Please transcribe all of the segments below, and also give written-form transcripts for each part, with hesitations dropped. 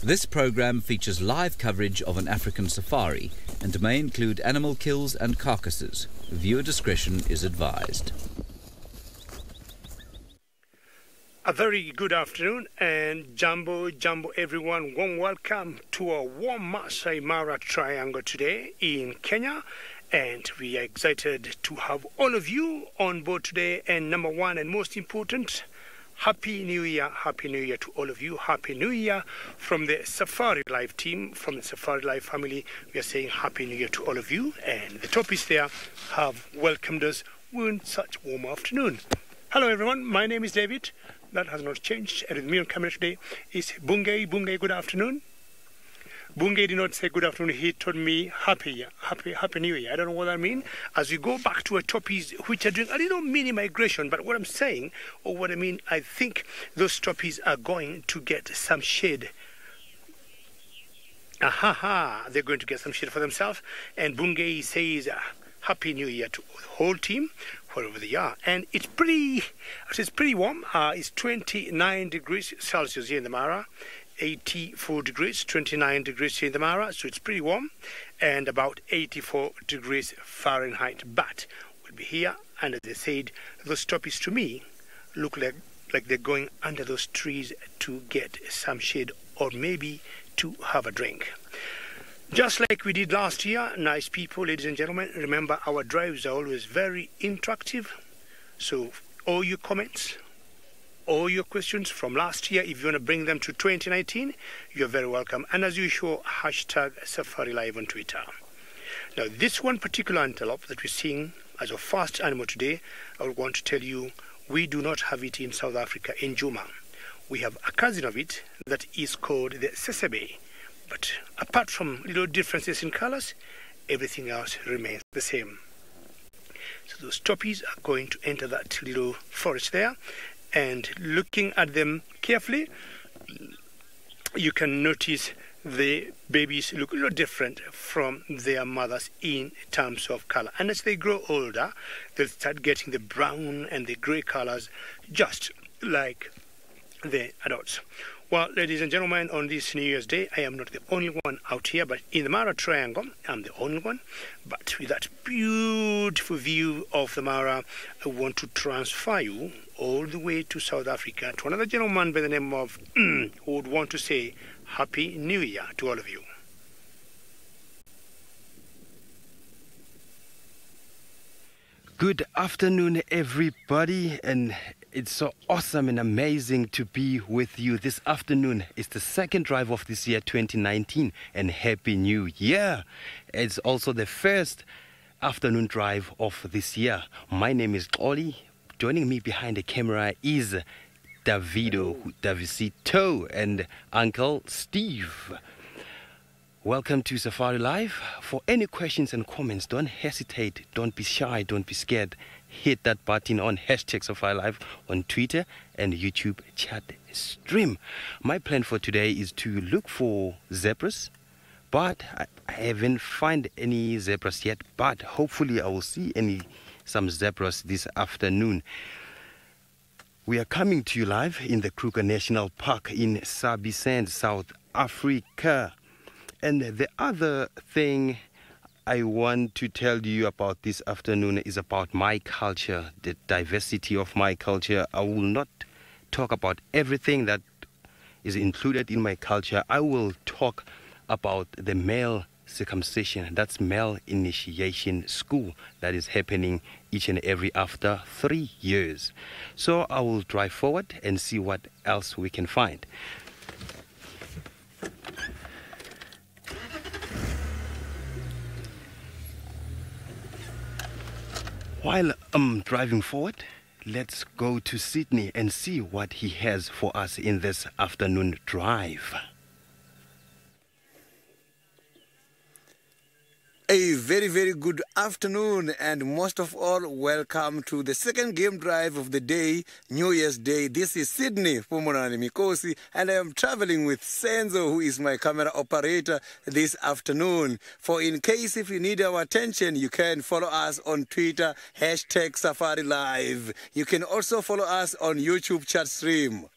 This program features live coverage of an African safari and may include animal kills and carcasses. Viewer discretion is advised. A very good afternoon and jumbo everyone. Warm welcome to our warm Masai Mara Triangle today in Kenya. And we are excited to have all of you on board today. And number one and most important, Happy New Year. Happy New Year to all of you. Happy New Year from the SafariLive team, from the SafariLive family. We are saying Happy New Year to all of you. And the topics there have welcomed us in such warm afternoon. Hello everyone, my name is David. That has not changed. And with me on camera today is Bungei. Bungei, good afternoon. Bungei did not say good afternoon. He told me happy New Year. I don't know what that means. As we go back to our topics, which are doing a little mini migration, but what I'm saying, or what I mean, I think those topics are going to get some shade. They're going to get some shade for themselves. And Bungei says Happy New Year to the whole team, wherever they are. And it's pretty warm. It's 29 degrees Celsius here in the Mara. 84 degrees, 29 degrees here in the Mara, so it's pretty warm, and about 84 degrees Fahrenheit. But we'll be here, and as I said, those topics to me look like they're going under those trees to get some shade, or maybe to have a drink. Just like we did last year, nice people, ladies and gentlemen, remember our drives are always very interactive, so all your comments, all your questions from last year, if you want to bring them to 2019, you're very welcome. And as usual, hashtag SafariLive on Twitter. Now, this one particular antelope that we're seeing as our first animal today, I would want to tell you, we do not have it in South Africa, in Juma. We have a cousin of it that is called the Sesebe. But apart from little differences in colors, everything else remains the same. So those toppies are going to enter that little forest there. And looking at them carefully, you can notice the babies look a little different from their mothers in terms of color. And as they grow older, they'll start getting the brown and the gray colors just like the adults. Well, ladies and gentlemen, on this New Year's Day, I am not the only one out here, but in the Mara Triangle, I'm the only one. But with that beautiful view of the Mara, I want to transfer you all the way to South Africa to another gentleman by the name of who would want to say Happy New Year to all of you. Good afternoon, everybody, and it's so awesome and amazing to be with you this afternoon. It's the second drive of this year, 2019, and Happy New Year. It's also the first afternoon drive of this year. My name is Oli. Joining me behind the camera is Davisito and Uncle Steve. Welcome to SafariLive. For any questions and comments, don't hesitate, don't be shy, don't be scared. Hit that button on hashtag SafariLive on Twitter and YouTube chat stream. My plan for today is to look for zebras, but I haven't found any zebras yet, but hopefully I will see some zebras this afternoon. We are coming to you live in the Kruger National Park in Sabisand, South Africa. And the other thing I want to tell you about this afternoon is about my culture, the diversity of my culture. I will not talk about everything that is included in my culture. I will talk about the male circumcision, that's male initiation school that is happening each and every after 3 years. So I will drive forward and see what else we can find. While I'm driving forward, let's go to Sydney and see what he has for us in this afternoon drive. A very, very good afternoon, and most of all, welcome to the second game drive of the day, New Year's Day. This is Sydney, Pumunani Mikosi, and I am traveling with Senzo, who is my camera operator this afternoon. For in case if you need our attention, you can follow us on Twitter, hashtag SafariLive. You can also follow us on YouTube chat stream.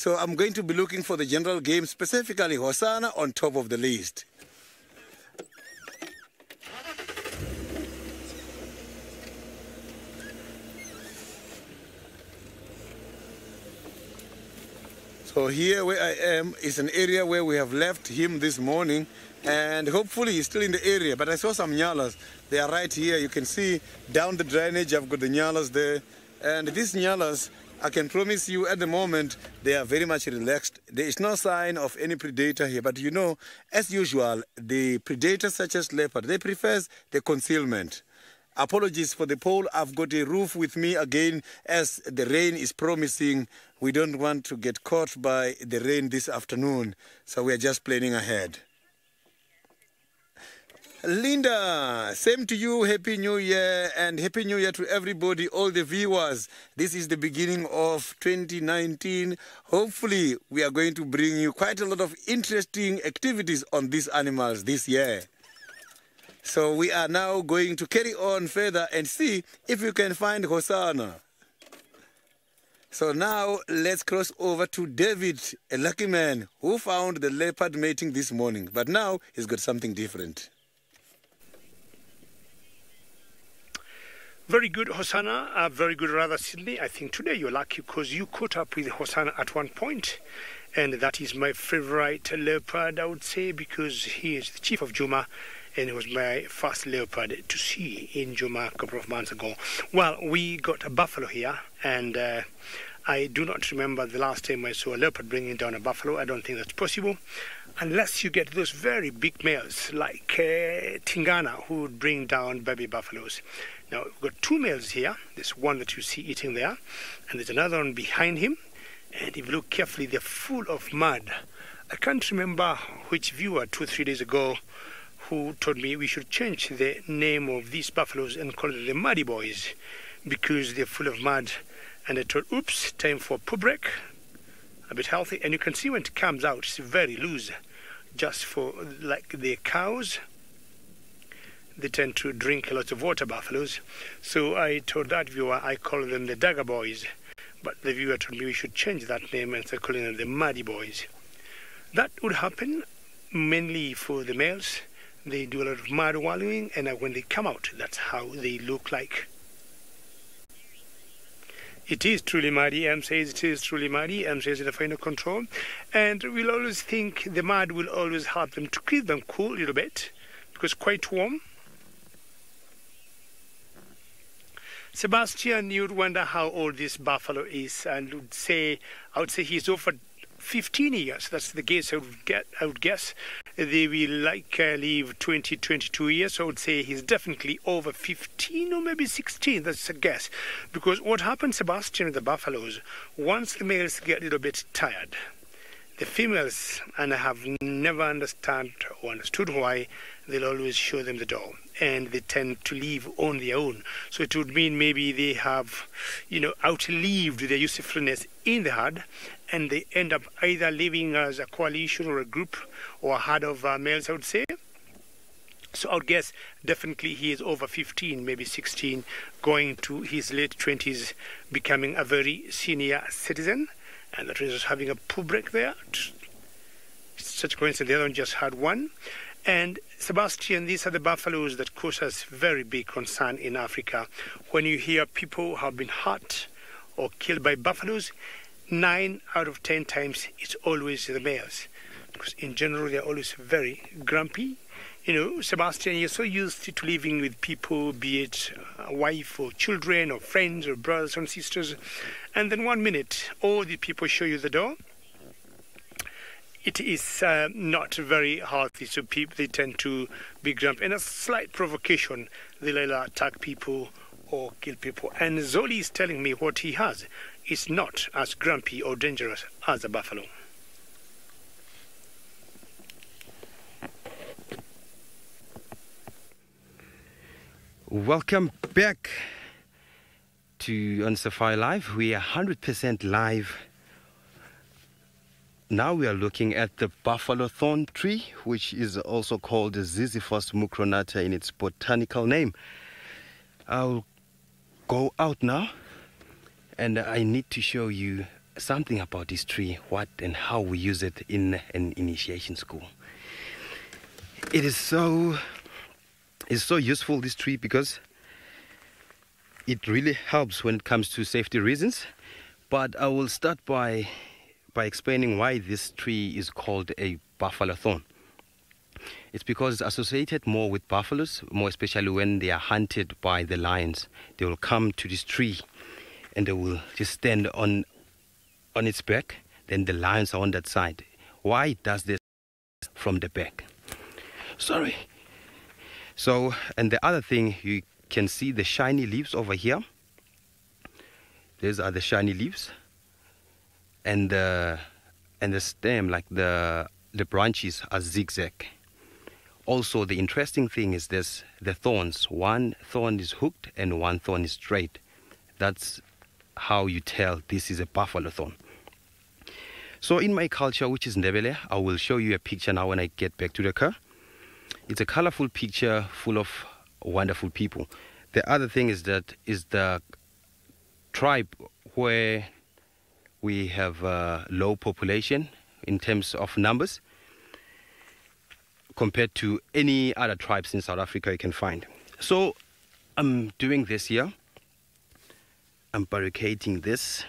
So I'm going to be looking for the general game, specifically Hosanna on top of the list. So here where I am is an area where we have left him this morning, and hopefully he's still in the area. But I saw some nyalas. They are right here. You can see down the drainage, I've got the nyalas there. And these nyalas, I can promise you at the moment, they are very much relaxed. There is no sign of any predator here. But you know, as usual, the predators such as leopard, they prefer the concealment. Apologies for the poll. I've got a roof with me again as the rain is promising. We don't want to get caught by the rain this afternoon, so we are just planning ahead. Linda, same to you. Happy New Year, and Happy New Year to everybody, all the viewers. This is the beginning of 2019. Hopefully, we are going to bring you quite a lot of interesting activities on these animals this year. So we are now going to carry on further and see if we can find Hosanna. So now let's cross over to David, a lucky man who found the leopard mating this morning. But now he's got something different. Very good, Hosanna. Very good, rather, Sydney. I think today you're lucky because you caught up with Hosanna at one point. And that is my favorite leopard, I would say, because he is the chief of Juma. And it was my first leopard to see in Juma a couple of months ago. Well, we got a buffalo here, and I do not remember the last time I saw a leopard bringing down a buffalo. I don't think that's possible, unless you get those very big males like Tingana, who would bring down baby buffaloes. Now, we've got two males here. There's one that you see eating there, and there's another one behind him. And if you look carefully, they're full of mud. I can't remember which viewer 2 or 3 days ago who told me we should change the name of these buffaloes and call them the Muddy Boys because they're full of mud. And I thought, oops, time for poo break, a bit healthy. And you can see when it comes out, it's very loose, just for like the cows. They tend to drink a lot of water, buffaloes. So I told that viewer I call them the Dagger Boys. But the viewer told me we should change that name and start calling them the Muddy Boys. That would happen mainly for the males. They do a lot of mud wallowing, and when they come out, that's how they look like. It is truly muddy. Em says it is truly muddy. Em says it's final control. And we'll always think the mud will always help them to keep them cool a little bit, because quite warm. Sebastian, you'd wonder how old this buffalo is, and I would say he's over 15 years. That's the guess I would guess. They will live 20, 22 years. So I would say he's definitely over 15 or maybe 16. That's a guess. Because what happens, Sebastian, with the buffaloes, once the males get a little bit tired, the females, and I have never understood why, they'll always show them the door. And they tend to live on their own. So it would mean maybe they have, outlived their usefulness in the herd, and they end up either living as a coalition or a group or a herd of males, I would say. So I would guess definitely he is over 15, maybe 16, going to his late 20s, becoming a very senior citizen. And that is having a poo break there. It's such a coincidence. The other one just had one. And Sebastian, these are the buffaloes that cause us very big concern in Africa. When you hear people have been hurt or killed by buffaloes, 9 out of 10 times it's always the males. Because in general, they're always very grumpy. Sebastian, you're so used to living with people, be it a wife or children or friends or brothers and sisters. And then 1 minute, all the people show you the door. It is not very healthy, so they tend to be grumpy. And a slight provocation, they'll either attack people or kill people. And Zoli is telling me what he has is not as grumpy or dangerous as a buffalo. Welcome back on SafariLive. We are 100% live. Now we are looking at the buffalo thorn tree, which is also called Ziziphus mucronata in its botanical name. I'll go out now, and I need to show you something about this tree, what and how we use it in an initiation school. It's so useful, this tree, because it really helps when it comes to safety reasons. But I will start by explaining why this tree is called a buffalo thorn. It's because it's associated more with buffaloes, more especially when they are hunted by the lions. They will come to this tree and they will just stand on its back. Then the lions are on that side. Why it does this? From the back. Sorry. So, and the other thing, you can see the shiny leaves over here. These are the shiny leaves. And the stem, like the branches, are zigzag. Also, the interesting thing is this: the thorns. One thorn is hooked and one thorn is straight. That's how you tell this is a buffalo thorn. So in my culture, which is Ndebele, I will show you a picture now when I get back to the car. It's a colorful picture full of wonderful people. The other thing is that is the tribe where we have low population in terms of numbers compared to any other tribes in South Africa you can find. So I'm doing this here. I'm barricading this.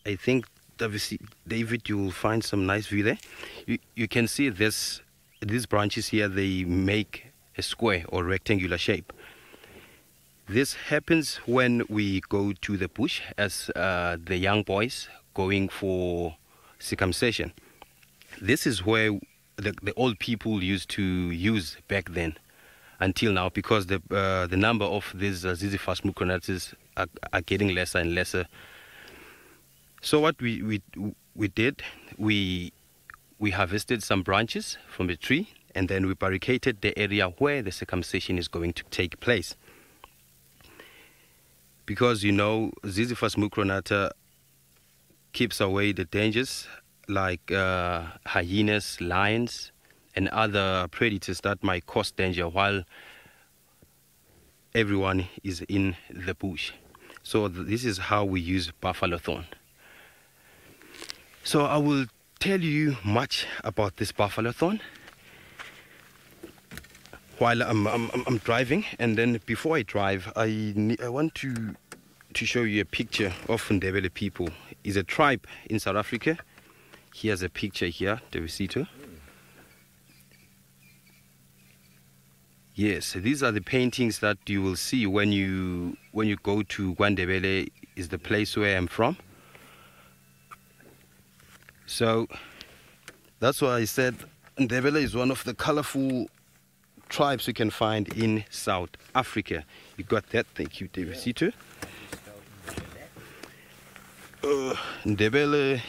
I think, David, you will find some nice view there. You can see these branches here, they make a square or rectangular shape. This happens when we go to the bush as the young boys going for circumcision. This is where the old people used to use back then until now, because the number of these Ziziphus mucronates are getting lesser and lesser. So what we did, we harvested some branches from the tree, and then we barricaded the area where the circumcision is going to take place. Because, you know, Ziziphus mucronata keeps away the dangers like hyenas, lions, and other predators that might cause danger while everyone is in the bush. So this is how we use buffalo thorn. So I will tell you much about this buffalo thorn while I'm driving, and then before I drive, I want to show you a picture of Ndebele people. It's a tribe in South Africa. Here's a picture here, do we see too? Yes, these are the paintings that you will see when you go to Ndebele, is the place where I'm from. So that's why I said Ndebele is one of the colorful tribes you can find in South Africa. You got that? Thank you, David. See too? Ndebele,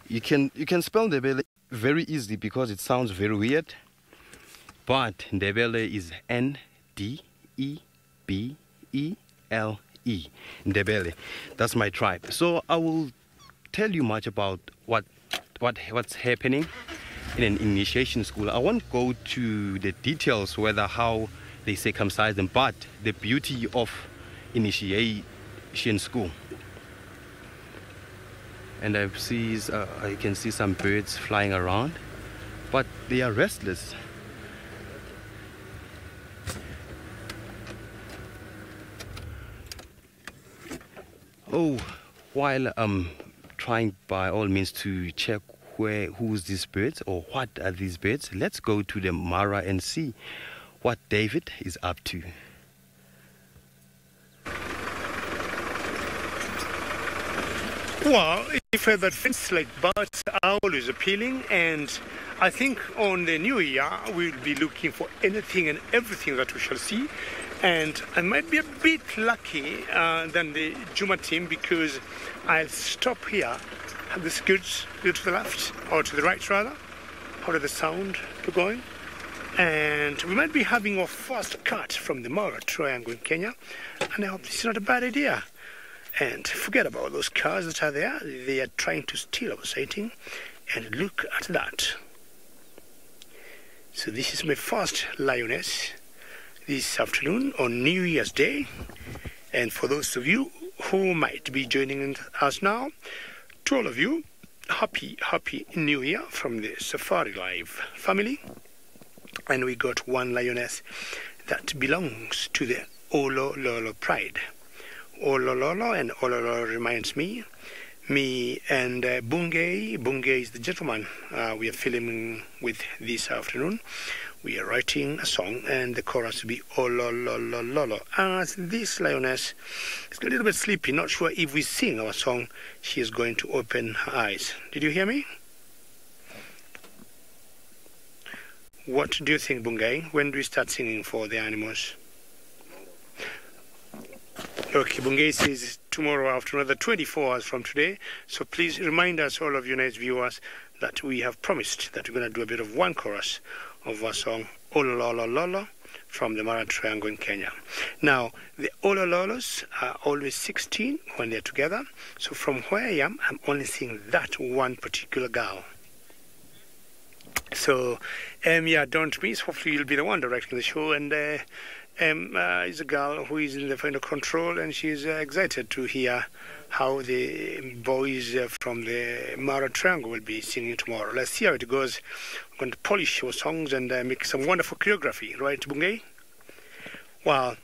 you can spell Ndebele very easily because it sounds very weird. But Ndebele is N-D-E-B-E-L-E. Ndebele. That's my tribe. So I will tell you much about what's happening in an initiation school. I won't go to the details whether how they circumcise them, but the beauty of initiation school. And I can see some birds flying around, but they are restless. Oh, while I'm trying by all means to check who's these birds or what are these birds, let's go to the Mara and see what David is up to. Well, if that fence like birds are always appealing, and I think on the new year we'll be looking for anything and everything that we shall see. And I might be a bit lucky than the Juma team, because I'll stop here. Have this goods go to the left, or to the right rather. How does the sound go going? And we might be having our first cut from the Mara Triangle in Kenya. And I hope this is not a bad idea. And forget about those cars that are there. They are trying to steal our sighting. And look at that. So this is my first lioness this afternoon on New Year's Day. And for those of you who might be joining us now. To all of you, happy New Year from the Safari Live family. And we got one lioness that belongs to the Olololo pride. Olololo, and Olololo reminds me and Bungay. Bungay is the gentleman we are filming with this afternoon. We are writing a song, and the chorus will be Ololololo. As this lioness is a little bit sleepy, not sure if we sing our song, she is going to open her eyes. Did you hear me? What do you think, Bungay? When do we start singing for the animals? Okay, Bungay says tomorrow after another 24 hours from today. So please remind us, all of you nice viewers, that we have promised that we're going to do a bit of one chorus of our song Ololololo from the Mara Triangle in Kenya. Now, the Olololos are always 16 when they're together. So from where I am, I'm only seeing that one particular girl. So, yeah, don't miss. Hopefully you'll be the one directing the show. And is a girl who is in the final control, and she's excited to hear how the boys from the Mara Triangle will be singing tomorrow. Let's see how it goes. I'm going to polish our songs and make some wonderful choreography, right, Bungay? Well,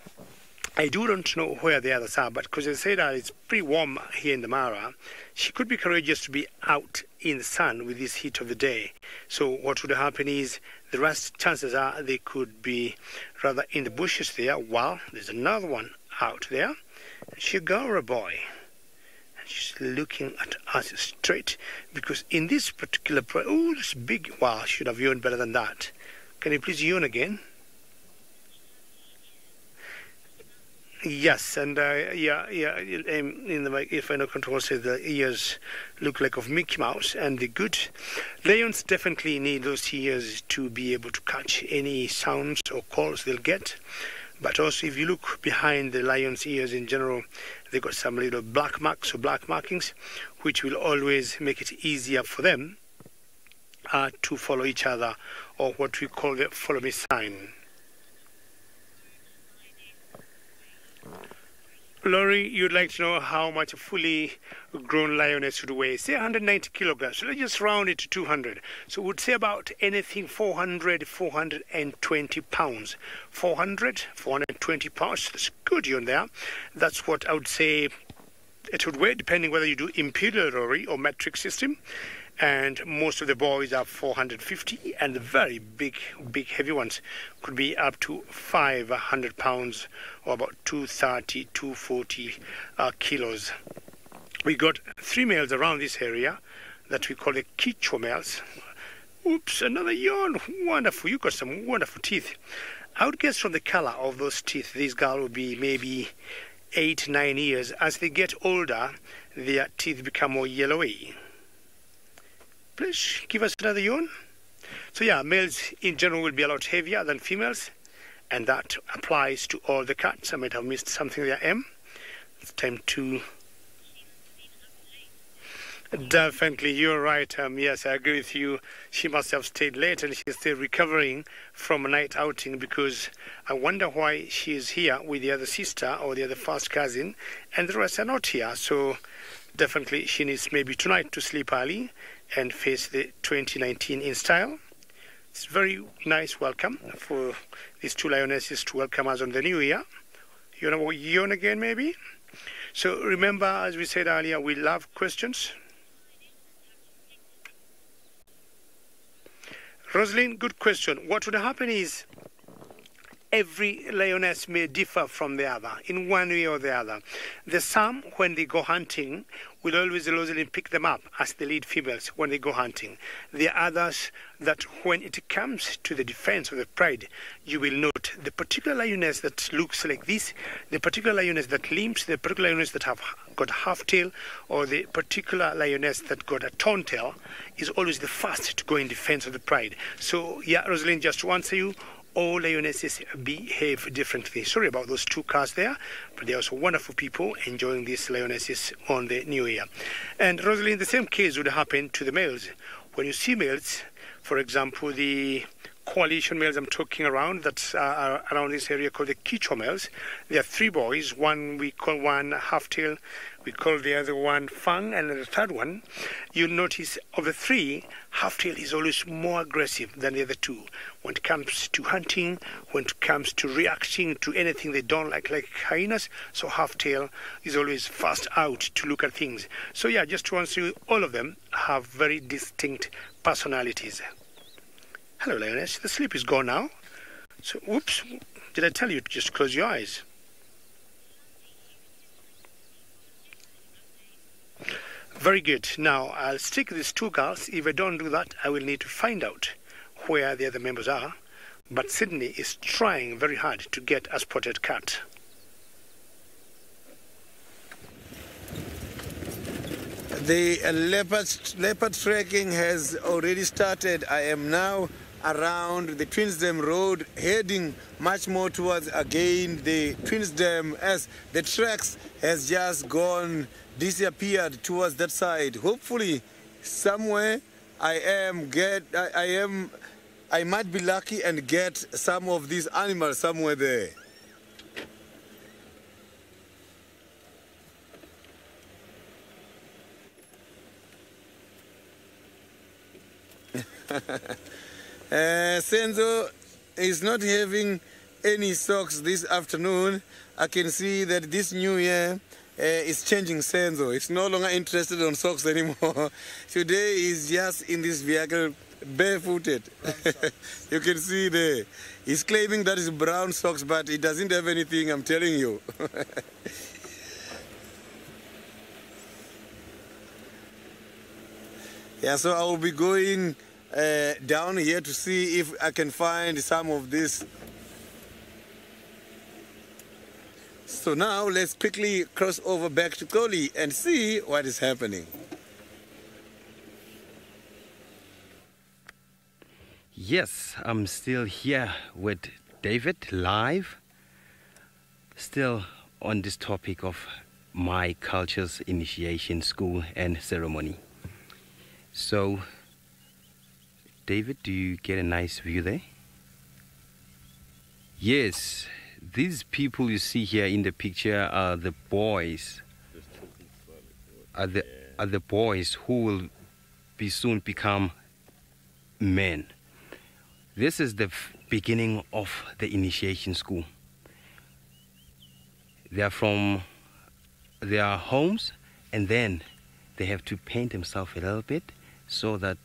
I don't know where the others are, but because I said that it's pretty warm here in the Mara, she could be courageous to be out in the sun with this heat of the day. So what would happen is the rest, chances are they could be rather in the bushes there, while there's another one out there. Is she a girl or a boy? And she's looking at us straight, because in this particular, oh, this big, wow, should have yawned better than that. Can you please yawn again? Yes, and in the final control says the ears look like of Mickey Mouse, and the good lions definitely need those ears to be able to catch any sounds or calls they'll get. But also, if you look behind the lion's ears in general, they've got some little black marks or black markings, which will always make it easier for them to follow each other, or what we call the follow me sign. Laurie, you'd like to know how much a fully grown lioness should weigh. Say 190 kilograms. So let's just round it to 200. So we'd say about anything 420 pounds. 420 pounds. That's good, you're there. That's what I would say it would weigh, depending whether you do imperial Laurie or metric system. And most of the boys are 450, and the very big heavy ones could be up to 500 pounds, or about 230, 240 kilos. We got 3 males around this area that we call the Kichwa males. Oops, another yawn. Wonderful. You got some wonderful teeth. I would guess from the color of those teeth, this girl will be maybe 8, 9 years. As they get older, their teeth become more yellowy. Please give us another yawn. So yeah, males in general will be a lot heavier than females, and that applies to all the cats. I might have missed something there, Em. It's time to... Definitely, you're right. Yes, I agree with you. She must have stayed late, and she's still recovering from a night outing, because I wonder why she is here with the other sister or the other first cousin, and the rest are not here. So definitely she needs maybe tonight to sleep early and face the 2019 in style. It's very nice welcome for these two lionesses to welcome us on the new year. You know, yawn again maybe? So remember, as we said earlier, we love questions. Rosalind, good question. What would happen is every lioness may differ from the other in one way or the other. The some, when they go hunting, will always Rosalind pick them up as the lead females when they go hunting. The others that when it comes to the defense of the pride, you will note the particular lioness that looks like this, the particular lioness that limps, the particular lioness that have got half tail, or the particular lioness that got a torn tail is always the first to go in defense of the pride. So yeah, Rosalind, just to answer you, all lionesses behave differently. Sorry about those two cars there, but they're also wonderful people enjoying these lionesses on the new year. And Rosalind, the same case would happen to the males. When you see males, for example, the coalition males I'm talking around, that's around this area, called the Kichwa males. There are 3 boys. One, we call one half-tail, we call the other one Fang, and the third one, you'll notice of the 3, half-tail is always more aggressive than the other 2 when it comes to hunting, when it comes to reacting to anything they don't like hyenas. So half-tail is always fast out to look at things. So yeah, just to answer you, all of them have very distinct personalities. Hello, lioness. The sleep is gone now. So, whoops, did I tell you to just close your eyes? Very good. Now, I'll stick these 2 girls. If I don't do that, I will need to find out where the other members are. But Sydney is trying very hard to get a spotted cat. The leopard trekking has already started. I am now around the Twinsdam Road, heading much more towards again the Twinsdam, as the tracks has just disappeared towards that side. Hopefully somewhere I might be lucky and get some of these animals somewhere there. Senzo is not having any socks this afternoon. I can see that this new year is changing Senzo. It's no longer interested on socks anymore. Today is just in this vehicle barefooted. You can see there. He's claiming that it's brown socks, but he doesn't have anything, I'm telling you. Yeah, so I will be going down here to see if I can find some of this. So now let's quickly cross over back to Koli and see what is happening. Yes, I'm still here with David live, still on this topic of my culture's initiation school and ceremony. So David, do you get a nice view there? Yes, these people you see here in the picture are the boys. Are the boys who will soon become men. This is the beginning of the initiation school. They are from their homes, and then they have to paint themselves a little bit so that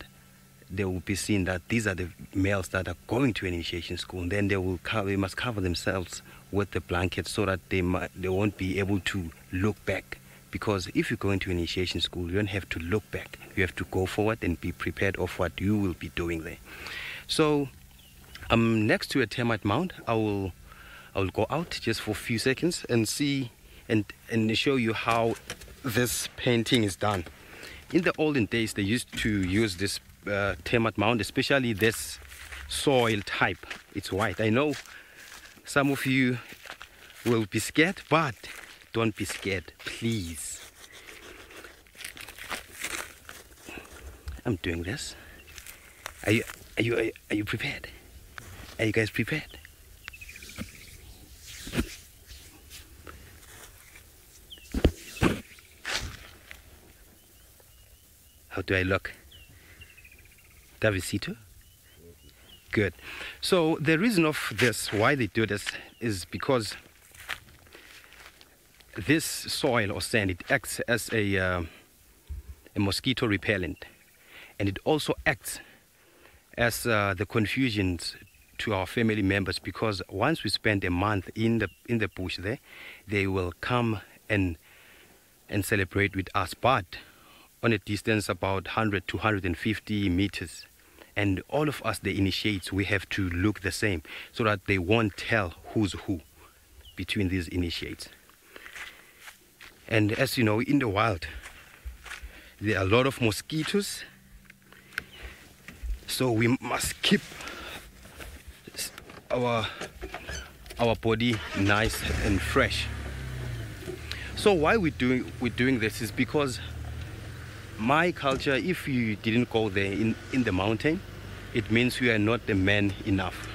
they will be seen that these are the males that are going to initiation school. And then they must cover themselves with the blanket so that they won't be able to look back. Because if you go into initiation school, you don't have to look back. You have to go forward and be prepared of what you will be doing there. So I'm next to a termite mound. I will go out just for a few seconds and see and show you how this painting is done. In the olden days, they used to use this termite mound, especially this soil type. It's white. I know some of you will be scared, but don't be scared, please. I'm doing this. Are you prepared? Are you guys prepared? How do I look? Davidcito? Good. So the reason of this, why they do this, is because this soil or sand, it acts as a mosquito repellent, and it also acts as the confusions to our family members, because once we spend a month in the bush there, they will come and celebrate with us, but on a distance about 100 to 150 meters. And all of us, the initiates, we have to look the same so that they won't tell who's who between these initiates. And as you know, in the wild, there are a lot of mosquitoes, so we must keep our body nice and fresh. So why we're doing this is because my culture, if you didn't go there in the mountain, it means we are not a man enough.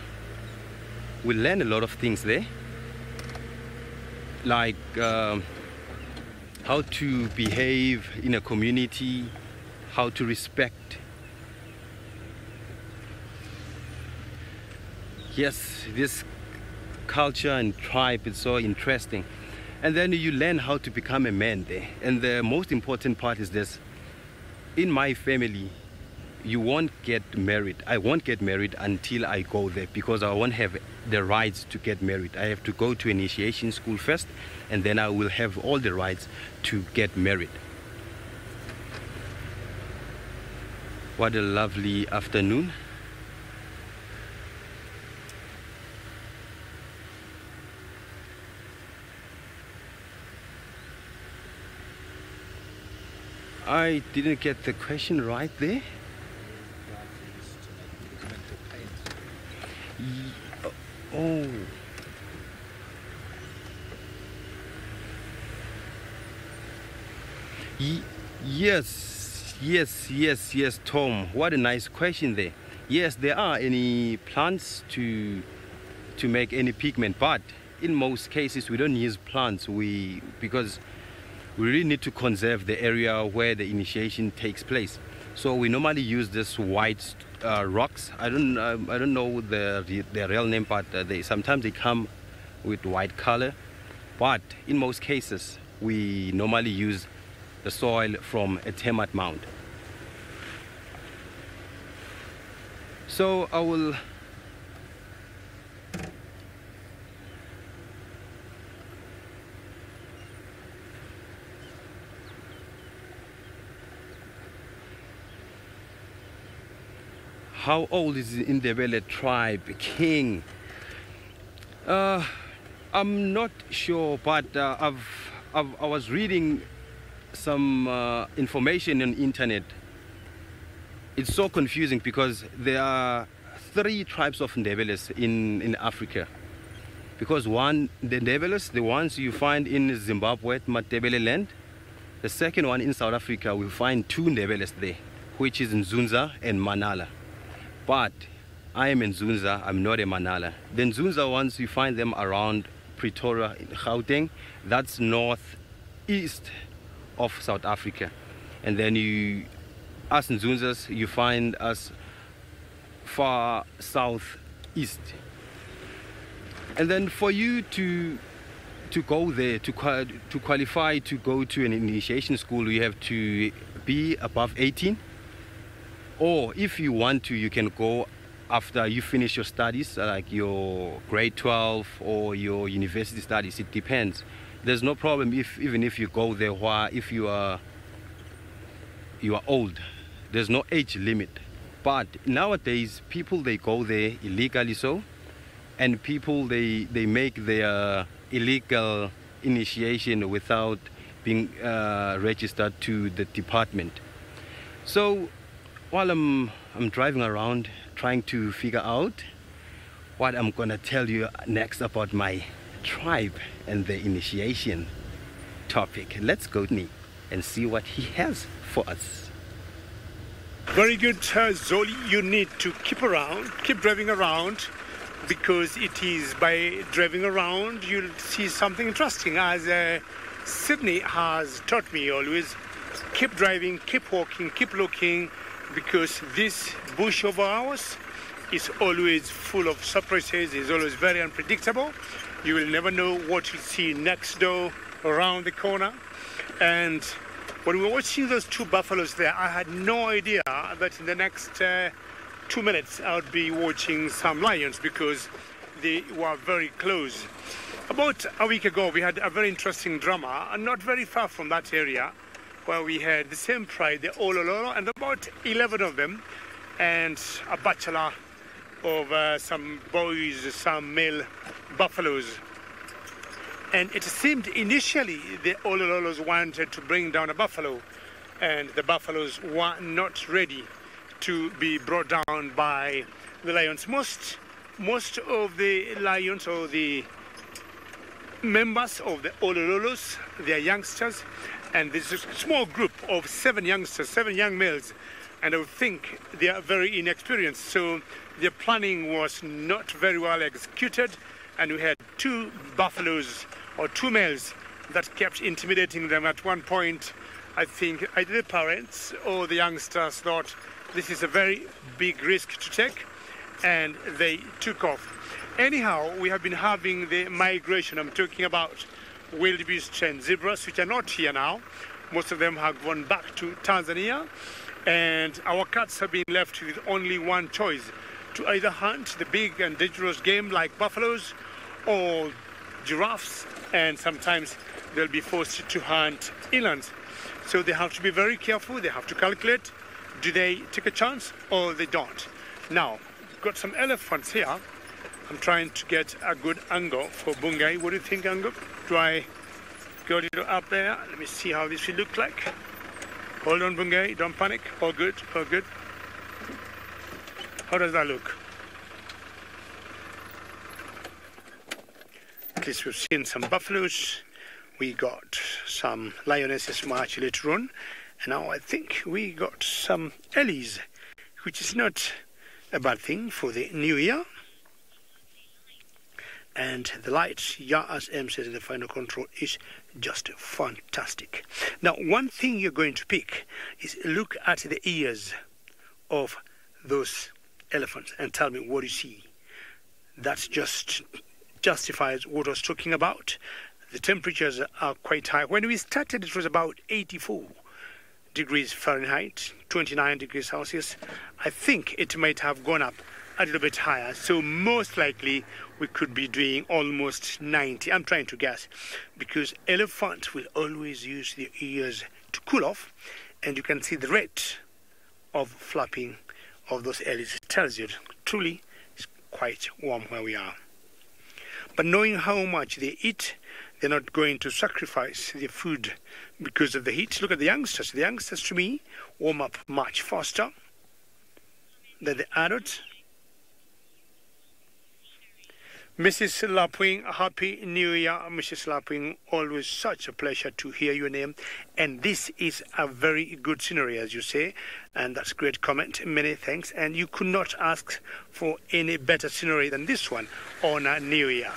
We learn a lot of things there, like how to behave in a community, how to respect. Yes, this culture and tribe is so interesting. And then you learn how to become a man there. And the most important part is this: in my family, you won't get married. I won't get married until I go there, because I won't have the rights to get married. I have to go to initiation school first, and then I will have all the rights to get married. What a lovely afternoon. I didn't get the question right there. Oh. Yes, Tom. What a nice question there. Yes, there are any plants to make any pigment, but in most cases we don't use plants. Because we really need to conserve the area where the initiation takes place. So we normally use this white rocks. I don't know the real name, but sometimes they come with white color. But in most cases, we normally use the soil from a termite mound. So I will how old is the Indebele tribe king? I'm not sure, but I was reading some information on the internet. It's so confusing because there are 3 tribes of Ndebeles in Africa. Because the Ndebeles, the ones you find in Zimbabwe, Matebele land. The second one in South Africa, we find 2 Ndebeles there, which is Nzunza and Manala. But I am in Nzunza, I'm not a Manala. The Nzunza ones, you find them around Pretoria in Gauteng. That's northeast of South Africa. And then us Nzunzas, you find us far southeast. And then for you to go there, to qualify to go to an initiation school, you have to be above 18. Or if you want to, you can go after you finish your studies, like your grade 12 or your university studies. It depends. There's no problem even if you go there if you are old. There's no age limit. But nowadays, people, they go there illegally and people, they make their illegal initiation without being registered to the department. So while I'm driving around trying to figure out what I'm gonna tell you next about my tribe and the initiation topic, let's go and see what he has for us. Very good, Zoli. You need to keep driving around, because it is by driving around you'll see something interesting. As Sydney has taught me always, keep driving, keep walking, keep looking, because this bush of ours is always full of surprises, is always very unpredictable. You will never know what you'll see next door, around the corner. And when we were watching those 2 buffaloes there, I had no idea that in the next 2 minutes I would be watching some lions, because they were very close. About a week ago, we had a very interesting drama, not very far from that area, where we had the same pride, the Olololo, and about 11 of them, and a bachelor of some boys, some male buffaloes. And it seemed initially the Olololos wanted to bring down a buffalo, and the buffaloes were not ready to be brought down by the lions. Most of the lions, or the members of the Olololos, they are youngsters, and this is a small group of 7 youngsters, 7 young males, and I would think they are very inexperienced. So their planning was not very well executed, and we had 2 buffaloes or 2 males that kept intimidating them. At one point, I think either the parents or the youngsters thought this is a very big risk to take, and they took off. Anyhow, we have been having the migration. I'm talking about wildebeest and zebras, which are not here now. Most of them have gone back to Tanzania, and our cats have been left with only one choice: to either hunt the big and dangerous game like buffaloes or giraffes, and sometimes they'll be forced to hunt elands. So they have to be very careful. They have to calculate, do they take a chance or they don't. Now, we've got some elephants here. I'm trying to get a good angle for Bungay. What do you think, Ango? Do I go a little up there? Let me see how this will look like. Hold on, Bungay. Don't panic. All good. All good. How does that look? At least we've seen some buffaloes. We got some lionesses much later on. And now I think we got some ellies, which is not a bad thing for the new year. And the light, yeah, as M says in the final control, is just fantastic. Now, one thing you're going to pick is look at the ears of those elephants and tell me what you see. That just justifies what I was talking about. The temperatures are quite high. When we started, it was about 84 degrees Fahrenheit, 29 degrees Celsius. I think it might have gone up a little bit higher. So most likely we could be doing almost 90. I'm trying to guess, because elephants will always use their ears to cool off, and you can see the rate of flapping of those ellies. It tells you truly it's quite warm where we are. But knowing how much they eat, they're not going to sacrifice their food because of the heat. Look at the youngsters. The youngsters, to me, warm up much faster than the adults. Mrs. Lapwing, Happy New Year, Mrs. Lapwing. Always such a pleasure to hear your name. And this is a very good scenery, as you say. And that's a great comment. Many thanks. And you could not ask for any better scenery than this one on a New Year.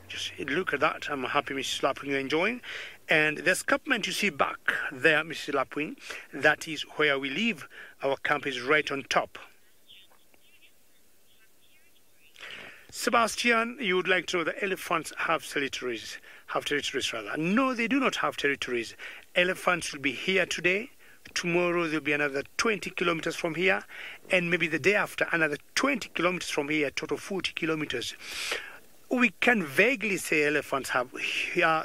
Just look at that. I'm happy Mrs. Lapwing you're enjoying. And the escarpment you see back there, Mrs. Lapwing, that is where we live. Our camp is right on top. Sebastian, you would like to know that elephants have territories. No, they do not have territories. Elephants will be here today. Tomorrow they'll be another 20 kilometers from here. And maybe the day after, another 20 kilometers from here, total 40 kilometers. We can vaguely say elephants have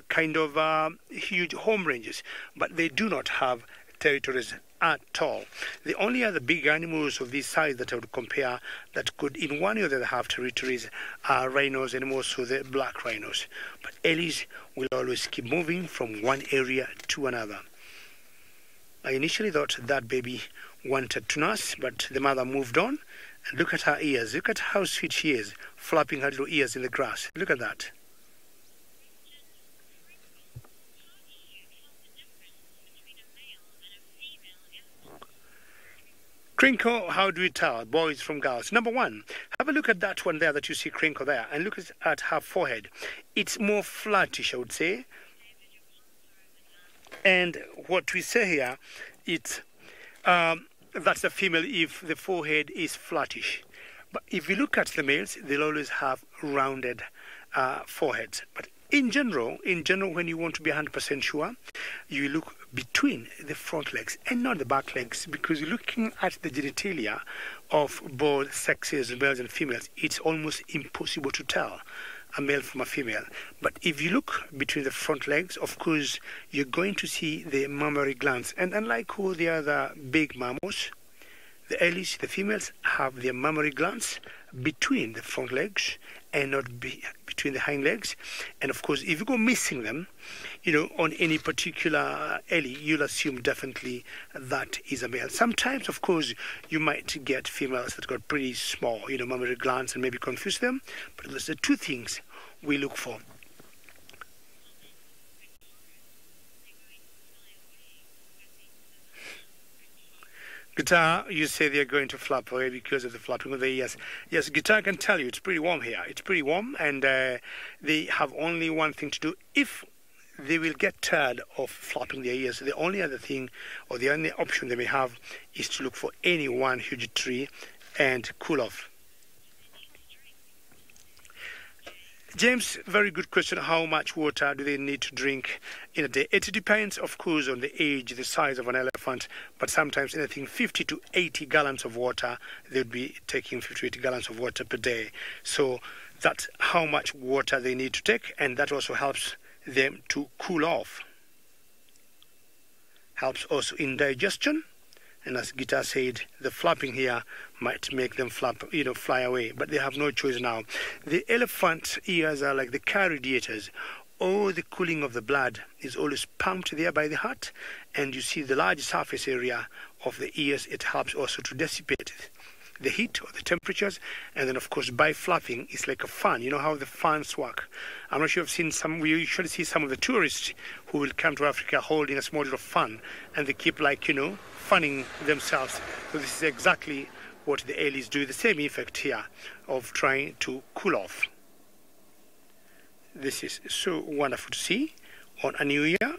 kind of huge home ranges, but they do not have territories at all. The only other big animals of this size that I would compare that could in one or the other have territories are rhinos, and more so the black rhinos. But ellies will always keep moving from one area to another. I initially thought that baby wanted to nurse, but the mother moved on. And look at her ears. Look at how sweet she is, flapping her little ears in the grass. Look at that. Crinkle, how do we tell boys from girls? Number one, have a look at that one there that you see Crinkle there, and look at her forehead. It's more flattish, I would say. And what we say here, it's that's the female if the forehead is flattish. But if you look at the males, they'll always have rounded foreheads. But in general, when you want to be 100% sure, you look between the front legs and not the back legs, because looking at the genitalia of both sexes, males and females, it's almost impossible to tell a male from a female. But if you look between the front legs, of course, you're going to see the mammary glands. And unlike all the other big mammals, the ellies, the females, have their mammary glands between the front legs and not between the hind legs. And of course, if you go missing them, on any particular ellie, you'll assume definitely that is a male. Sometimes, of course, you might get females that got pretty small, mammary glands, and maybe confuse them. But those are two things we look for. Guitar, you say they're going to flap away because of the flapping of the ears. Yes, guitar can tell you it's pretty warm here. It's pretty warm, and they have only one thing to do. If they will get tired of flapping their ears, the only other thing, or the only option they may have, is to look for any one huge tree and cool off. James, very good question. How much water do they need to drink in a day? It depends, of course, on the age, the size of an elephant, but sometimes anything 50 to 80 gallons of water, they'd be taking 50 to 80 gallons of water per day. So that's how much water they need to take, and that also helps them to cool off. Helps also in digestion. And as Gita said, the flapping here might make them flap, fly away. But they have no choice now. The elephant ears are like the car radiators. All the cooling of the blood is always pumped there by the heart. And you see the large surface area of the ears, it helps also to dissipate the heat or the temperatures. And then, of course, by flapping, it's like a fan. You know how the fans work. I'm not sure if you've seen some, we usually see some of the tourists who will come to Africa holding a small little fan, and they keep fanning themselves. So this is exactly what the elis do, the same effect here of trying to cool off. This is so wonderful to see on a new year.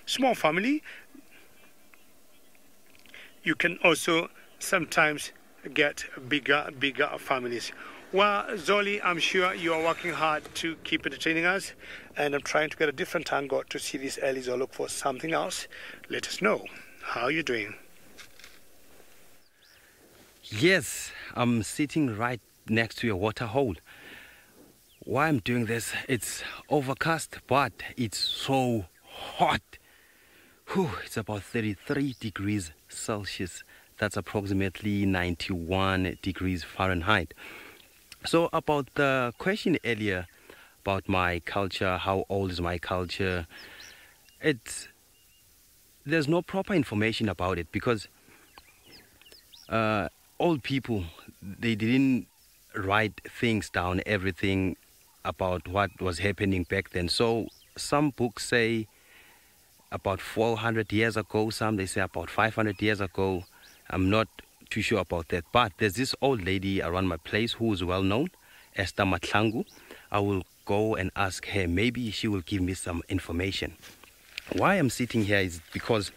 Small family. You can also sometimes get bigger families. Well, Zoli, I'm sure you are working hard to keep entertaining us, and I'm trying to get a different angle to see these elis or look for something else. Let us know. How are you doing? Yes, I'm sitting right next to a water hole. Why I'm doing this, it's overcast, but it's so hot. Whew, it's about 33 degrees Celsius. That's approximately 91 degrees Fahrenheit. So about the question earlier about my culture, how old is my culture, there's no proper information about it, because old people, they didn't write things down, everything about what was happening back then. So some books say about 400 years ago, some they say about 500 years ago. I'm not too sure about that, but there's this old lady around my place who is well known, Esther Matlangu. I will go and ask her, maybe she will give me some information. Why I'm sitting here is because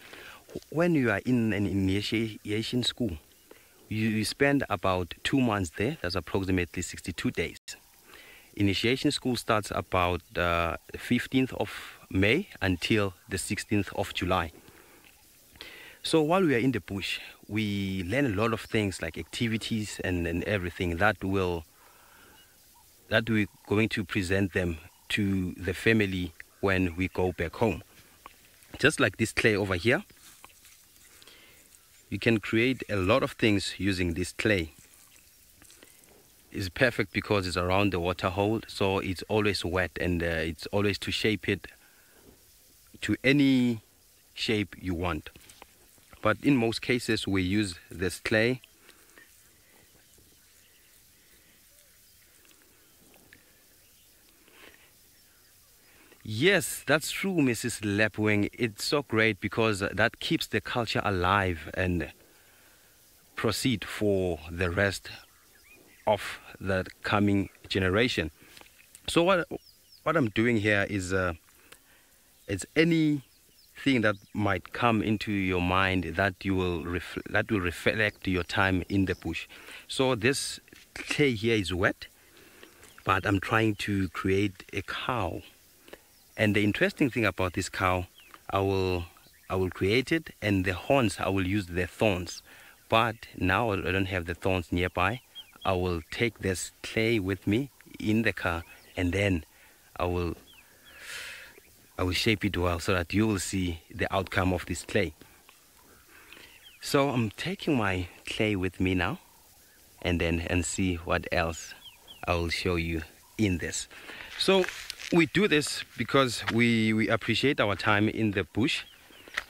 when you are in an initiation school, you spend about 2 months there. That's approximately 62 days. Initiation school starts about 15th of May until the 16th of July. So while we are in the bush, we learn a lot of things like activities and everything that we're going to present them to the family when we go back home. Just like this clay over here, you can create a lot of things using this clay. It's perfect because it's around the water hole, so it's always wet, and it's always to shape it to any shape you want. But in most cases we use this clay. Yes, that's true, Mrs. Lapwing. It's so great because that keeps the culture alive and proceed for the rest of the coming generation. So what I'm doing here is it's anything that might come into your mind that will reflect your time in the bush. So this clay here is wet, but I'm trying to create a cow. And the interesting thing about this cow, I will create it, and the horns, I will use the thorns. But now I don't have the thorns nearby. I will take this clay with me in the car, and then I will shape it well so that you will see the outcome of this clay. So I'm taking my clay with me now, and see what else I will show you in this. So we do this because we appreciate our time in the bush,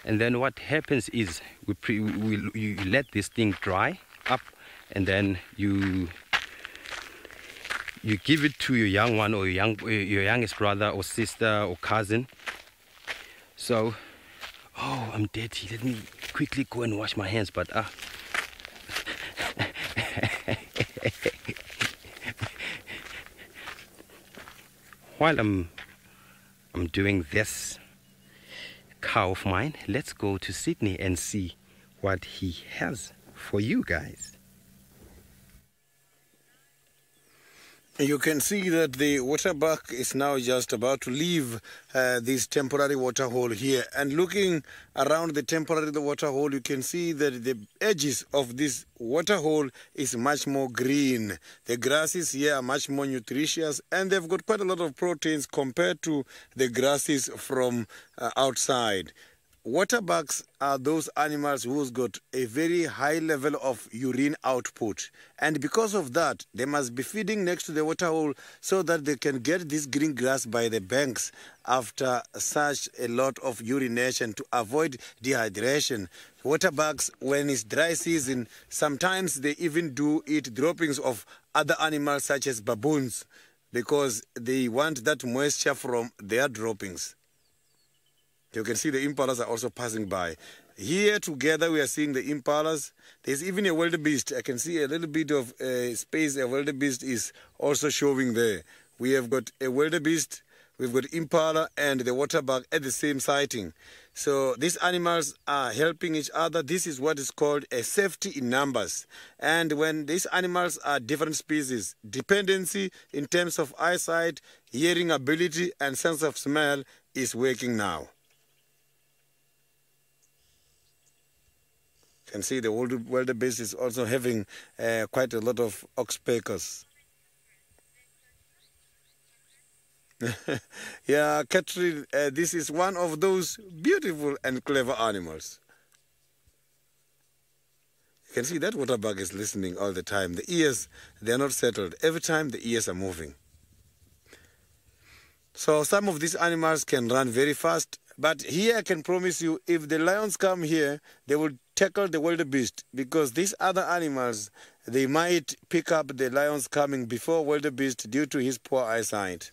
and then what happens is you let this thing dry up, and then you give it to your young one, or your youngest brother or sister or cousin. So Oh, I'm dirty. Let me quickly go and wash my hands, but while I'm doing this cow of mine, let's go to Sydney and see what he has for you guys. You can see that the water buck is now just about to leave this temporary water hole here. And looking around the temporary water hole, you can see that the edges of this water hole is much more green. The grasses here are much more nutritious, and they've got quite a lot of proteins compared to the grasses from outside. Water bucks are those animals who's got a very high level of urine output, and because of that they must be feeding next to the water hole so that they can get this green grass by the banks after such a lot of urination to avoid dehydration. Water bucks, when it's dry season, sometimes they even do eat droppings of other animals such as baboons because they want that moisture from their droppings. You can see the impalas are also passing by. Here together we are seeing the impalas. There's even a wildebeest. I can see a little bit of space a wildebeest is also showing there. We have got a wildebeest, we've got impala and the waterbuck at the same sighting. So these animals are helping each other. This is what is called a safety in numbers. And when these animals are different species, dependency in terms of eyesight, hearing ability and sense of smell is working now. You can see the wildebeest is also having quite a lot of oxpeckers. Yeah, Catherine, this is one of those beautiful and clever animals. You can see that waterbug is listening all the time. The ears, they are not settled. Every time the ears are moving. So some of these animals can run very fast. But here I can promise you, if the lions come here, they will tackle the wildebeest, because these other animals, they might pick up the lions coming before wildebeest due to his poor eyesight.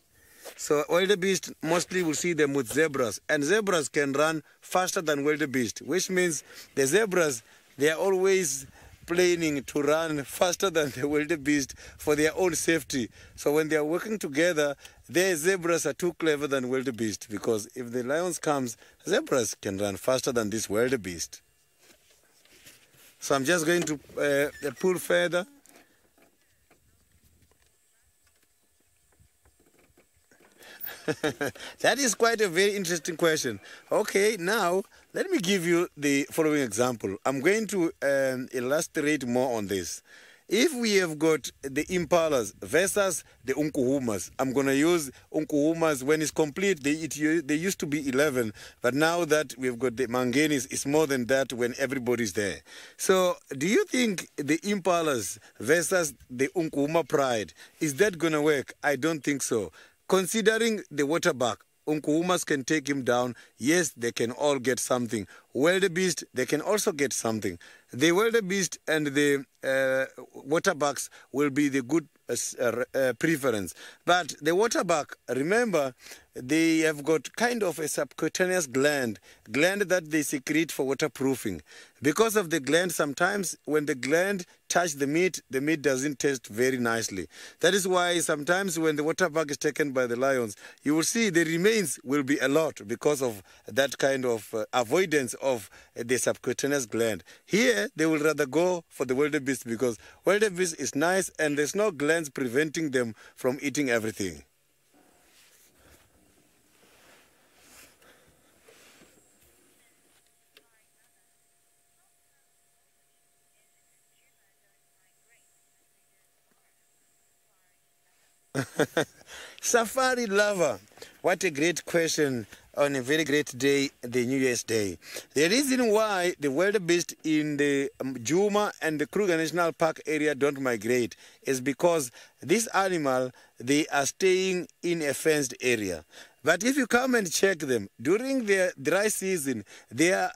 So wildebeest mostly will see them with zebras, and zebras can run faster than wildebeest, which means the zebras, they are always planning to run faster than the wildebeest for their own safety. So when they are working together, their zebras are too clever than wildebeest, because if the lions comes, zebras can run faster than this wildebeest. So I'm just going to pull further. That is quite a very interesting question. Okay, now let me give you the following example. I'm going to illustrate more on this. If we have got the impalas versus the unkuhumas, I'm going to use unkuhumas when it's complete. They used to be 11, but now that we've got the manganis, it's more than that when everybody's there. So do you think the impalas versus the unkuhuma pride, is that going to work? I don't think so. Considering the waterbuck, unkuhumas can take him down. Yes, they can all get something. Wildebeest, they can also get something. The wildebeest and the waterbucks will be the good preference. But the waterbuck, remember, they have got kind of a subcutaneous gland that they secrete for waterproofing. Because of the gland, sometimes when the gland touches the meat doesn't taste very nicely. That is why sometimes when the waterbuck is taken by the lions, you will see the remains will be a lot because of that kind of avoidance of the subcutaneous gland. Here, they will rather go for the wildebeest because wildebeest is nice and there's no glands preventing them from eating everything. Safari lover, what a great question on a very great day, the New Year's Day. The reason why the wildebeest in the Juma and the Kruger National Park area don't migrate is because this animal, they are staying in a fenced area. But if you come and check them, during their dry season, their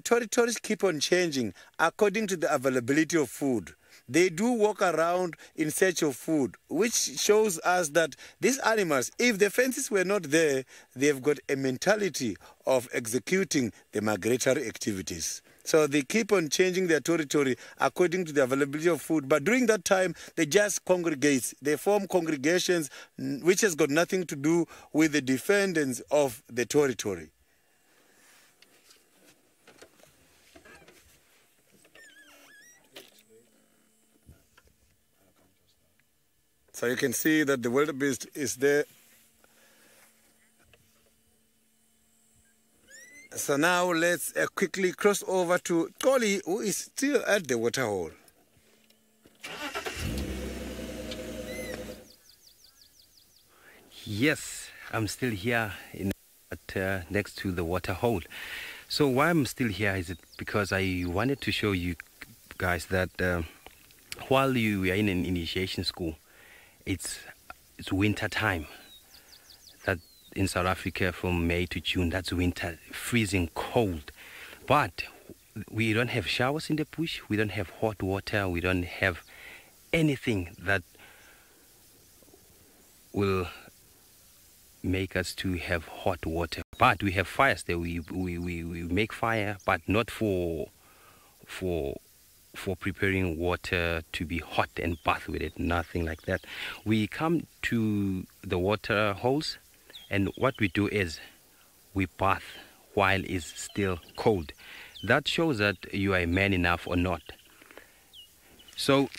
territories keep on changing according to the availability of food. they do walk around in search of food, which shows us that these animals, if the fences were not there, they've got a mentality of executing the migratory activities. So they keep on changing their territory according to the availability of food. But during that time, they just congregate. They form congregations, which has got nothing to do with the defendants of the territory. So you can see that the wildebeest is there. So now let's quickly cross over to Toli, who is still at the waterhole. Yes, I'm still here next to the waterhole. So why I'm still here is it because I wanted to show you guys that while you are in an initiation school, it's winter time. That in South Africa from May to June, that's winter, freezing cold. But we don't have showers in the bush, we don't have hot water, we don't have anything that will make us to have hot water. But we have fires there. We make fire, but not for preparing water to be hot and bath with it, nothing like that. We come to the water holes, and what we do is we bath while it's still cold. That shows that you are a man enough or not. So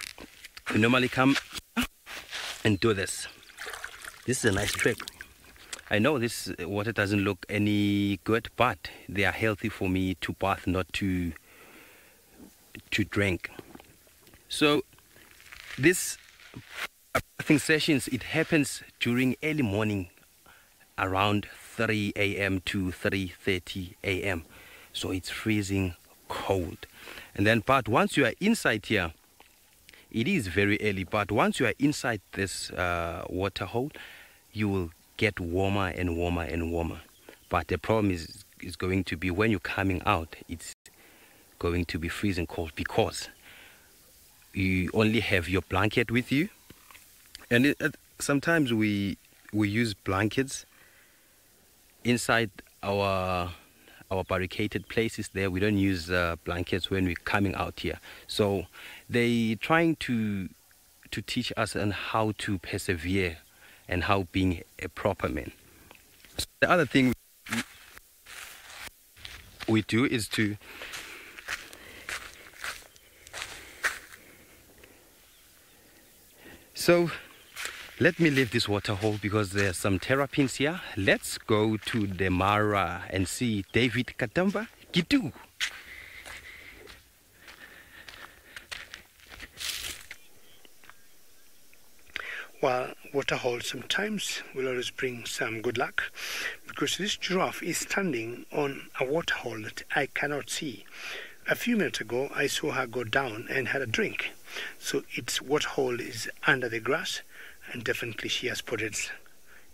we normally come and do this. This is a nice trick. I know this water doesn't look any good, but they are healthy for me to bath, not to drink. So this bathing sessions, it happens during early morning around 3 a.m. to 3:30 a.m. So it's freezing cold. And then, but once you are inside here, it is very early, but once you are inside this water hole, you will get warmer and warmer and warmer. But the problem is going to be when you're coming out, it's going to be freezing cold because you only have your blanket with you. And sometimes we use blankets inside our barricaded places there. We don't use blankets when we're coming out here. So they trying to teach us on how to persevere and how being a proper man. So the other thing we do is to let me leave this water hole because there's some terrapins here. Let's go to the Mara and see David Katamba Gitu. Well, water holes sometimes will always bring some good luck, because this giraffe is standing on a water hole that I cannot see. A few minutes ago, I saw her go down and had a drink. So its water hole is under the grass, and definitely she has put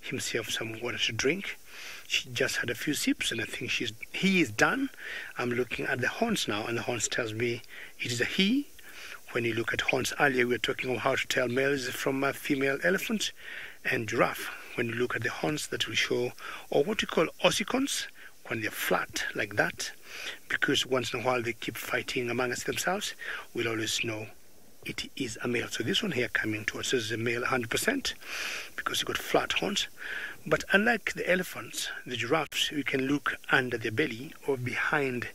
himself some water to drink. She just had a few sips, and I think he is done. I'm looking at the horns now, and the horns tells me it is a he. When you look at horns earlier, we were talking about how to tell males from a female elephant and giraffe. When you look at the horns, that will show, or what we call ossicons, when they're flat like that, because once in a while they keep fighting amongst themselves, we'll always know it is a male. So this one here coming towards us is a male 100%, because you've got flat horns. But unlike the elephants, the giraffes, you can look under their belly or behind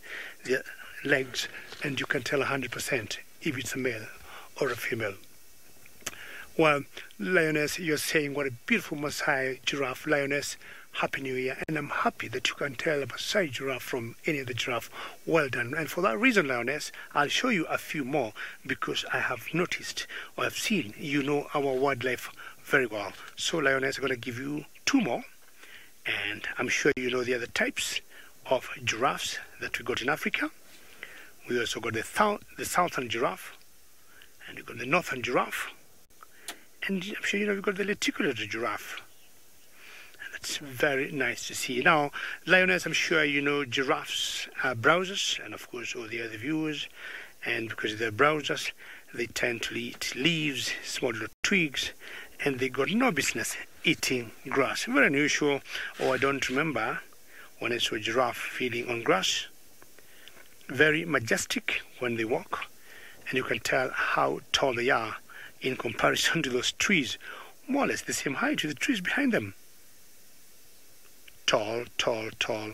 their legs, and you can tell 100% if it's a male or a female. Well, Lioness, you're saying what a beautiful Maasai giraffe. Lioness, Happy New Year. And I'm happy that you can tell a Maasai giraffe from any other giraffe. Well done. And for that reason, Lioness, I'll show you a few more, because I have noticed or I've seen you know our wildlife very well. So, Lioness, I'm going to give you two more. And I'm sure you know the other types of giraffes that we got in Africa. We also got the southern giraffe, and we got the northern giraffe, and I'm sure you know we've got the lenticular giraffe. And that's very nice to see. Now, Lioness, I'm sure you know giraffes are browsers, and of course all the other viewers, and because they're browsers, They tend to eat leaves, small little twigs, and they got no business eating grass. Very unusual. I don't remember when I saw a giraffe feeding on grass. Very majestic when they walk, and you can tell how tall they are in comparison to those trees, more or less the same height with the trees behind them. Tall, tall, tall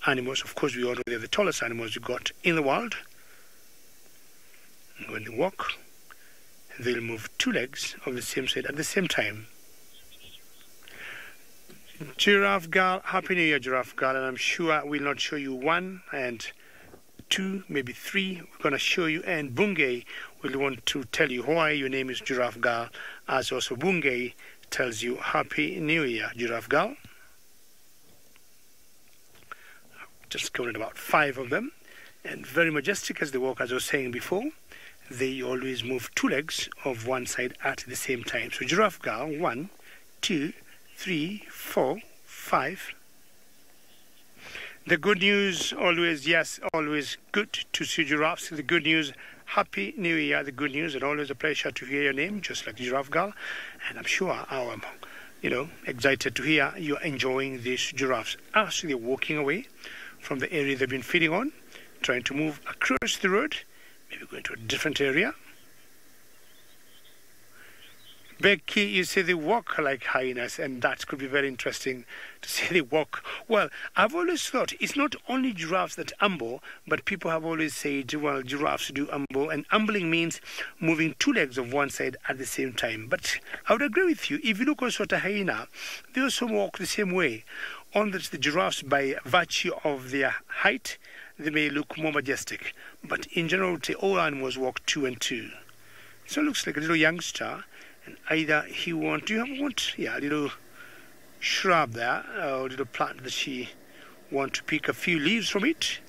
animals. Of course, we all know they're the tallest animals you got in the world. And when they walk, they'll move two legs of the same side at the same time. Giraffe girl, happy new year, giraffe girl, and I'm sure we'll not show you one and two, maybe three. We're going to show you, and Bungay will want to tell you why your name is giraffe girl, as also Bungay tells you happy new year, giraffe girl. Just counted about 5 of them, and very majestic as they walk, as I was saying before. They always move two legs of one side at the same time. So giraffe girl, 1, 2, 3, 4, 5. The good news always, yes, always good to see giraffes. The good news, happy new year, the good news, and always a pleasure to hear your name, just like giraffe girl. And I'm sure I'm, excited to hear you're enjoying these giraffes as they're walking away from the area they've been feeding on, trying to move across the road, maybe going to a different area. Becky, you say they walk like hyenas, and that could be very interesting to say they walk. Well, I've always thought it's not only giraffes that amble, but people have always said, well, giraffes do amble, and ambling means moving two legs of one side at the same time. But I would agree with you, if you look also at a hyena, they also walk the same way. On the giraffes, by virtue of their height, they may look more majestic, but in general, all animals walk 2 and 2. So it looks like a little youngster. And either he wants, a little shrub there, or a little plant that she wants to pick a few leaves from it.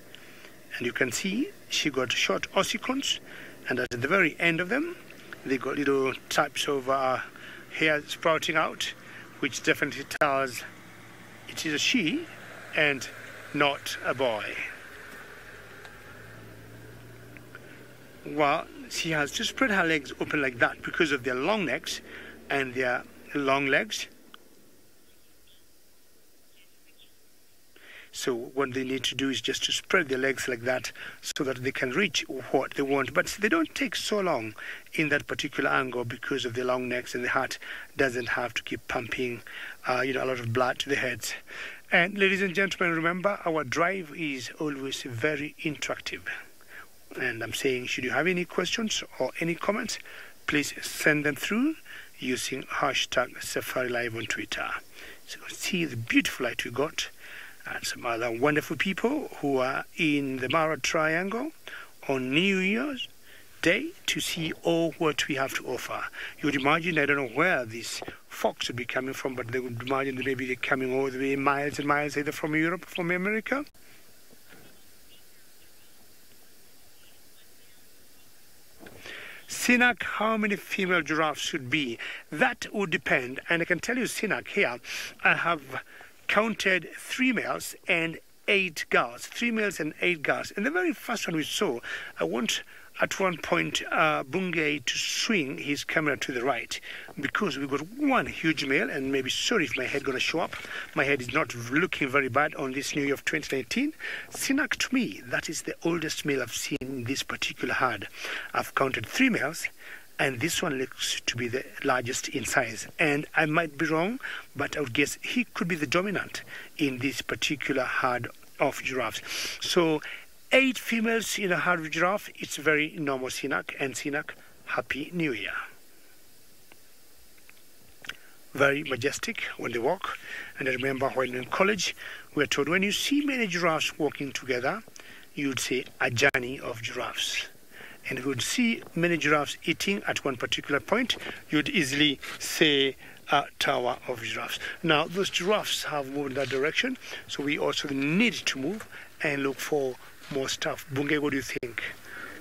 And you can see she got short ossicles, and at the very end of them, they got little types of hair sprouting out, which definitely tells it is a she and not a boy. Well, she has just spread her legs open like that because of their long necks and their long legs. So what they need to do is just to spread their legs like that so that they can reach what they want. But they don't take so long in that particular angle because of their long necks, and the heart doesn't have to keep pumping a lot of blood to the heads. And ladies and gentlemen, remember, our drive is always very interactive. And I'm saying, should you have any questions or any comments, please send them through using hashtag SafariLive on Twitter. So see the beautiful light we got, and some other wonderful people who are in the Mara Triangle on New Year's Day to see all what we have to offer. You would imagine, I don't know where these folks would be coming from, but they would imagine that maybe they're coming all the way miles and miles, either from Europe or from America. Sinak, how many female giraffes should be? That would depend. And I can tell you, Sinak, here, I have counted 3 males and 8 girls. 3 males and 8 girls. And the very first one we saw, I want at one point Bungay to swing his camera to the right, because we got one huge male, and maybe sorry if my head going to show up. My head is not looking very bad on this New Year of 2019. Sinak, to me, that is the oldest male I've seen in this particular herd. I've counted 3 males, and this one looks to be the largest in size. And I might be wrong, but I would guess he could be the dominant in this particular herd of giraffes. So 8 females in a herd of giraffe, it's very normal, Sinak. And Sinak, happy new year. Very majestic when they walk. And I remember when in college, we were told when you see many giraffes walking together, you would say a journey of giraffes. And if you would see many giraffes eating at one particular point, you would easily say a tower of giraffes. Now, those giraffes have moved in that direction, so we also need to move and look for more stuff. Bungay, what do you think?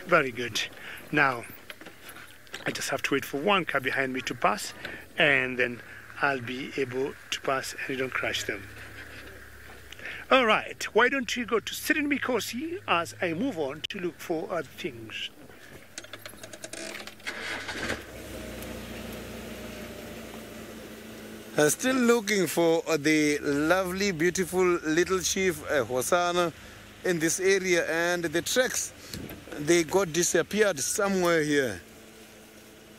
Very good. Now, I just have to wait for one car behind me to pass, and then I'll be able to pass and you don't crash them. All right, why don't you go to Niconico as I move on to look for other things? Still looking for the lovely, beautiful little chief Hosana in this area, and the tracks, they got disappeared somewhere here.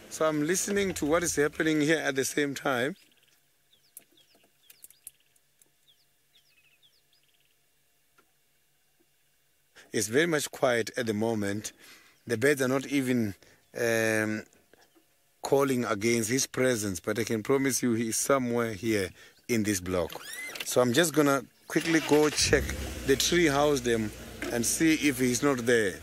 So I'm listening to what is happening here at the same time. It's very much quiet at the moment. The birds are not even calling against his presence, but I can promise you he's somewhere here in this block. So I'm just gonna quickly go check the tree house them and see if he's not there.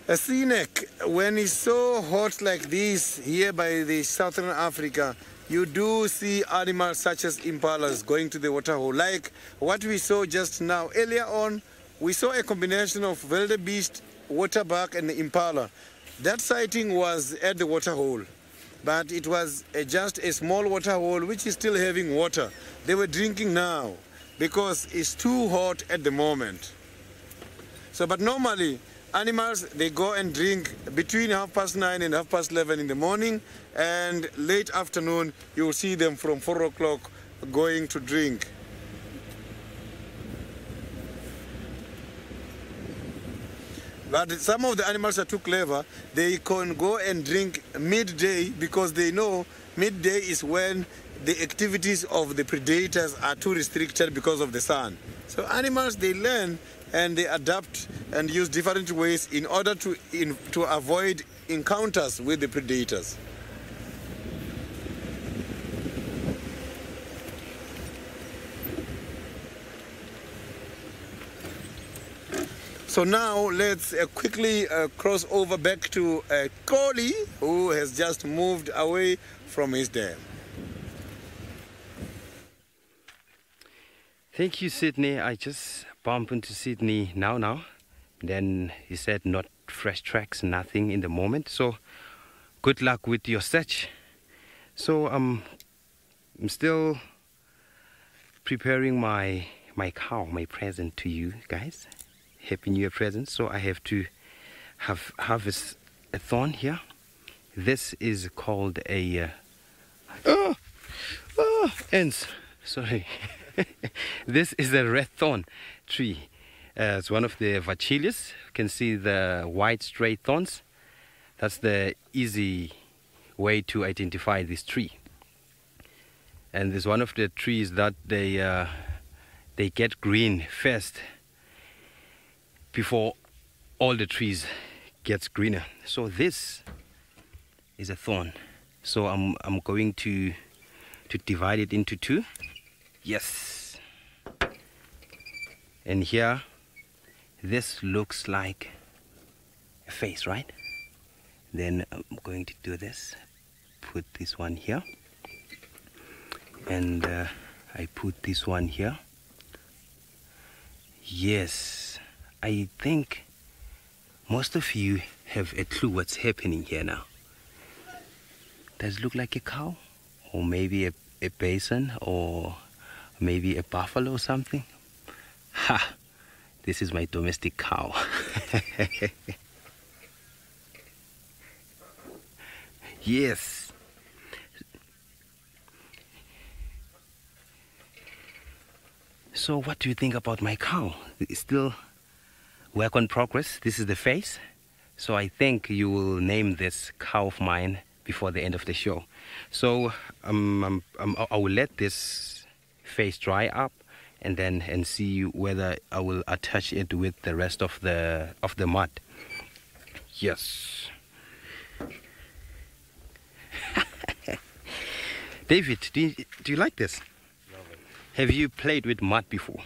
A scenic, when it's so hot like this here by the southern Africa, you do see animals such as impalas going to the water hole. Like what we saw just now. Earlier on, we saw a combination of wildebeest, waterbuck, and impala. That sighting was at the water hole, but it was just a small water hole which is still having water. They were drinking now because it's too hot at the moment. So, but normally, animals, they go and drink between 9:30 and 11:30 in the morning, and late afternoon, you will see them from 4 o'clock going to drink. But some of the animals are too clever. They can go and drink midday because they know midday is when the activities of the predators are too restricted because of the sun. So animals, they learn and they adapt and use different ways in order to avoid encounters with the predators. So now let's quickly cross over back to Koli, who has just moved away from his dam. Thank you, Sydney. I just bumped into Sydney now. Then he said not fresh tracks, nothing in the moment. So good luck with your search. So I'm still preparing my cow, my present to you guys. Happy New Year present. So I have to harvest a thorn here. This is called a ants. Sorry. This is a red thorn tree. It's one of the Vachilias. You can see the white straight thorns. That's the easy way to identify this tree. And it's one of the trees that they get green first before all the trees gets greener. So this is a thorn. So I'm going to divide it into two. Yes. And here, this looks like a face, right? Then I'm going to do this. Put this one here. And I put this one here. Yes. I think most of you have a clue what's happening here now. Does it look like a cow? Or maybe a bison? Or maybe a buffalo or something? Ha! This is my domestic cow. Yes. So what do you think about my cow? It's still work in progress. This is the face. So I think you will name this cow of mine before the end of the show. So I will let this face dry up and see whether I will attach it with the rest of the mud. Yes. David, do you like this? Have you played with mud before?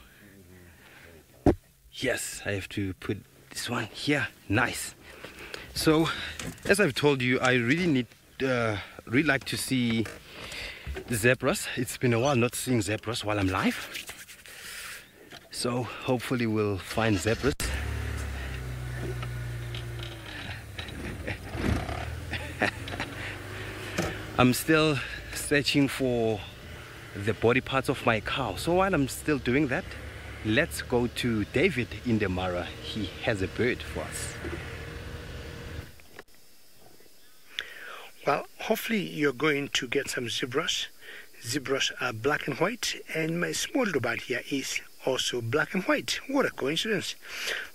Yes, I have to put this one here. Nice. So, as I've told you, I really like to see the zebras. It's been a while not seeing zebras while I'm live. So, hopefully we'll find zebras. I'm still searching for the body parts of my cow. So while I'm still doing that, let's go to David in the Mara. He has a bird for us. Well, hopefully you're going to get some zebras. Zebras are black and white, and my small little bird here is also black and white. What a coincidence.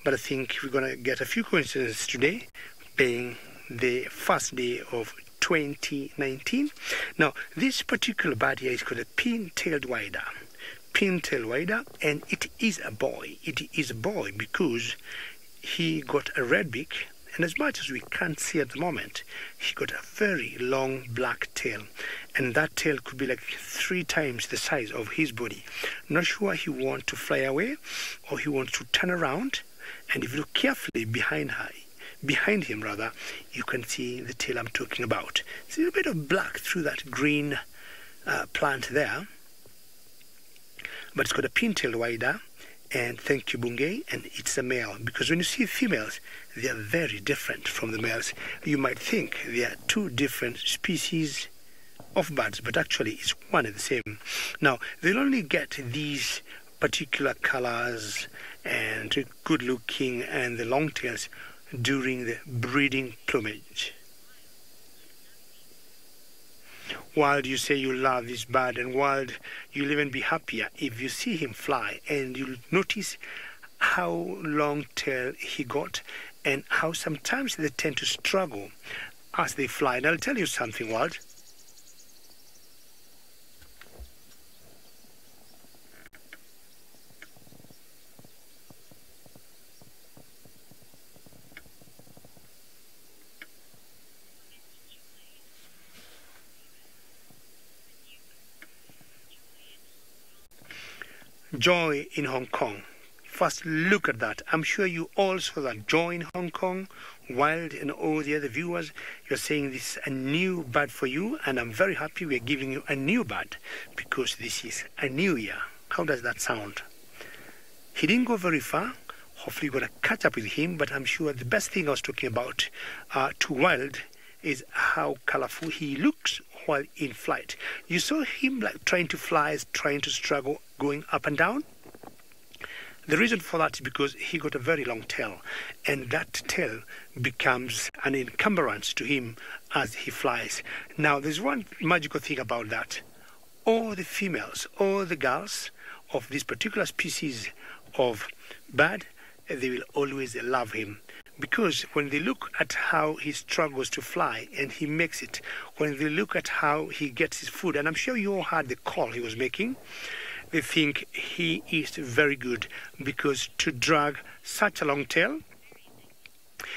But I think we're going to get a few coincidences today, being the first day of 2019. Now, this particular bird here is called a pin-tailed wider. Pin-tailed wider, and it is a boy. It is a boy because he got a red beak, and as much as we can't see at the moment, he got a very long black tail, and that tail could be like 3 times the size of his body. Not sure he wants to fly away or he wants to turn around, and if you look carefully behind him, you can see the tail I'm talking about. It's a little bit of black through that green plant there, but it's got a pin-tailed wider, and thank you, Bungay, and it's a male, because when you see females, they are very different from the males. You might think they are 2 different species of birds, but actually it's one and the same. Now, they'll only get these particular colors and good looking and the long tails during the breeding plumage. Wild, you say you love this bird, and Wild, you'll even be happier if you see him fly, and you'll notice how long tail he got and how sometimes they tend to struggle as they fly. And I'll tell you something, Wild. Joy in Hong Kong. First, look at that. I'm sure you all saw that. Joy in Hong Kong, Wild, and all the other viewers. You're saying this is a new bird for you, and I'm very happy we're giving you a new bird because this is a new year. How does that sound? He didn't go very far. Hopefully you're going to catch up with him, but I'm sure the best thing I was talking about to Wild is how colorful he looks while in flight. You saw him like trying to fly, trying to struggle, going up and down. The reason for that is because he got a very long tail, and that tail becomes an encumbrance to him as he flies. Now, there's one magical thing about that. All the females, all the girls of this particular species of bird, they will always love him. Because when they look at how he struggles to fly and he makes it, when they look at how he gets his food, and I'm sure you all heard the call he was making, they think he is very good, because to drag such a long tail,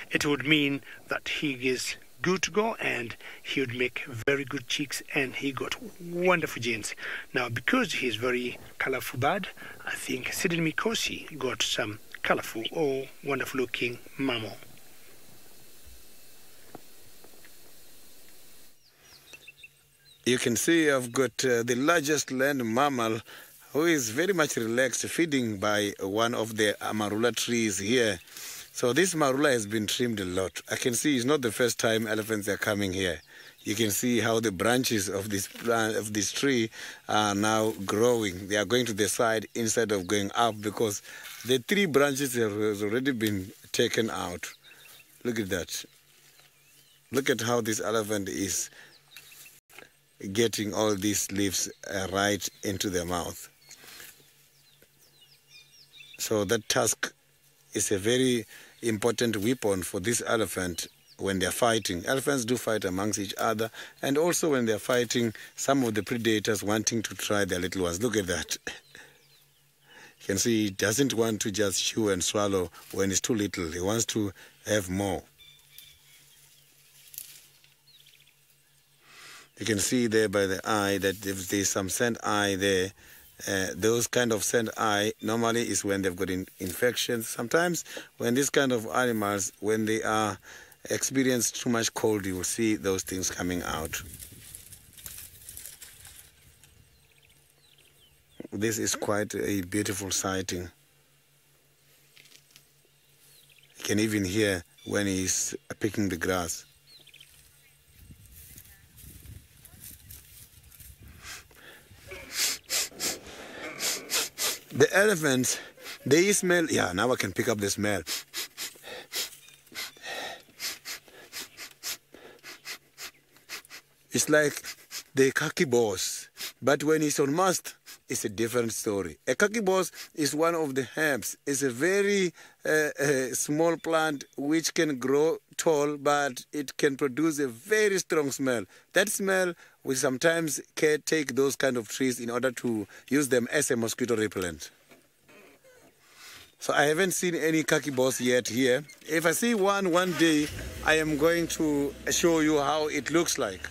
it would mean that he is good to go and he would make very good chicks, and he got wonderful genes. Now, because he's very colorful bird, I think Sydney Mikosi got some colorful or wonderful looking mammal. You can see I've got the largest land mammal who is very much relaxed, feeding by one of the marula trees here. So this marula has been trimmed a lot. I can see it's not the first time elephants are coming here. You can see how the branches of this plant, of this tree, are now growing. They are going to the side instead of going up, because the 3 branches have already been taken out. Look at that. Look at how this elephant is getting all these leaves right into their mouth. So that tusk is a very important weapon for this elephant when they're fighting. Elephants do fight amongst each other, and also when they're fighting some of the predators wanting to try their little ones. Look at that. You can see he doesn't want to just chew and swallow when it's too little. He wants to have more. You can see there by the eye that if there's some sand eye there, those kind of sand eye normally is when they've got infections. Sometimes when these kind of animals, when they are experience too much cold, you will see those things coming out. This is quite a beautiful sighting. You can even hear when he's picking the grass. The elephants, they smell, yeah, now I can pick up the smell. It's like the khaki boss, but when it's on mast, it's a different story. A khaki boss is one of the herbs. It's a very small plant which can grow tall, but it can produce a very strong smell. That smell, we sometimes can take those kind of trees in order to use them as a mosquito repellent. So I haven't seen any khaki boss yet here. If I see one day, I am going to show you how it looks like.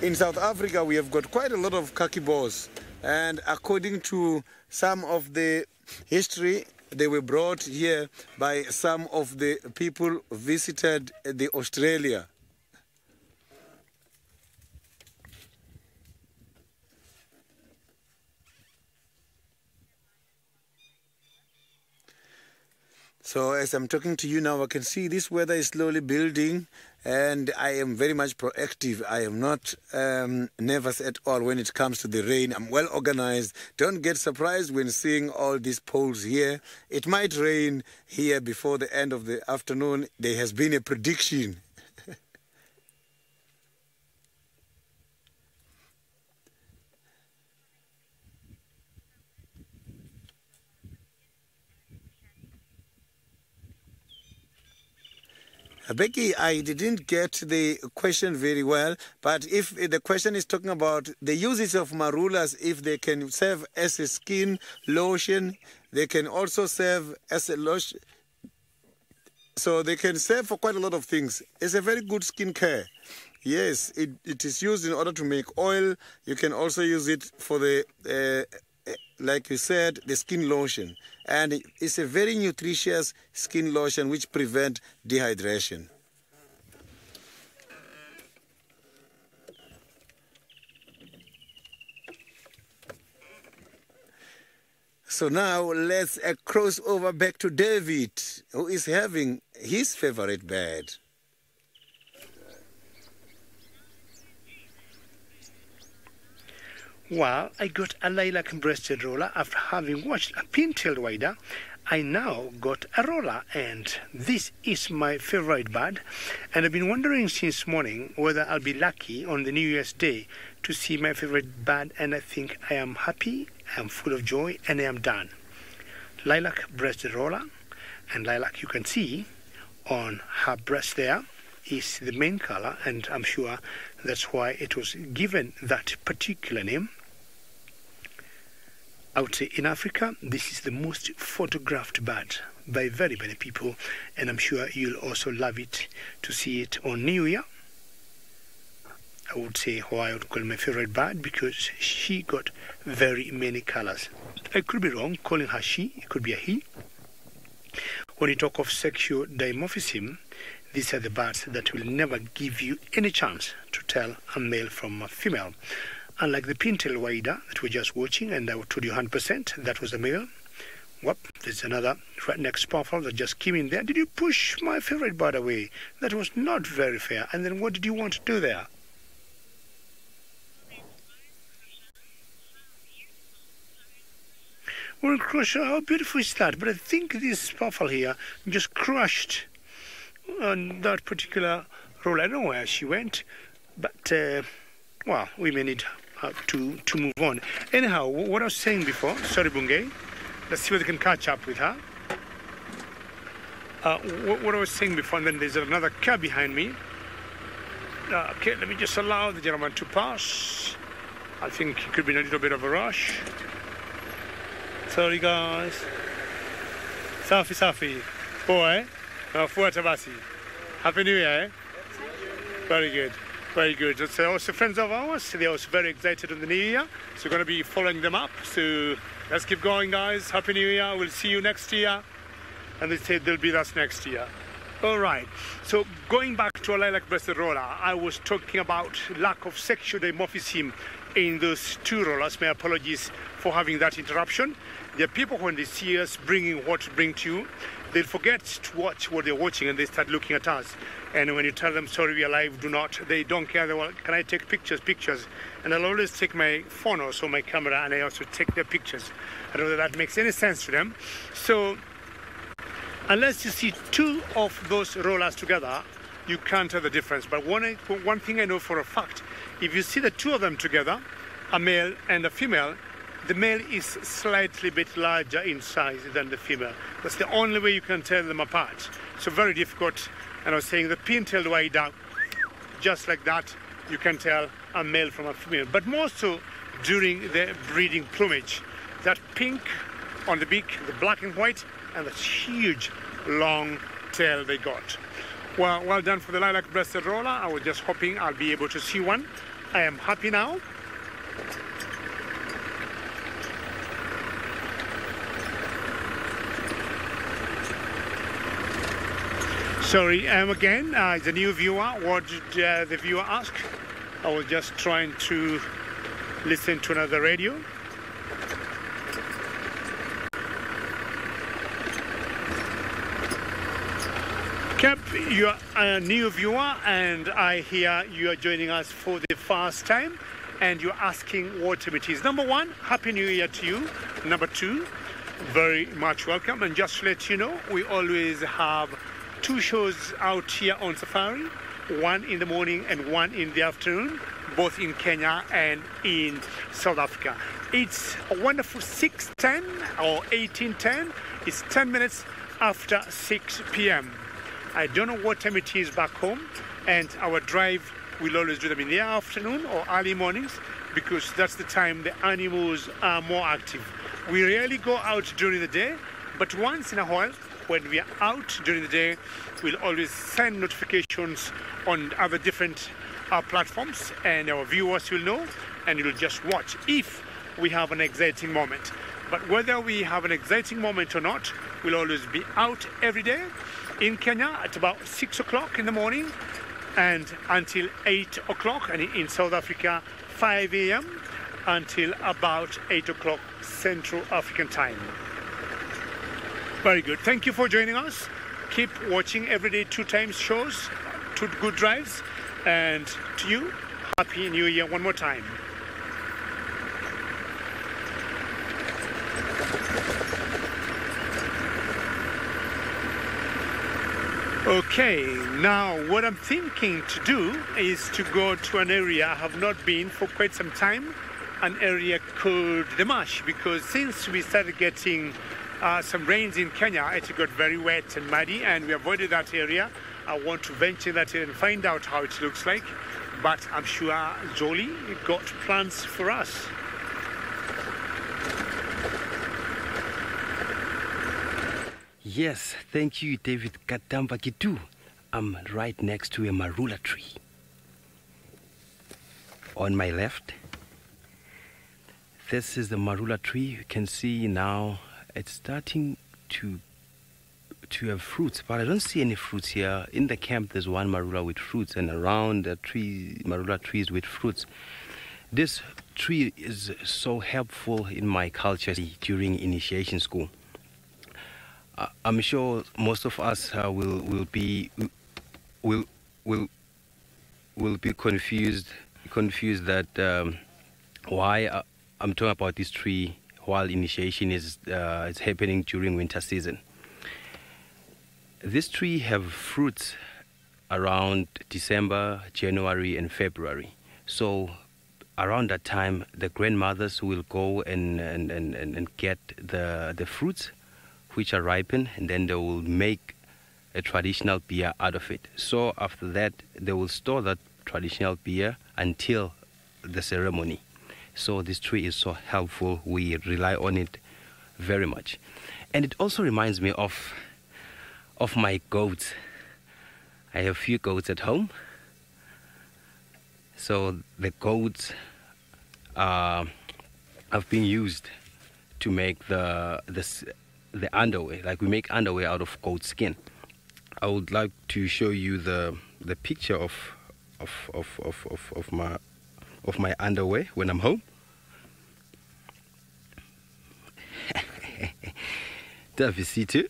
In South Africa, we have got quite a lot of khaki boss, and according to some of the history, they were brought here by some of the people who visited the Australia. So as I'm talking to you now, I can see this weather is slowly building, and I am very much proactive. I am not nervous at all when it comes to the rain. I'm well organized. Don't get surprised when seeing all these poles here. It might rain here before the end of the afternoon. There has been a prediction. Becky, I didn't get the question very well, but if the question is talking about the uses of marulas, if they can serve as a skin lotion, they can also serve as a lotion. So they can serve for quite a lot of things. It's a very good skin care. Yes, it is used in order to make oil. You can also use it for the like you said, the skin lotion. And it's a very nutritious skin lotion which prevents dehydration. So now let's cross over back to David, who is having his favorite bird. Well, I got a lilac-breasted roller after having watched a pin-tailed wider. I now got a roller, and this is my favorite bird. And I've been wondering since morning whether I'll be lucky on the New Year's Day to see my favorite bird, and I think I am happy, I am full of joy, and I am done. Lilac-breasted roller, and lilac you can see on her breast there is the main color, and I'm sure that's why it was given that particular name. I would say in Africa, this is the most photographed bird by very many people, and I'm sure you'll also love it to see it on New Year. I would say why I would call my favorite bird, because she got very many colors. I could be wrong calling her she, it could be a he. When you talk of sexual dimorphism, these are the birds that will never give you any chance to tell a male from a female. Unlike the pin-tailed wider that we're just watching, and I told you 100% that was the male. Whoop, there's another right next puffle that just came in there. Did you push my favorite bird away? That was not very fair. And then what did you want to do there? Well, Crusher, how beautiful is that? But I think this puffle here just crushed on that particular roll. I don't know where she went, but, well, we may need to move on. Anyhow, what I was saying before, sorry Bungay, let's see whether we can catch up with her. What I was saying before, and then there's another car behind me. Okay, let me just allow the gentleman to pass. I think he could be in a little bit of a rush. Sorry guys. Safi. Boy, fuata basi. Happy New Year, eh? Very good. Very good. So also friends of ours, they're also very excited on the New Year. So we're going to be following them up. So let's keep going, guys. Happy New Year. We'll see you next year. And they said they'll be with us next year. All right. So going back to a lilac-breasted roller, I was talking about lack of sexual dimorphism in those two rollers. My apologies for having that interruption. There are people when they see us bringing what to bring to you, they'll forget to watch what they're watching and they start looking at us. And when you tell them, sorry, we are live, do not, they don't care. They, well, can I take pictures? And I'll always take my phone, also my camera, and I also take their pictures. I don't know if that makes any sense to them. So unless you see two of those rollers together, you can't tell the difference. But one thing I know for a fact, if you see the two of them together, a male and a female, the male is slightly bit larger in size than the female. That's the only way you can tell them apart. So very difficult. And I was saying the pin-tailed white-duck, just like that, you can tell a male from a female. But more so during the breeding plumage. That pink on the beak, the black and white, and that huge long tail they got. Well done for the lilac-breasted roller. I was just hoping I'll be able to see one. I am happy now. Sorry, again, it's a new viewer. What did the viewer ask? I was just trying to listen to another radio. Cap, you're a new viewer, and I hear you are joining us for the first time, and you're asking what time it is. Number one, Happy New Year to you. Number two, very much welcome. And just to let you know, we always have two shows out here on Safari, one in the morning and one in the afternoon, both in Kenya and in South Africa. It's a wonderful 6:10 or 18:10. It's 10 minutes after 6 p.m. I don't know what time it is back home, and our drive, we'll always do them in the afternoon or early mornings because that's the time the animals are more active. We rarely go out during the day, but once in a while, when we are out during the day, we'll always send notifications on other different platforms, and our viewers will know, and you'll just watch if we have an exciting moment. But whether we have an exciting moment or not, we'll always be out every day in Kenya at about 6 o'clock in the morning and until 8 o'clock, and in South Africa 5 a.m. until about 8 o'clock Central African time. Very good. Thank you for joining us. Keep watching everyday 2 times shows, 2 good drives, and to you, Happy New Year one more time. Okay, now what I'm thinking to do is to go to an area I have not been for quite some time, an area called the Marsh, because since we started getting some rains in Kenya, it got very wet and muddy, and we avoided that area. I want to venture that area and find out how it looks like, but I'm sure Jolie got plans for us. Yes, thank you, David Katamba Kitu. I'm right next to a marula tree. On my left, this is the marula tree. You can see now it's starting to have fruits, but I don't see any fruits here. In the camp, there's one marula with fruits, and around the tree, marula trees with fruits. This tree is so helpful in my culture during initiation school. I'm sure most of us will be confused that why I'm talking about this tree while initiation is happening during winter season. This tree have fruits around December, January, and February. So around that time, the grandmothers will go and get the fruits which are ripened, and then they will make a traditional beer out of it. So after that, they will store that traditional beer until the ceremony. So this tree is so helpful. We rely on it very much. And it also reminds me of my goats. I have a few goats at home. So the goats have been used to make the underwear. Like we make underwear out of goat skin. I would like to show you the picture of my underwear when I'm home. Davisito,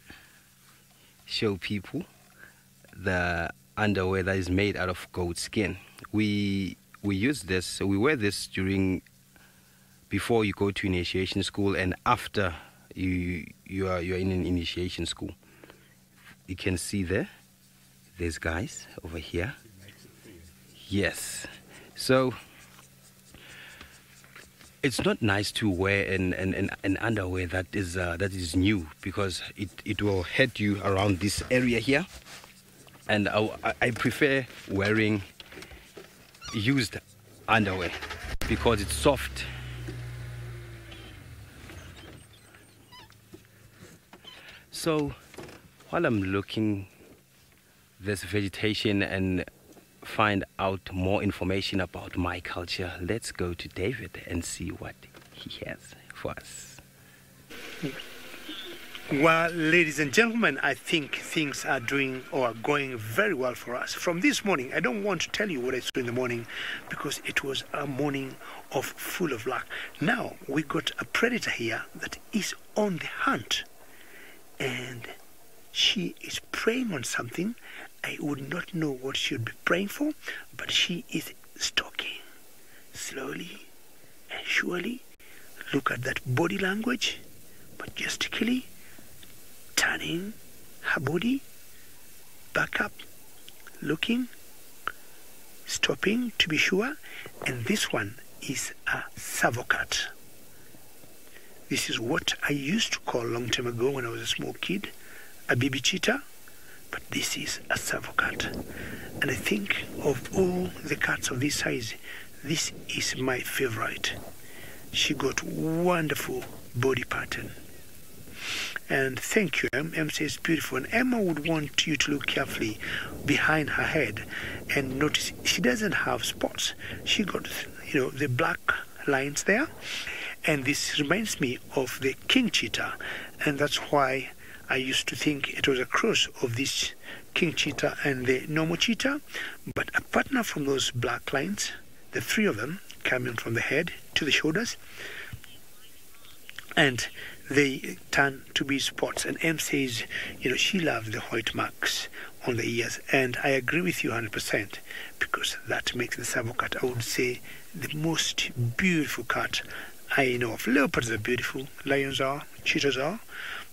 show people the underwear that is made out of goat skin. We use this, we wear this before you go to initiation school and after you are in an initiation school. You can see there's guys over here. Yes, so it's not nice to wear an underwear that is new, because it will hurt you around this area here, and I prefer wearing used underwear because it's soft. So while I'm looking this vegetation and find out more information about my culture, let's go to David and see what he has for us. Well, ladies and gentlemen, I think things are going very well for us. From this morning, I don't want to tell you what I saw in the morning because it was a morning full of luck. Now, we got a predator here that is on the hunt, and she is preying on something. I would not know what she would be praying for, but she is stalking slowly and surely. Look at that body language, majestically turning her body back up, looking, stopping to be sure. And this one is a savocat. This is what I used to call a long time ago when I was a small kid a baby cheetah. But this is a savocat, and I think of all the cats of this size, this is my favorite. She got wonderful body pattern. And thank you, Em says beautiful. And Emma would want you to look carefully behind her head and notice she doesn't have spots. She got, the black lines there. And this reminds me of the king cheetah, and that's why I used to think it was a cross of this king cheetah and the normal cheetah, but a partner from those black lines, the three of them coming from the head to the shoulders, and they turn to be spots. And Em says, she loves the white marks on the ears, and I agree with you 100%, because that makes the savocat, I would say, the most beautiful cat I know of. Leopards are beautiful, lions are, cheetahs are,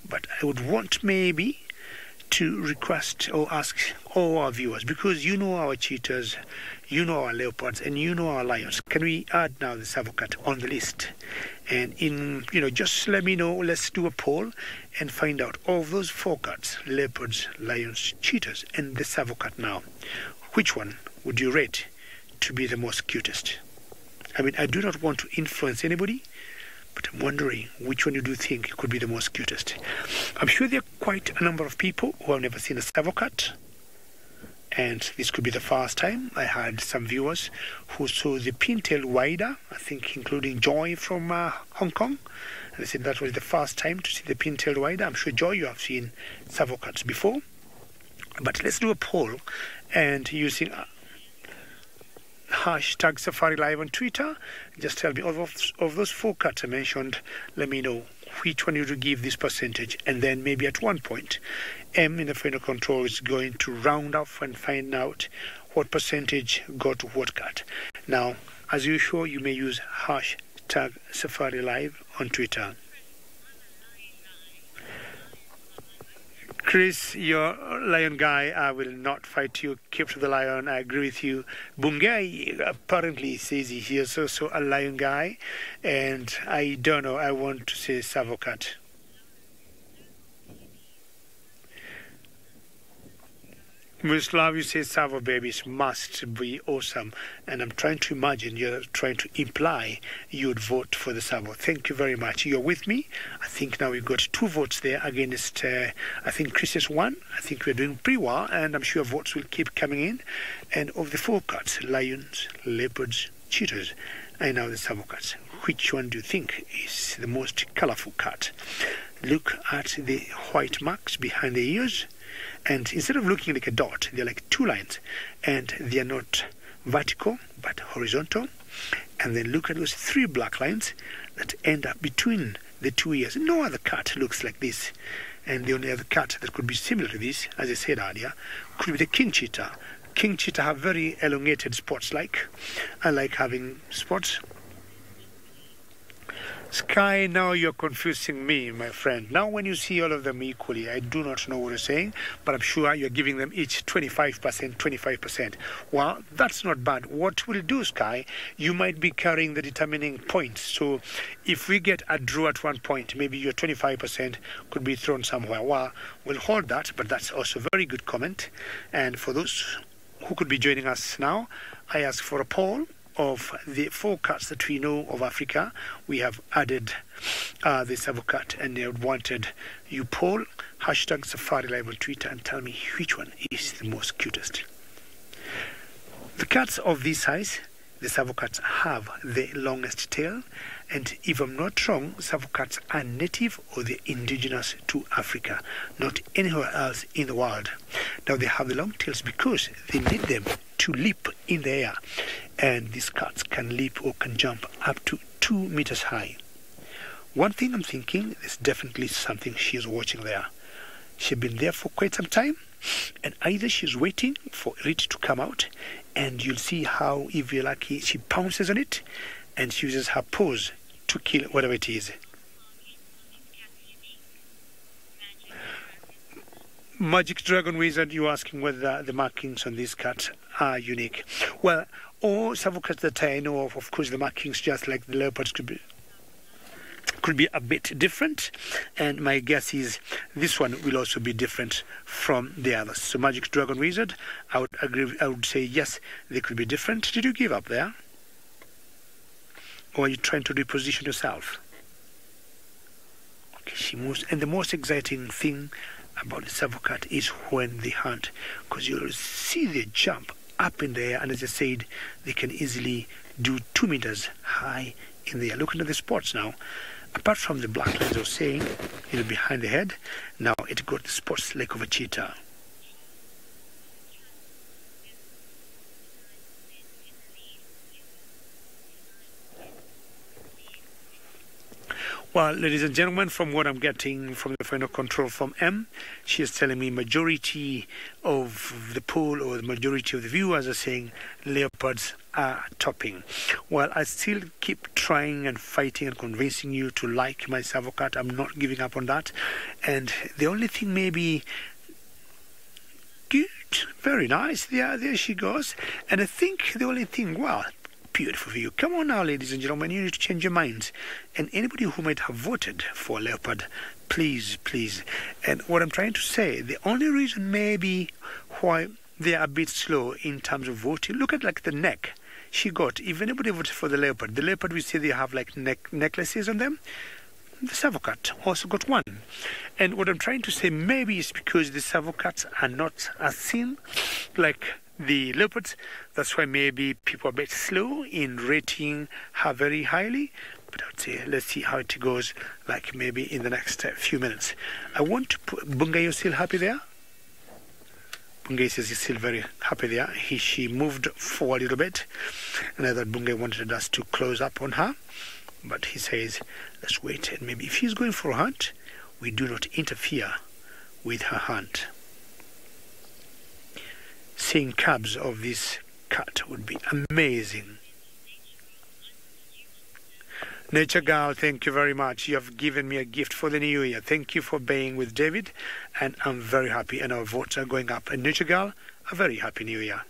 but I would want maybe to request or ask all our viewers, because you know our cheetahs, you know our leopards, and you know our lions. Can we add now the savocat on the list? And just let me know. Let's do a poll and find out of those four cats: leopards, lions, cheetahs, and the savocat. Now, which one would you rate to be the most cutest? I mean, I do not want to influence anybody, but I'm wondering which one you do think could be the most cutest. I'm sure there are quite a number of people who have never seen a savocat, and this could be the first time. I had some viewers who saw the pintail wider, I think including Joy from Hong Kong, and they said that was the first time to see the pintail wider. I'm sure, Joy, you have seen savocats before, but let's do a poll, and using hashtag SafariLive on Twitter, just tell me of those four cats I mentioned, let me know which one you would give this percentage, and then maybe at one point M in the final control is going to round up and find out what percentage got what cat. Now, as usual, you may use hashtag SafariLive on Twitter. Chris, you're a lion guy. I will not fight you. Keep to the lion. I agree with you. Bungay apparently says he is also a lion guy. And I don't know. I want to say savocat. Mislav, you say Savo babies must be awesome, and I'm trying to imagine you're trying to imply you'd vote for the Savo. Thank you very much. You're with me. I think now we've got 2 votes there against, I think Chris's 1. I think we're doing pretty well, and I'm sure votes will keep coming in. And of the 4 cats, lions, leopards, cheetahs, and now the Savo cats, which one do you think is the most colorful cat? Look at the white marks behind the ears. And instead of looking like a dot, they're like 2 lines, and they are not vertical but horizontal. And then look at those 3 black lines that end up between the 2 ears. No other cat looks like this. And the only other cat that could be similar to this, as I said earlier, could be the king cheetah. King cheetah have very elongated spots I like having spots. Sky, now you're confusing me, my friend. Now when you see all of them equally, I do not know what you're saying, but I'm sure you're giving them each 25%, 25%. Well, that's not bad. What we'll do, Sky, you might be carrying the determining points. So if we get a draw at one point, maybe your 25% could be thrown somewhere. Well, we'll hold that, but that's also a very good comment. And for those who could be joining us now, I ask for a poll of the 4 cats that we know of Africa. We have added the Savo cat, and they wanted you poll hashtag SafariLive on Twitter and tell me which one is the most cutest. The cats of this size, the Savo cats, have the longest tail, and if I'm not wrong, Savo cats are native or they're indigenous to Africa, not anywhere else in the world. Now they have the long tails because they need them to leap in the air, and these cats can leap or can jump up to 2 meters high. One thing I'm thinking, there's definitely something she's watching there. She's been there for quite some time, and either she's waiting for it to come out, and you'll see how, if you're lucky, she pounces on it and she uses her paws to kill whatever it is. Magic Dragon Wizard, you're asking whether the markings on this cat are unique. Well, all Savo cats that I know of course, the markings, just like the leopards, could be a bit different, and my guess is this one will also be different from the others. So Magic Dragon Wizard, I would agree. I would say yes, they could be different. Did you give up there, or are you trying to reposition yourself? Okay, she moves, and the most exciting thing about the Savo cat is when they hunt, because you'll see they jump up in the air, and as I said, they can easily do 2 meters high in the air. Looking at the spots now, apart from the black lines I was saying, behind the head, now it got the spots like of a cheetah. Well, ladies and gentlemen, from what I'm getting from the final control from M, she is telling me majority of the poll or the majority of the viewers are saying leopards are topping. Well, I still keep trying and fighting and convincing you to like my Savo cat. I'm not giving up on that. And the only thing maybe... Good, very nice. There she goes. And I think the only thing, well, beautiful view. Come on now, ladies and gentlemen, you need to change your minds. And anybody who might have voted for leopard, please, please. And what I'm trying to say, the only reason maybe why they are a bit slow in terms of voting, look at like the neck she got. If anybody voted for the leopard we see they have like necklaces on them. The Savo cat also got one. And what I'm trying to say maybe is because the Savo cats are not as thin like the leopards. That's why maybe people are a bit slow in rating her very highly. But I would say let's see how it goes, like maybe in the next few minutes. I want to put Bunga, you still happy there? Bunga says he's still very happy there. She moved forward a little bit, and I thought Bunga wanted us to close up on her, but he says let's wait, and maybe if he's going for a hunt, we do not interfere with her hunt. Seeing cubs of this cat would be amazing. Nature Girl, thank you very much. You have given me a gift for the new year. Thank you for being with David, and I'm very happy, and our votes are going up. And Nature Girl, a very happy new year.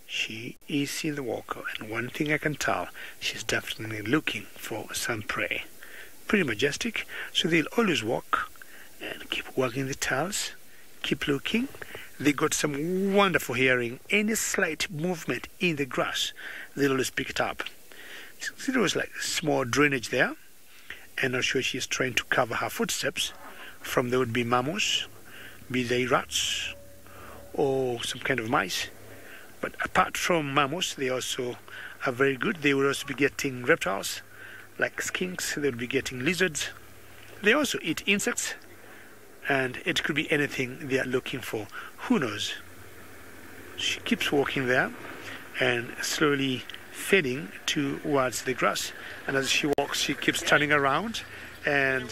She is in the walker, and one thing I can tell, she's definitely looking for some prey. Pretty majestic, so they'll always walk and keep wagging the tails. Keep looking. They got some wonderful hearing. Any slight movement in the grass, they'll always pick it up. See, there was like a small drainage there, and I'm sure she's trying to cover her footsteps from there would be mammals, be they rats or some kind of mice. But apart from mammals, they also are very good. They will also be getting reptiles like skinks. They'll be getting lizards. They also eat insects. And it could be anything they are looking for. Who knows? She keeps walking there and slowly fading towards the grass. And as she walks, she keeps turning around and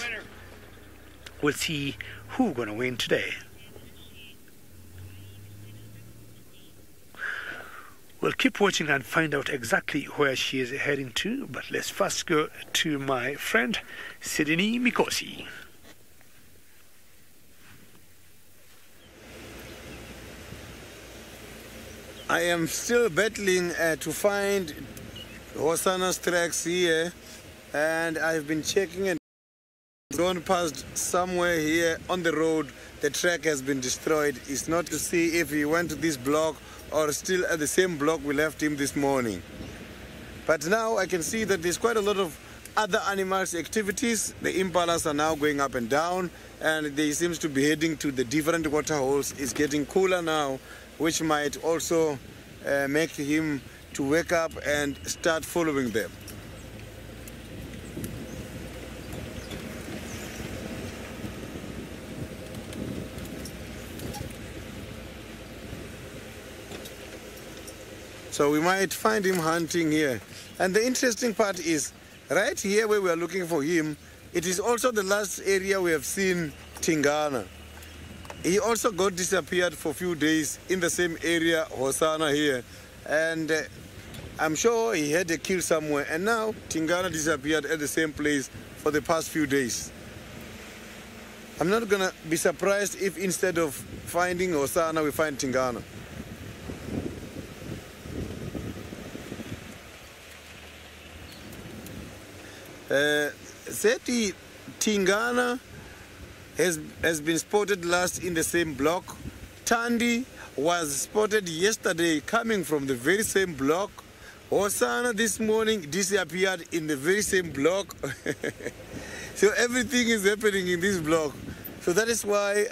we'll see who's going to win today. We'll keep watching and find out exactly where she is heading to, but let's first go to my friend Sydney Mikosi. I am still battling to find Hosanna's tracks here, and I've been checking and gone past somewhere here on the road. The track has been destroyed. It's not to see if he went to this block or still at the same block we left him this morning. But now I can see that there's quite a lot of other animals activities. The impalas are now going up and down, and they seems to be heading to the different water holes. It's getting cooler now, which might also make him to wake up and start following them. So we might find him hunting here. And the interesting part is, right here where we are looking for him, it is also the last area we have seen Tingana. He also got disappeared for a few days in the same area, Hosanna here. And I'm sure he had a kill somewhere. And now Tingana disappeared at the same place for the past few days. I'm not going to be surprised if instead of finding Hosanna, we find Tingana. Seti Tingana has been spotted last in the same block. Tandi was spotted yesterday coming from the very same block. Hosanna this morning disappeared in the very same block. So everything is happening in this block. So that is why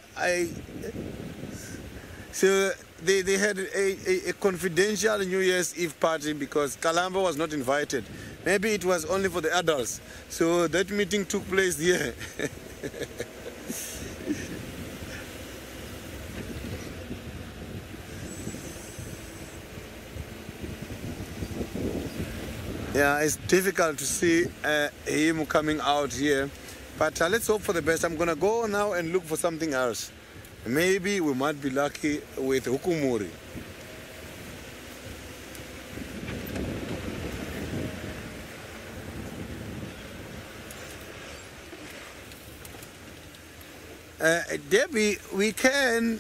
they had a confidential New Year's Eve party because Kalamba was not invited. Maybe it was only for the adults. So that meeting took place here. Yeah, it's difficult to see him coming out here. But let's hope for the best. I'm going to go now and look for something else. Maybe we might be lucky with Hukumuri. Debbie, we can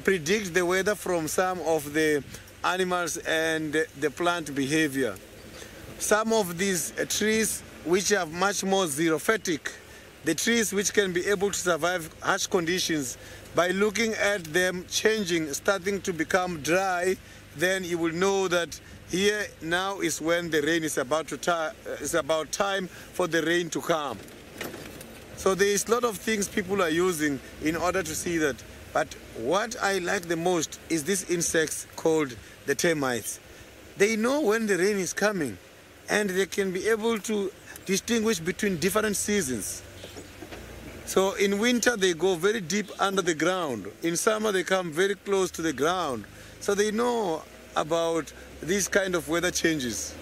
predict the weather from some of the animals and the plant behavior. Some of these trees which are much more xerophatic, the trees which can be able to survive harsh conditions, by looking at them changing, starting to become dry, then you will know that here now is when the rain is about time for the rain to come. So there is a lot of things people are using in order to see that. But what I like the most is these insects called the termites. They know when the rain is coming, and they can be able to distinguish between different seasons. So in winter they go very deep under the ground. In summer they come very close to the ground. So they know about these kind of weather changes.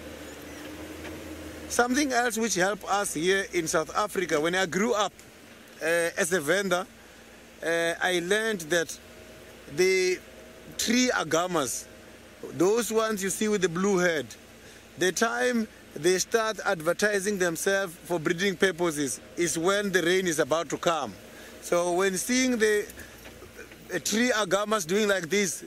Something else which helped us here in South Africa, when I grew up as a vendor, I learned that the tree agamas, those ones you see with the blue head, the time they start advertising themselves for breeding purposes is when the rain is about to come. So when seeing the tree agamas doing like this,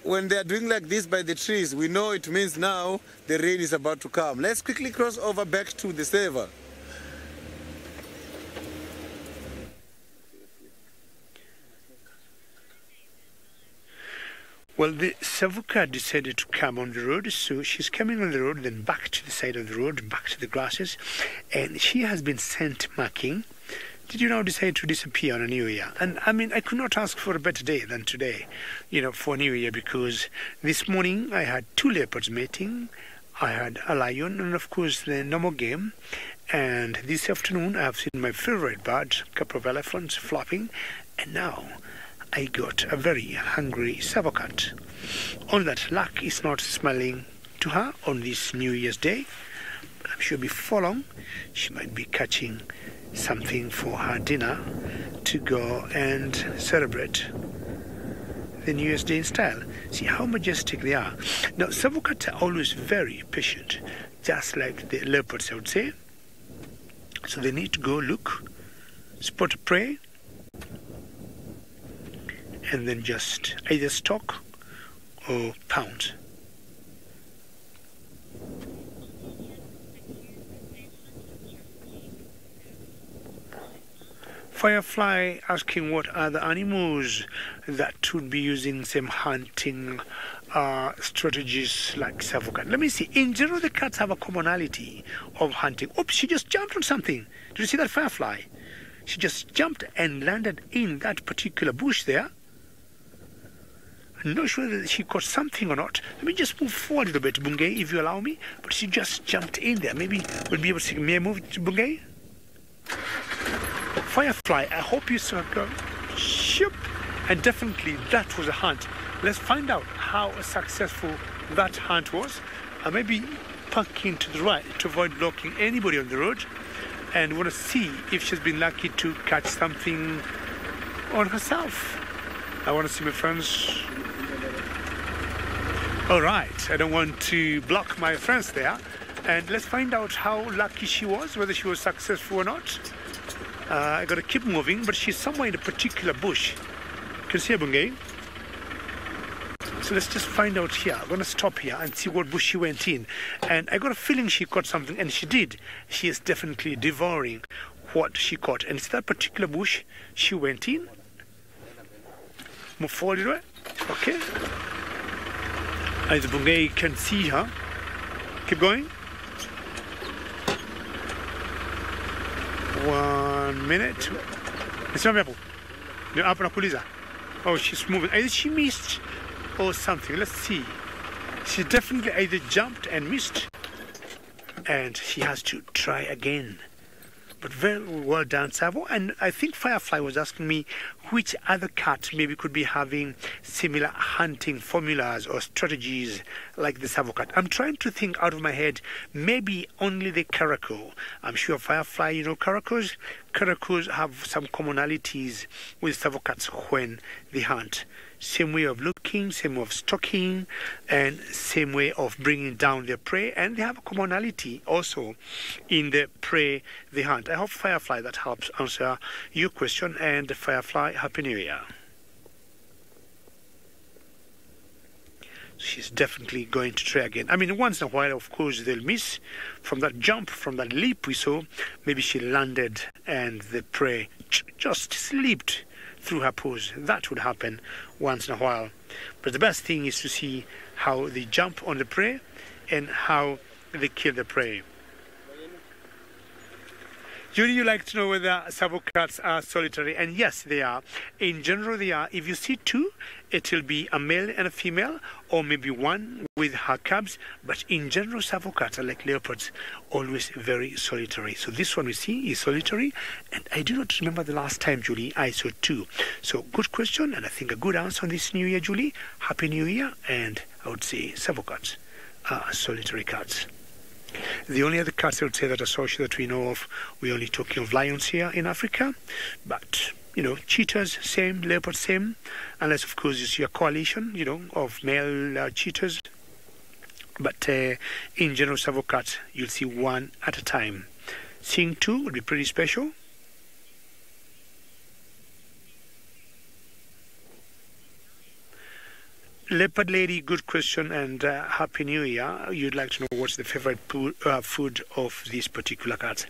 when they are doing like this by the trees, we know it means now the rain is about to come. Let's quickly cross over back to the server. Well, the Savuka decided to come on the road, so she's coming on the road, then back to the side of the road, back to the grasses, and she has been scent marking. Did you now decide to disappear on a New Year? And I mean, I could not ask for a better day than today, for New Year, because this morning I had 2 leopards mating, I had a lion, and of course the normal game. And this afternoon I have seen my favorite bird, a couple of elephants flopping, and now I got a very hungry Savocat. Only that luck is not smiling to her on this New Year's Day, but I'm sure before long she might be catching something for her dinner to go and celebrate the New Year's Day in style. See how majestic they are. Now, savocats are always very patient, just like the leopards, I would say. So they need to go look, spot a prey, and then just either stalk or pounce. Firefly asking what are the animals that would be using same hunting strategies like savocat. Let me see. In general, the cats have a commonality of hunting. Oops, she just jumped on something. Did you see that firefly? She just jumped and landed in that particular bush there. I'm not sure that she caught something or not. Let me just move forward a little bit, Bungay, if you allow me. But she just jumped in there. Maybe we'll be able to see. May I move to Bungay? Firefly, I hope you saw her. Shoop. And definitely that was a hunt. Let's find out how successful that hunt was. Maybe parking to the right to avoid blocking anybody on the road. And want to see if she's been lucky to catch something on herself. I want to see my friends. All right, I don't want to block my friends there. And let's find out how lucky she was, whether she was successful or not. I got to keep moving, but she's somewhere in a particular bush. You can see her, Bungay. So let's just find out here. I'm going to stop here and see what bush she went in. And I got a feeling she caught something, and she did. She is definitely devouring what she caught. And it's that particular bush she went in. Move forward a little bit. Okay. As Bungay can see her. Keep going. 1 minute. Oh, she's moving. Either she missed or something. Let's see. She definitely either jumped and missed, and she has to try again. But very well done, Savo. And I think Firefly was asking me which other cat maybe could be having similar hunting formulas or strategies like the Savo cat. I'm trying to think out of my head. Maybe only the caracal. I'm sure Firefly, you know caracals. Caracals have some commonalities with Savo cats when they hunt. Same way of looking, same way of stalking, and same way of bringing down their prey. And they have a commonality also in the prey they hunt. I hope, Firefly, that helps answer your question. And Firefly, Happy New Year. She's definitely going to try again. I mean, once in a while, of course, they'll miss from that jump, from that leap we saw. Maybe she landed and the prey just slipped through her paws. That would happen once in a while. But the best thing is to see how they jump on the prey and how they kill the prey. Judy, you like to know whether Savo cats are solitary, and yes, they are. In general, they are. If you see two, it will be a male and a female, or maybe one with her cubs. But in general, Savo cats are like leopards, always very solitary. So this one we see is solitary, and I do not remember the last time, Julie, I saw two. So good question, and I think a good answer on this New Year, Julie. Happy New Year, and I would say Savo cats are solitary cats. The only other cats I would say that are social that we know of, we're only talking of lions here in Africa. But, you know, cheetahs, same, leopards, same. Unless, of course, you see a coalition, you know, of male cheetahs. But in general, Savo cats, you'll see one at a time. Seeing two would be pretty special. Leopard lady, good question, and Happy New Year. You'd like to know what's the favorite food of these particular cats.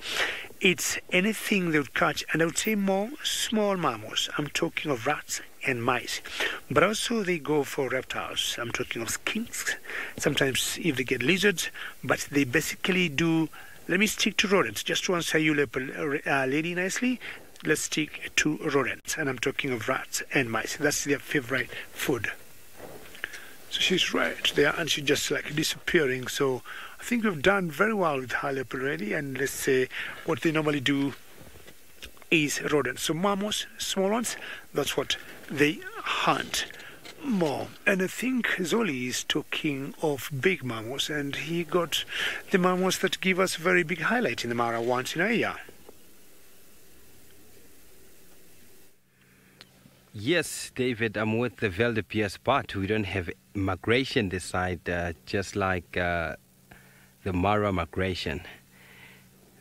It's anything they would catch, and I would say more small mammals. I'm talking of rats and mice. But also they go for reptiles. I'm talking of skinks. Sometimes if they get lizards, but they basically do. Let me stick to rodents. Just to answer you, leopard lady, nicely. Let's stick to rodents, and I'm talking of rats and mice. That's their favorite food. So she's right there, and she's just like disappearing. So I think we've done very well with her leopard already. And let's say what they normally do is rodents. So mammals, small ones, that's what they hunt more. And I think Zoli is talking of big mammals, and he got the mammals that give us very big highlight in the Mara once in a year. Yes, David, I'm with the wildebeest, but we don't have migration this side, just like the Mara migration.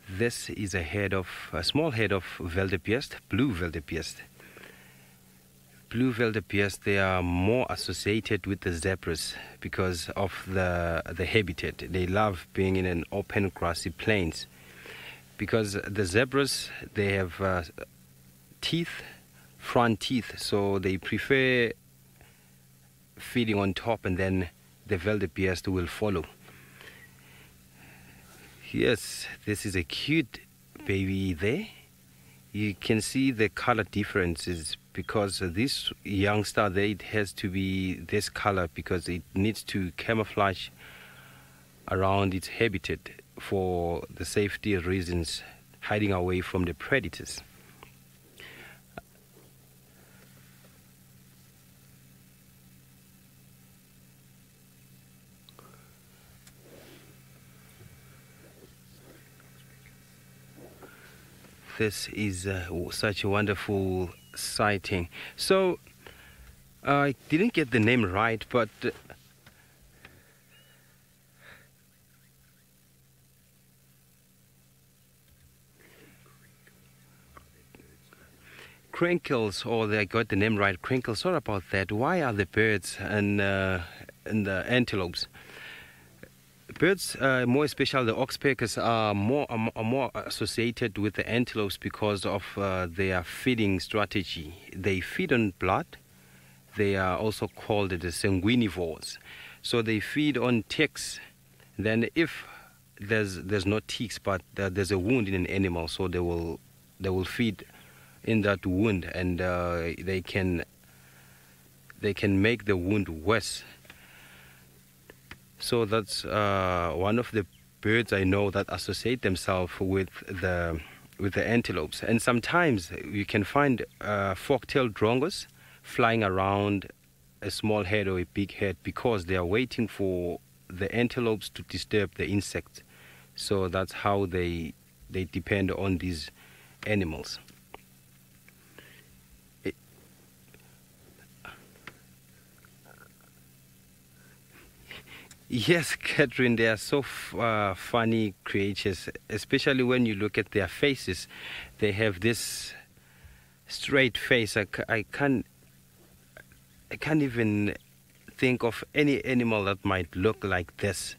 This is a small head of wildebeest, blue wildebeest. Blue wildebeest, they are more associated with the zebras because of the habitat. They love being in an open grassy plains. Because the zebras, they have teeth, front teeth, so they prefer feeding on top, and then the wildebeest will follow. Yes, this is a cute baby there. You can see the color differences because this youngster there, it has to be this color because it needs to camouflage around its habitat for the safety reasons, hiding away from the predators. This is such a wonderful sighting. So I didn't get the name right, but crinkles, or I got the name right, crinkles. What about that? Why are the birds and the antelopes? Birds, more especially the oxpeckers, are more associated with the antelopes because of their feeding strategy. They feed on blood. They are also called the sanguinivores. So they feed on ticks. Then if there's no ticks, but there's a wound in an animal, so they will feed in that wound, and they can make the wound worse. So that's one of the birds I know that associate themselves with the antelopes. And sometimes you can find fork-tailed drongos flying around a small head or a big head because they are waiting for the antelopes to disturb the insects. So that's how they depend on these animals. Yes, Catherine, they are so funny creatures, especially when you look at their faces. They have this straight face. I can't even think of any animal that might look like this.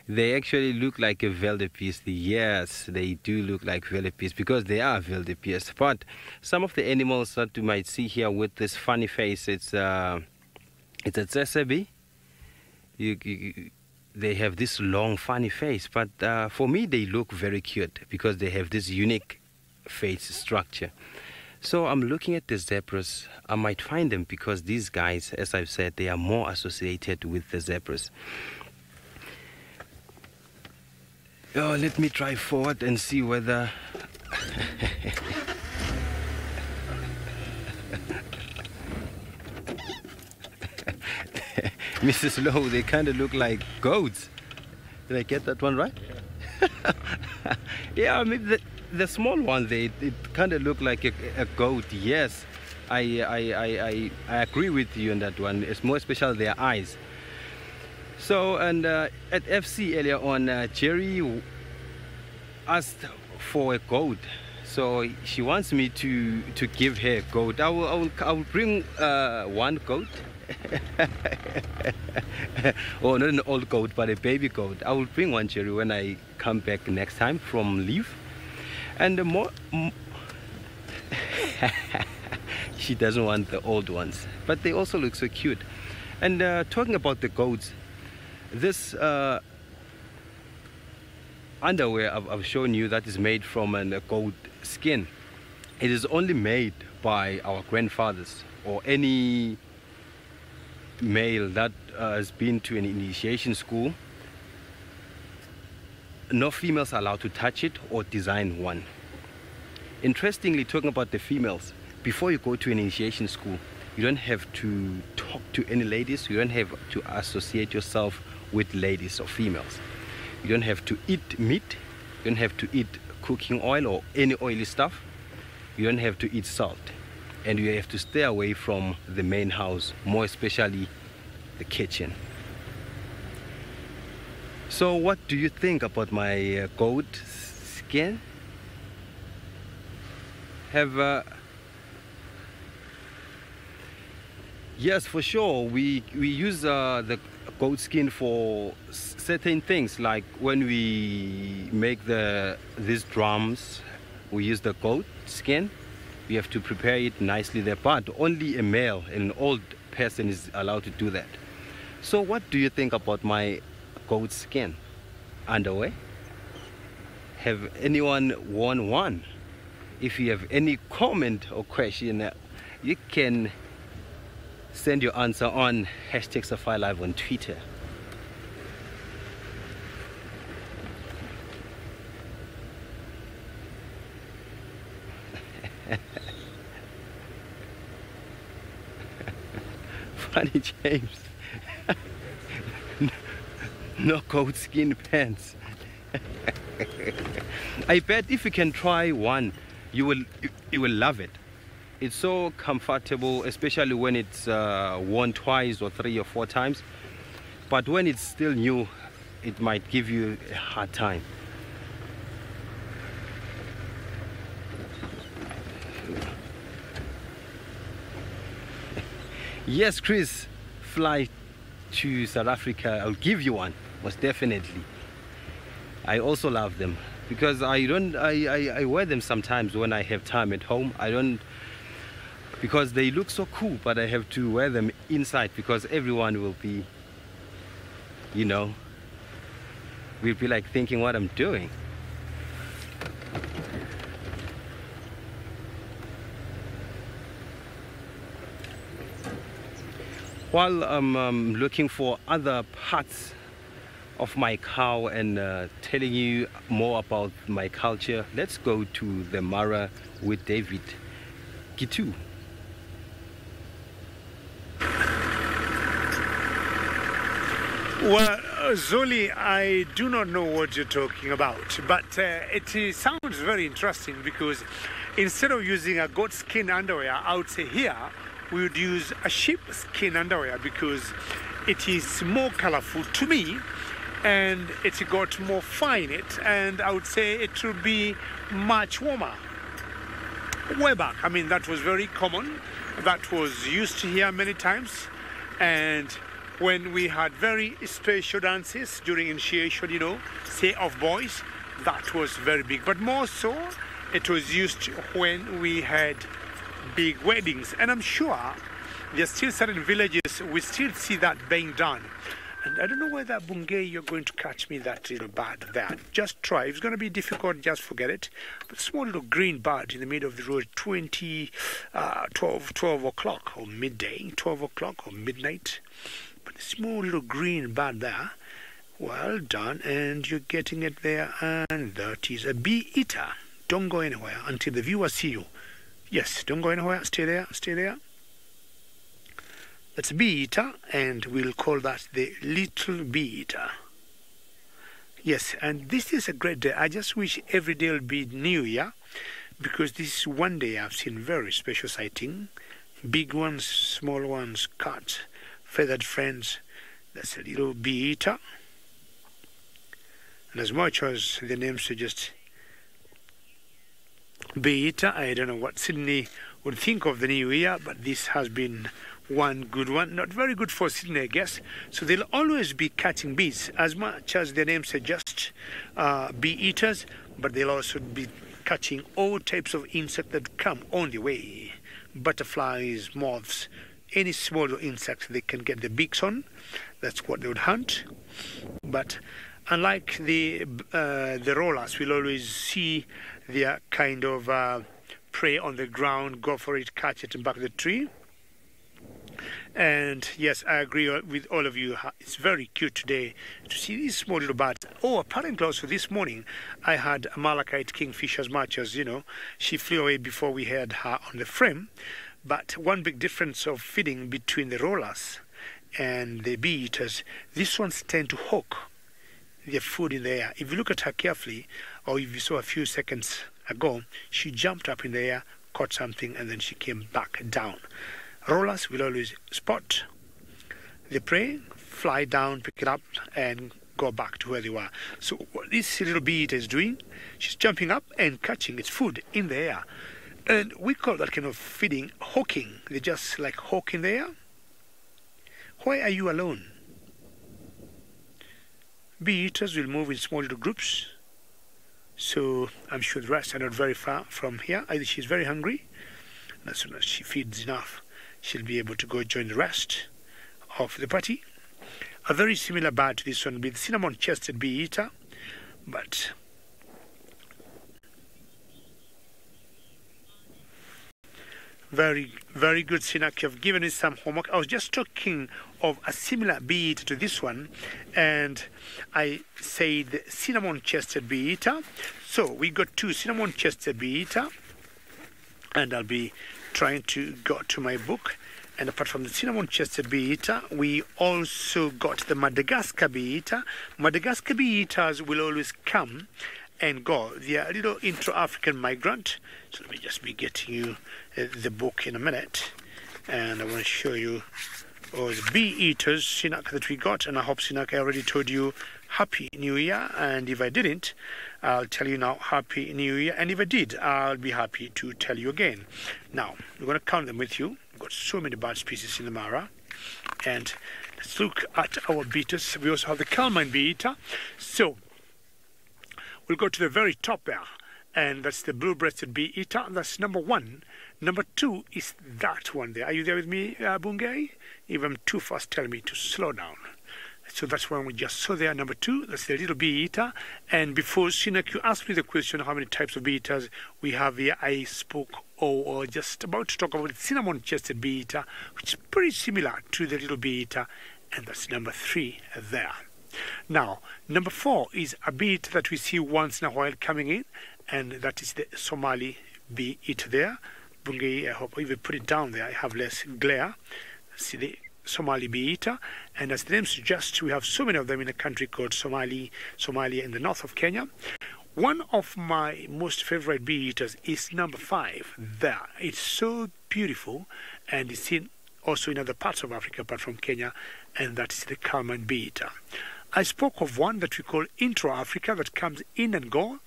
They actually look like a wildebeest. Yes, they do look like wildebeest because they are wildebeest. But some of the animals that you might see here with this funny face, it's a tsesebe. They have this long funny face, but for me they look very cute because they have this unique face structure. So I'm looking at the zebras. I might find them because these guys, as I've said, they are more associated with the zebras. Oh, let me try forward and see whether Mrs. Lowe, they kind of look like goats. Did I get that one right? Yeah, maybe the small one, it kind of look like a goat. Yes, I agree with you on that one. It's more especially their eyes. So, and at FC earlier on, Jerry asked for a goat. So she wants me to give her a goat. I will bring one goat. Oh, not an old goat, but a baby goat. I will bring one, Jerry, when I come back next time from leave. And the more she doesn't want the old ones, but they also look so cute. And talking about the goats, this underwear I've shown you that is made from a goat skin. It is only made by our grandfathers or any male that has been to an initiation school. No females are allowed to touch it or design one. Interestingly, talking about the females, before you go to an initiation school, you don't have to talk to any ladies. You don't have to associate yourself with ladies or females. You don't have to eat meat. You don't have to eat cooking oil or any oily stuff. You don't have to eat salt. And you have to stay away from the main house, more especially the kitchen. So what do you think about my goat skin? Yes, for sure. We use the goat skin for certain things, like when we make these drums, we use the goat skin. We have to prepare it nicely there, but only a male, an old person is allowed to do that. So what do you think about my goat skin underwear? Have anyone worn one? If you have any comment or question, you can send your answer on #SafariLive on Twitter. Funny James. No goat skin pants. I bet if you can try one, you will love it. It's so comfortable, especially when it's worn twice or 3 or 4 times. But when it's still new, it might give you a hard time. Yes, Chris, fly to South Africa. I'll give you one, most definitely. I also love them because I wear them sometimes when I have time at home. Because they look so cool, but I have to wear them inside because everyone will be, will be like thinking what I'm doing. While I'm looking for other parts of my cow and telling you more about my culture, let's go to the Mara with David Gitu. Well, Zoli, I do not know what you're talking about, but it sounds very interesting because instead of using a goat skin underwear, I would say here we would use a sheep skin underwear because it is more colorful to me and it's got more fur in it, and I would say it will be much warmer. Way back, I mean, that was very common. That was used here many times, and when we had very special dances during initiation, say of boys, that was very big. But more so, it was used when we had big weddings. And I'm sure there's still certain villages we still see that being done. And I don't know whether, Bungay, you're going to catch me that little bird there. Just try. If it's going to be difficult, just forget it. But small little green bird in the middle of the road, 12 o'clock or midday, 12 o'clock or midnight. But a small little green bird there. Well done. And you're getting it there. And that is a bee eater. Don't go anywhere until the viewers see you. Yes, don't go anywhere. Stay there. Stay there. That's a bee eater, and we'll call that the little bee eater. Yes, and this is a great day. I just wish every day will be New Year, because this is one day I've seen very special sighting. Big ones, small ones, cats, feathered friends. That's a little bee eater. And as much as the name suggests, bee eater, I don't know what Sydney would think of the new year, but this has been one good one. Not very good for Sydney, I guess. So they'll always be catching bees, as much as the name suggests, bee eaters, but they'll also be catching all types of insects that come on the way. Butterflies, moths, any small insect they can get the beaks on. That's what they would hunt. But unlike the rollers, we'll always see their kind of prey on the ground, go for it, catch it, and back the tree. And yes, I agree with all of you. It's very cute today to see these small little birds. Oh, apparently also this morning I had a Malachite kingfish, as much as, she flew away before we had her on the frame. But one big difference of feeding between the rollers and the bee eaters, these ones tend to hawk their food in the air. If you look at her carefully, or if you saw a few seconds ago, she jumped up in the air, caught something, and then she came back down. Rollers will always spot the prey, fly down, pick it up, and go back to where they were. So what this little bee eater is doing, she's jumping up and catching its food in the air. And we call that kind of feeding hawking. They just like hawk in the air. Why are you alone? Bee eaters will move in small little groups. So I'm sure the rest are not very far from here. Either she's very hungry, and as soon as she feeds enough, she'll be able to go join the rest of the party. A very similar bird to this one will be the cinnamon-chested bee eater, but very, very good, Sinak. You've given us some homework. I was just talking of a similar bee eater to this one, and I said the cinnamon-chested bee eater. So we got two cinnamon-chested bee eater, and I'll be trying to go to my book. And apart from the cinnamon-chested bee eater, we also got the Madagascar bee eater. Madagascar bee eaters will always come and go. They are a little intra-African migrant. So let me just be getting you the book in a minute. And I want to show you all the bee eaters, Sinak, that we got. And I hope, Sinak, I already told you Happy New Year. And if I didn't, I'll tell you now Happy New Year. And if I did, I'll be happy to tell you again. Now, we're going to count them with you. We've got so many bird species in the Mara. And let's look at our bee eaters. We also have the Carmine bee eater. So we'll go to the very top there, and that's the blue-breasted bee eater. That's number one. Number two is that one there. Are you there with me, Bungay? If I'm too fast, tell me to slow down. So that's one we just saw there, number two. That's the little bee eater. And before, Sinak, you asked me the question how many types of bee eaters we have here. I spoke or just about to talk about the cinnamon-chested bee eater, which is pretty similar to the little bee eater. And that's number three there. Now, number four is a bee eater that we see once in a while coming in, and that is the Somali bee eater there. Bungay, I hope if we put it down there, I have less glare. See the Somali bee eater, and as the name suggests, we have so many of them in a country called Somalia in the north of Kenya. One of my most favorite bee eaters is number five there. It's so beautiful, and it's seen also in other parts of Africa apart from Kenya, and that is the Carmine bee eater. I spoke of one that we call Intro-Africa that comes in and goes,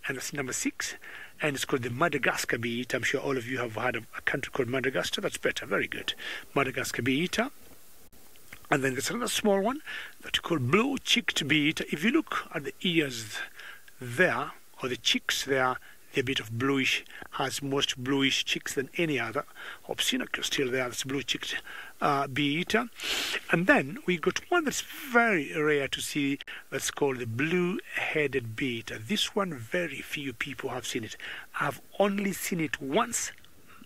and that's number six, and it's called the Madagascar bee eater. I'm sure all of you have heard of a country called Madagascar. That's better, very good. Madagascar bee eater. And then there's another small one that we call blue-cheeked bee eater. If you look at the ears there, or the cheeks there, they're a bit of bluish, has most bluish cheeks than any other. Hope Sinak is still there. That's blue-cheeked bee eater. And then we got one that's very rare to see, that's called the blue-headed bee eater. This one, very few people have seen it. I've only seen it once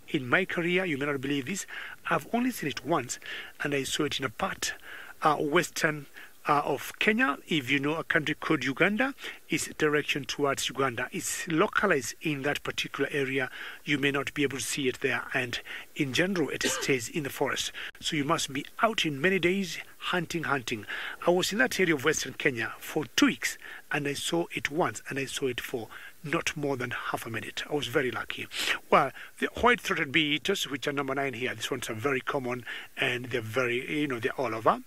in my career. You may not believe this. I've only seen it once, and I saw it in a part western of Kenya. If you know a country called Uganda, it's direction towards Uganda. It's localized in that particular area. You may not be able to see it there, and in general it stays in the forest. So you must be out in many days hunting. I was in that area of western Kenya for 2 weeks, and I saw it once, and I saw it for not more than half a minute. I was very lucky. Well, the white-throated bee eaters, which are number 9 here, these ones are very common, and they're very, they're all over.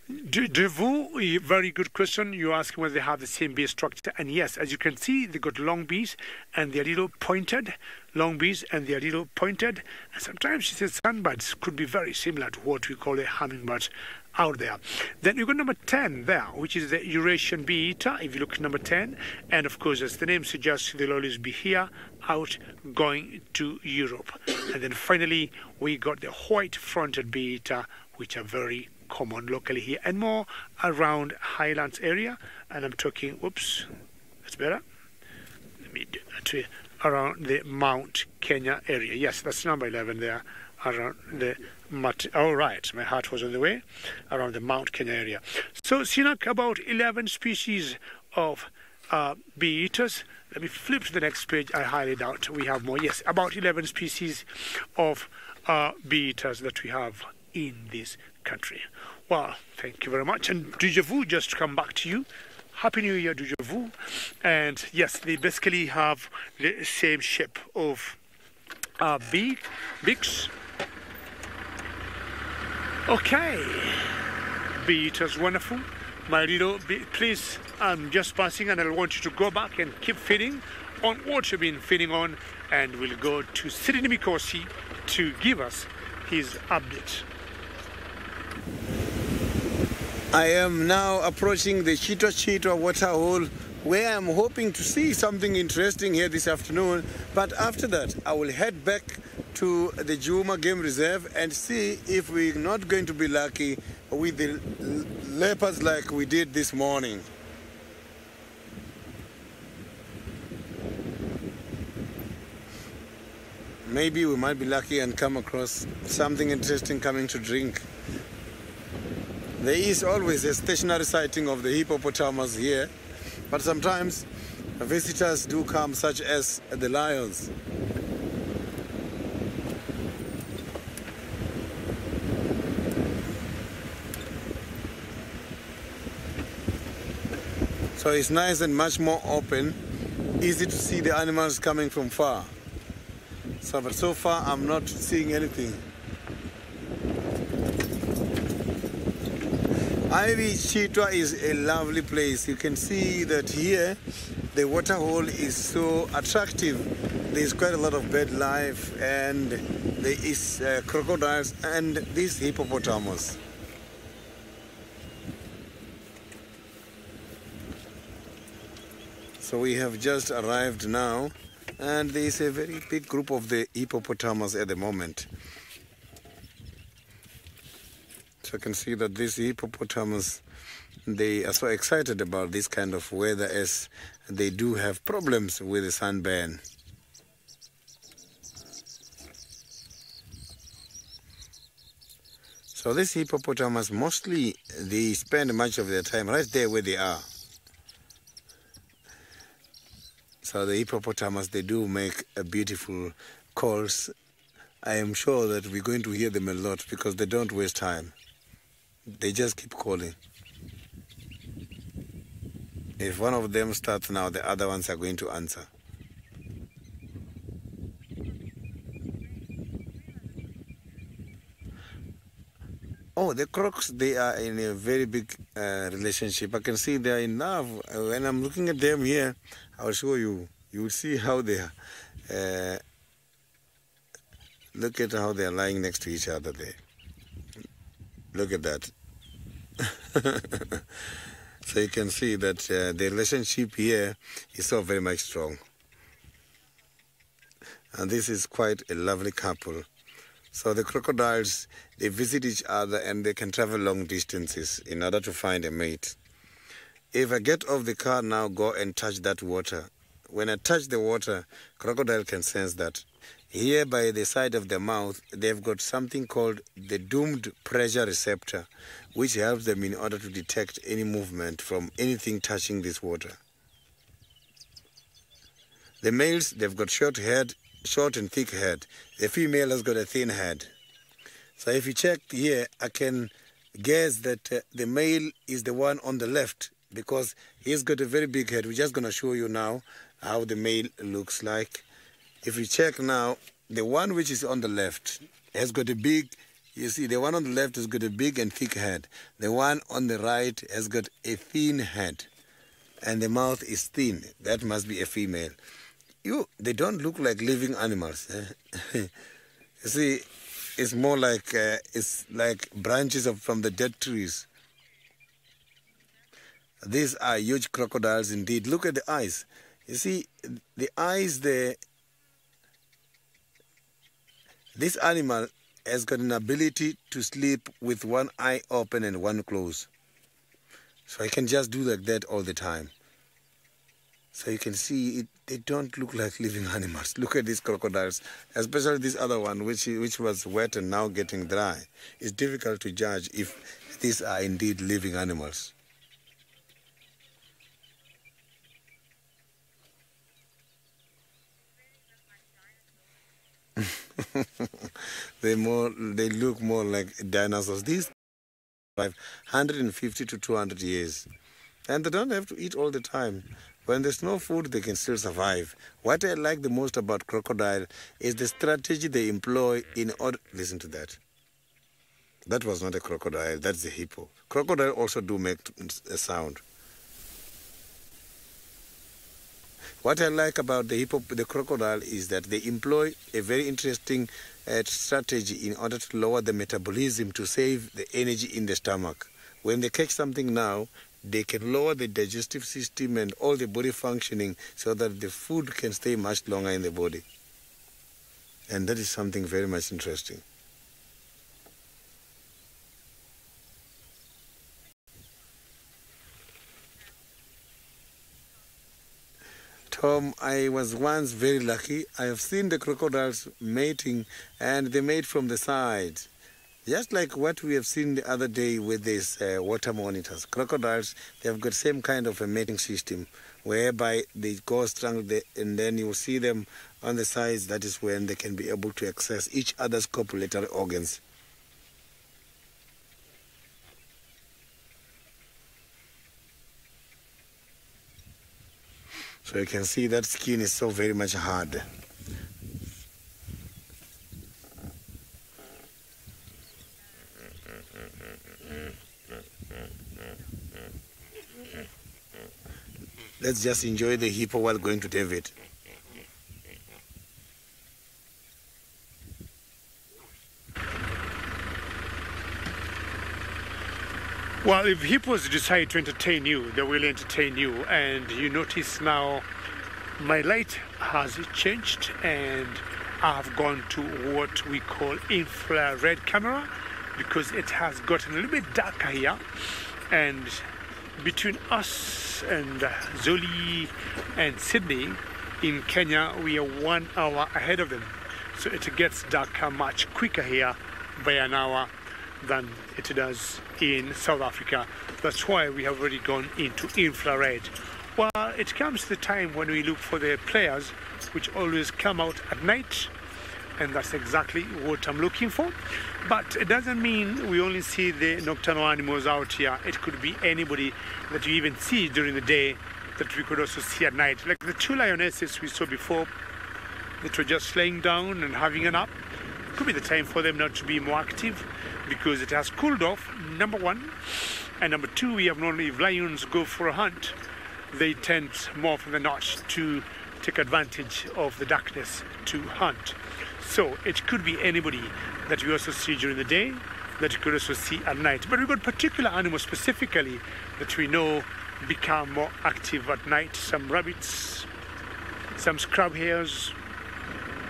Devu, very good question. You ask whether they have the same bee structure, and yes, as you can see, they got long bees, and they're little pointed. Long bees, and they're little pointed. And sometimes she says sunbirds could be very similar to what we call the hummingbirds out there. Then you've got number 10 there, which is the Eurasian bee eater. If you look at number 10, and of course, as the name suggests, they'll always be here, out, going to Europe. And then finally, we got the white-fronted bee eater, which are very common locally here, and more around highlands area. And I'm talking, whoops, that's better. Let me do that around the Mount Kenya area. Yes, that's number 11 there, around the right, my heart was on the way, around the Mount Kenya area. So, Sinak, about 11 species of bee eaters. Let me flip to the next page. I highly doubt we have more. Yes, about 11 species of bee-eaters that we have in this country. Well, thank you very much. And déjà vu, just to come back to you, Happy New Year, déjà vu. And yes, they basically have the same shape of beaks. Okay, bee-eaters, wonderful. My little bee, please, I'm just passing and I want you to go back and keep feeding on what you've been feeding on, and we'll go to Sydney Mikosi to give us his update. I am now approaching the Chitwa waterhole, where I'm hoping to see something interesting here this afternoon. But after that, I will head back to the Juma Game Reserve and see if we're not going to be lucky with the leopards like we did this morning. Maybe we might be lucky and come across something interesting coming to drink. There is always a stationary sighting of the hippopotamus here, but sometimes visitors do come, such as the lions. So it's nice and much more open, easy to see the animals coming from far. But so far I'm not seeing anything. Ivy Chitwa is a lovely place. You can see that here the waterhole is so attractive. There's quite a lot of bird life, and there is crocodiles and this hippopotamus. So we have just arrived now, and there is a very big group of the hippopotamus at the moment. So you can see that these hippopotamus, they are so excited about this kind of weather, as they do have problems with the sunburn. So this hippopotamus, mostly they spend much of their time right there where they are. So the hippopotamus, they do make a beautiful calls. I am sure that we're going to hear them a lot because they don't waste time. They just keep calling. If one of them starts now, the other ones are going to answer. Oh, the crocs, they are in a very big relationship. I can see they are in love. When I'm looking at them here, I'll show you. You will see how they are. Look at how they are lying next to each other there. Look at that. So you can see that the relationship here is so very much strong. And this is quite a lovely couple. So the crocodiles, they visit each other and they can travel long distances in order to find a mate. If I get off the car now, go and touch that water. When I touch the water, crocodile can sense that. Here by the side of the mouth, they've got something called the doomed pressure receptor, which helps them in order to detect any movement from anything touching this water. The males, they've got short head, short and thick head. The female has got a thin head. So if you check here, I can guess that the male is the one on the left because he's got a very big head. We're just going to show you now how the male looks like. If you check now, the one which is on the left has got a big, you see, the one on the left has got a big and thick head. The one on the right has got a thin head. And the mouth is thin. That must be a female. They don't look like living animals. You see, it's more like, it's like branches from the dead trees. These are huge crocodiles indeed. Look at the eyes. You see, the eyes there. This animal has got an ability to sleep with one eye open and one closed. So I can just do like that all the time. So you can see they don't look like living animals. Look at these crocodiles, especially this other one which was wet and now getting dry. It's difficult to judge if these are indeed living animals. They look more like dinosaurs. These 150 to 200 years. And they don't have to eat all the time. When there's no food, they can still survive. What I like the most about crocodile is the strategy they employ in order... Listen to that. That was not a crocodile, that's a hippo. Crocodile also do make a sound. What I like about the crocodile is that they employ a very interesting strategy in order to lower the metabolism to save the energy in the stomach. When they catch something now, they can lower the digestive system and all the body functioning so that the food can stay much longer in the body. And that is something very much interesting. Tom, I was once very lucky. I have seen the crocodiles mating, and they mate from the side. Just like what we have seen the other day with these water monitors. Crocodiles, they have got the same kind of a mating system, whereby they go strong, and then you see them on the sides. That is when they can be able to access each other's copulatory organs. So you can see that skin is so very much hard. Let's just enjoy the hippo while going to David. Well, if hippos decide to entertain you, they will entertain you. And you notice now my light has changed and I've gone to what we call infrared camera because it has gotten a little bit darker here. And between us and Zoli and Sydney in Kenya, we are 1 hour ahead of them. So it gets darker much quicker here by an hour than it does in South Africa. That's why we have already gone into infrared. Well, it comes to the time when we look for the players, which always come out at night, and that's exactly what I'm looking for. But it doesn't mean we only see the nocturnal animals out here. It could be anybody that you even see during the day that we could also see at night. Like the 2 lionesses we saw before that were just laying down and having a nap. It could be the time for them not to be more active because it has cooled off, number one. And number two, we have known if lions go for a hunt, they tend more often than not to take advantage of the darkness to hunt. So it could be anybody that we also see during the day, that you could also see at night. But we've got particular animals specifically that we know become more active at night. Some rabbits, some scrub hares,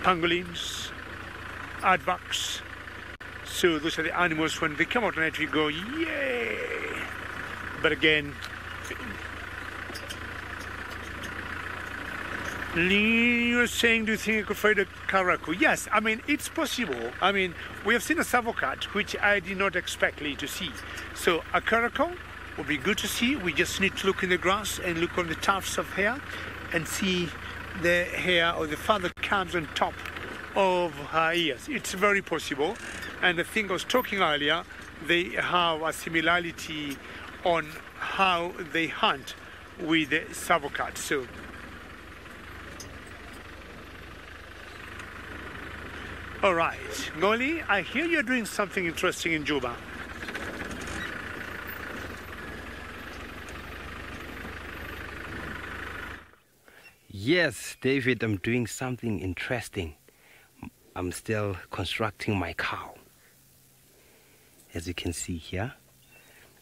pangolins, aardvarks. So those are the animals when they come out at night we go, yay! But again, you're saying, do you think you could find a caracal? Yes, I mean, it's possible. I mean, we have seen a savocat, which I did not expect to see. So a caracal would be good to see. We just need to look in the grass and look on the tufts of hair and see the hair or the feather comes on top of her ears. It's very possible. And the thing I was talking earlier, they have a similarity on how they hunt with the savocat. So all right, Ngoli, I hear you're doing something interesting in Juba. Yes, David, I'm doing something interesting. I'm still constructing my cow. As you can see here,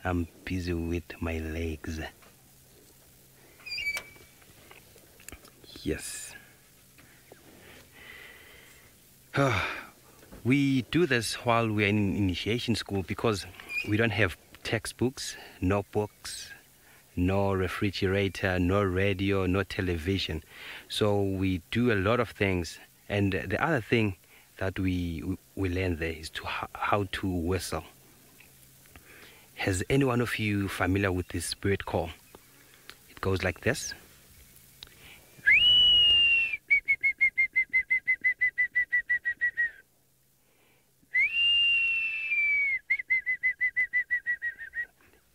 I'm busy with my legs. Yes. We do this while we're in initiation school because we don't have textbooks, no books, no refrigerator, no radio, no television. So we do a lot of things. And the other thing that we learn there is how to whistle. Has any one of you familiar with this bird call? It goes like this.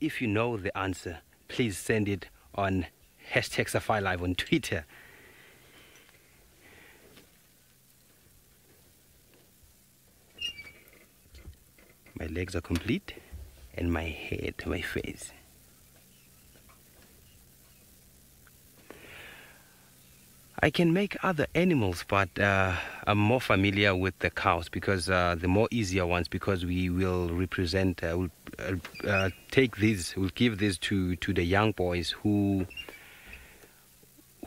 if you know the answer, please send it on #SafariLive on Twitter. My legs are complete, and my head, my face. I can make other animals, but I'm more familiar with the cows because the more easier ones, because we will represent, we'll take these, we'll give this to the young boys who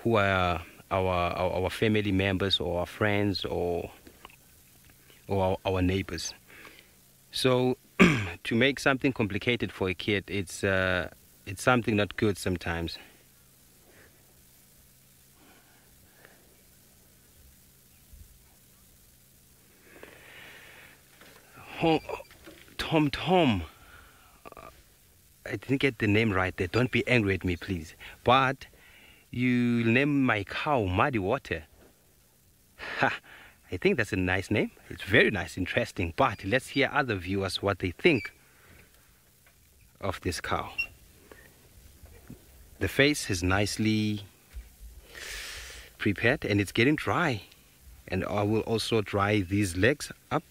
are our family members or our friends or our neighbors. So to make something complicated for a kid, it's something not good sometimes. Tom. I didn't get the name right there. Don't be angry at me, please. But you name my cow Muddy Water. Ha! I think that's a nice name. It's very nice, interesting. But let's hear other viewers what they think of this cow. The face is nicely prepared and it's getting dry. And I will also dry these legs up.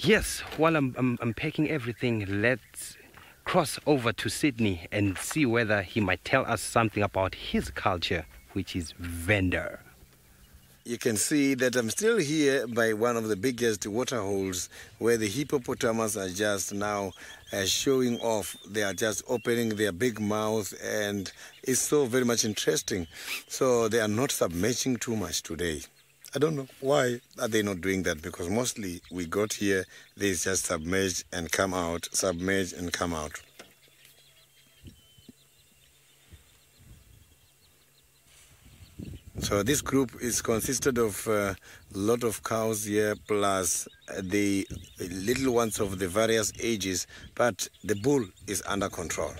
Yes, while I'm packing everything, let's cross over to Sydney and see whether he might tell us something about his culture, which is vendor. You can see that I'm still here by one of the biggest water holes where the hippopotamus are just now showing off. They are just opening their big mouth, and it's so very much interesting. So they are not submerging too much today. I don't know why are they not doing that, because mostly we got here, they just submerge and come out, submerge and come out. So this group is consisted of a lot of cows here, plus the little ones of the various ages, but the bull is under control.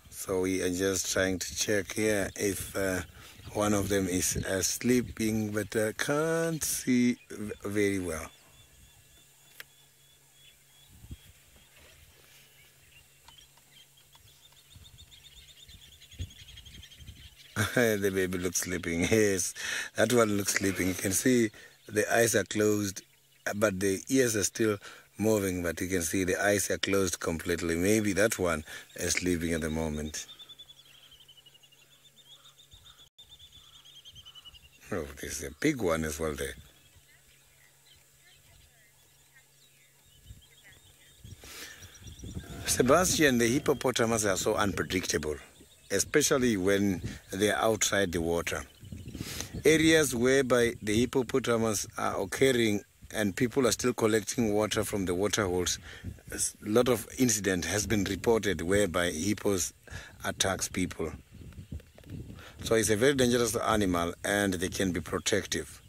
So we are just trying to check here if one of them is sleeping, but I can't see very well. The baby looks sleeping. Yes, that one looks sleeping. You can see the eyes are closed, but the ears are still moving, but you can see the eyes are closed completely. Maybe that one is sleeping at the moment. Oh, there's a big one as well there. Sebastian, the hippopotamus are so unpredictable, especially when they're outside the water. Areas whereby the hippopotamus are occurring and people are still collecting water from the water holes, a lot of incident has been reported whereby hippos attacks people. So it's a very dangerous animal and they can be protective.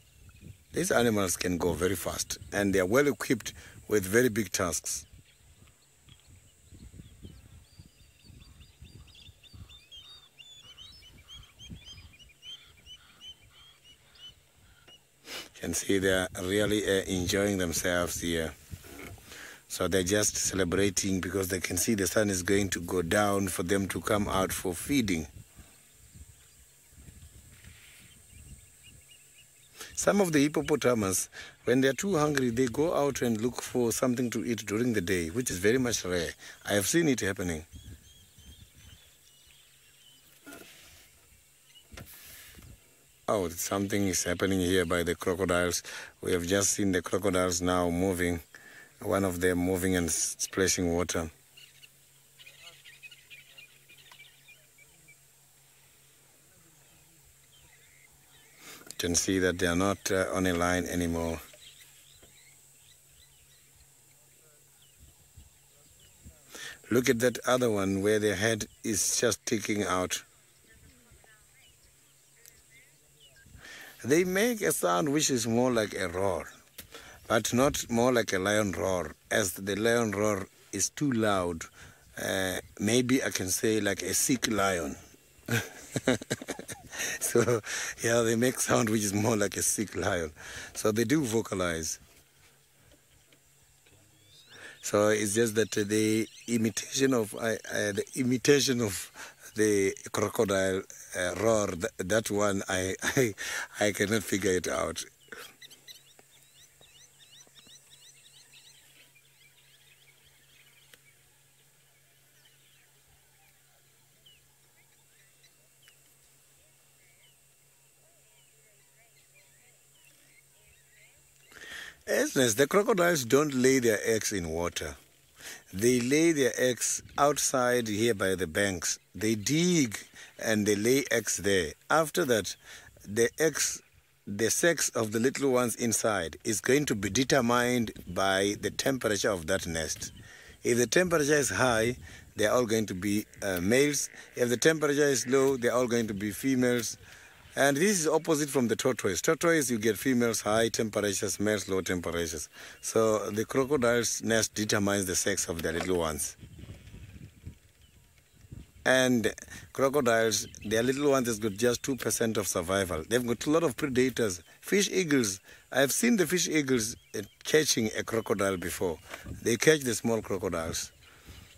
These animals can go very fast and they are well equipped with very big tusks. You can see they are really enjoying themselves here. So they're just celebrating because they can see the sun is going to go down for them to come out for feeding. Some of the hippopotamus, when they're too hungry, they go out and look for something to eat during the day, which is very much rare. I have seen it happening. Oh, something is happening here by the crocodiles. We have just seen the crocodiles now moving. One of them moving and splashing water. You can see that they are not on a line anymore. Look at that other one where their head is just sticking out. They make a sound which is more like a roar. but not more like a lion roar, as the lion roar is too loud. Maybe I can say like a sick lion. So, yeah, they make sound which is more like a sick lion. So they do vocalize. So it's just that the imitation of the crocodile roar, that one I cannot figure it out. Yes, the crocodiles don't lay their eggs in water. They lay their eggs outside here by the banks. They dig and they lay eggs there. After that, the sex of the little ones inside is going to be determined by the temperature of that nest. If the temperature is high, they are all going to be males. If the temperature is low, they are all going to be females. And this is opposite from the tortoise. Tortoise, you get females high temperatures, males low temperatures. So the crocodile's nest determines the sex of their little ones. And crocodiles, their little ones has got just 2% of survival. They've got a lot of predators. Fish eagles, I've seen the fish eagles catching a crocodile before. They catch the small crocodiles.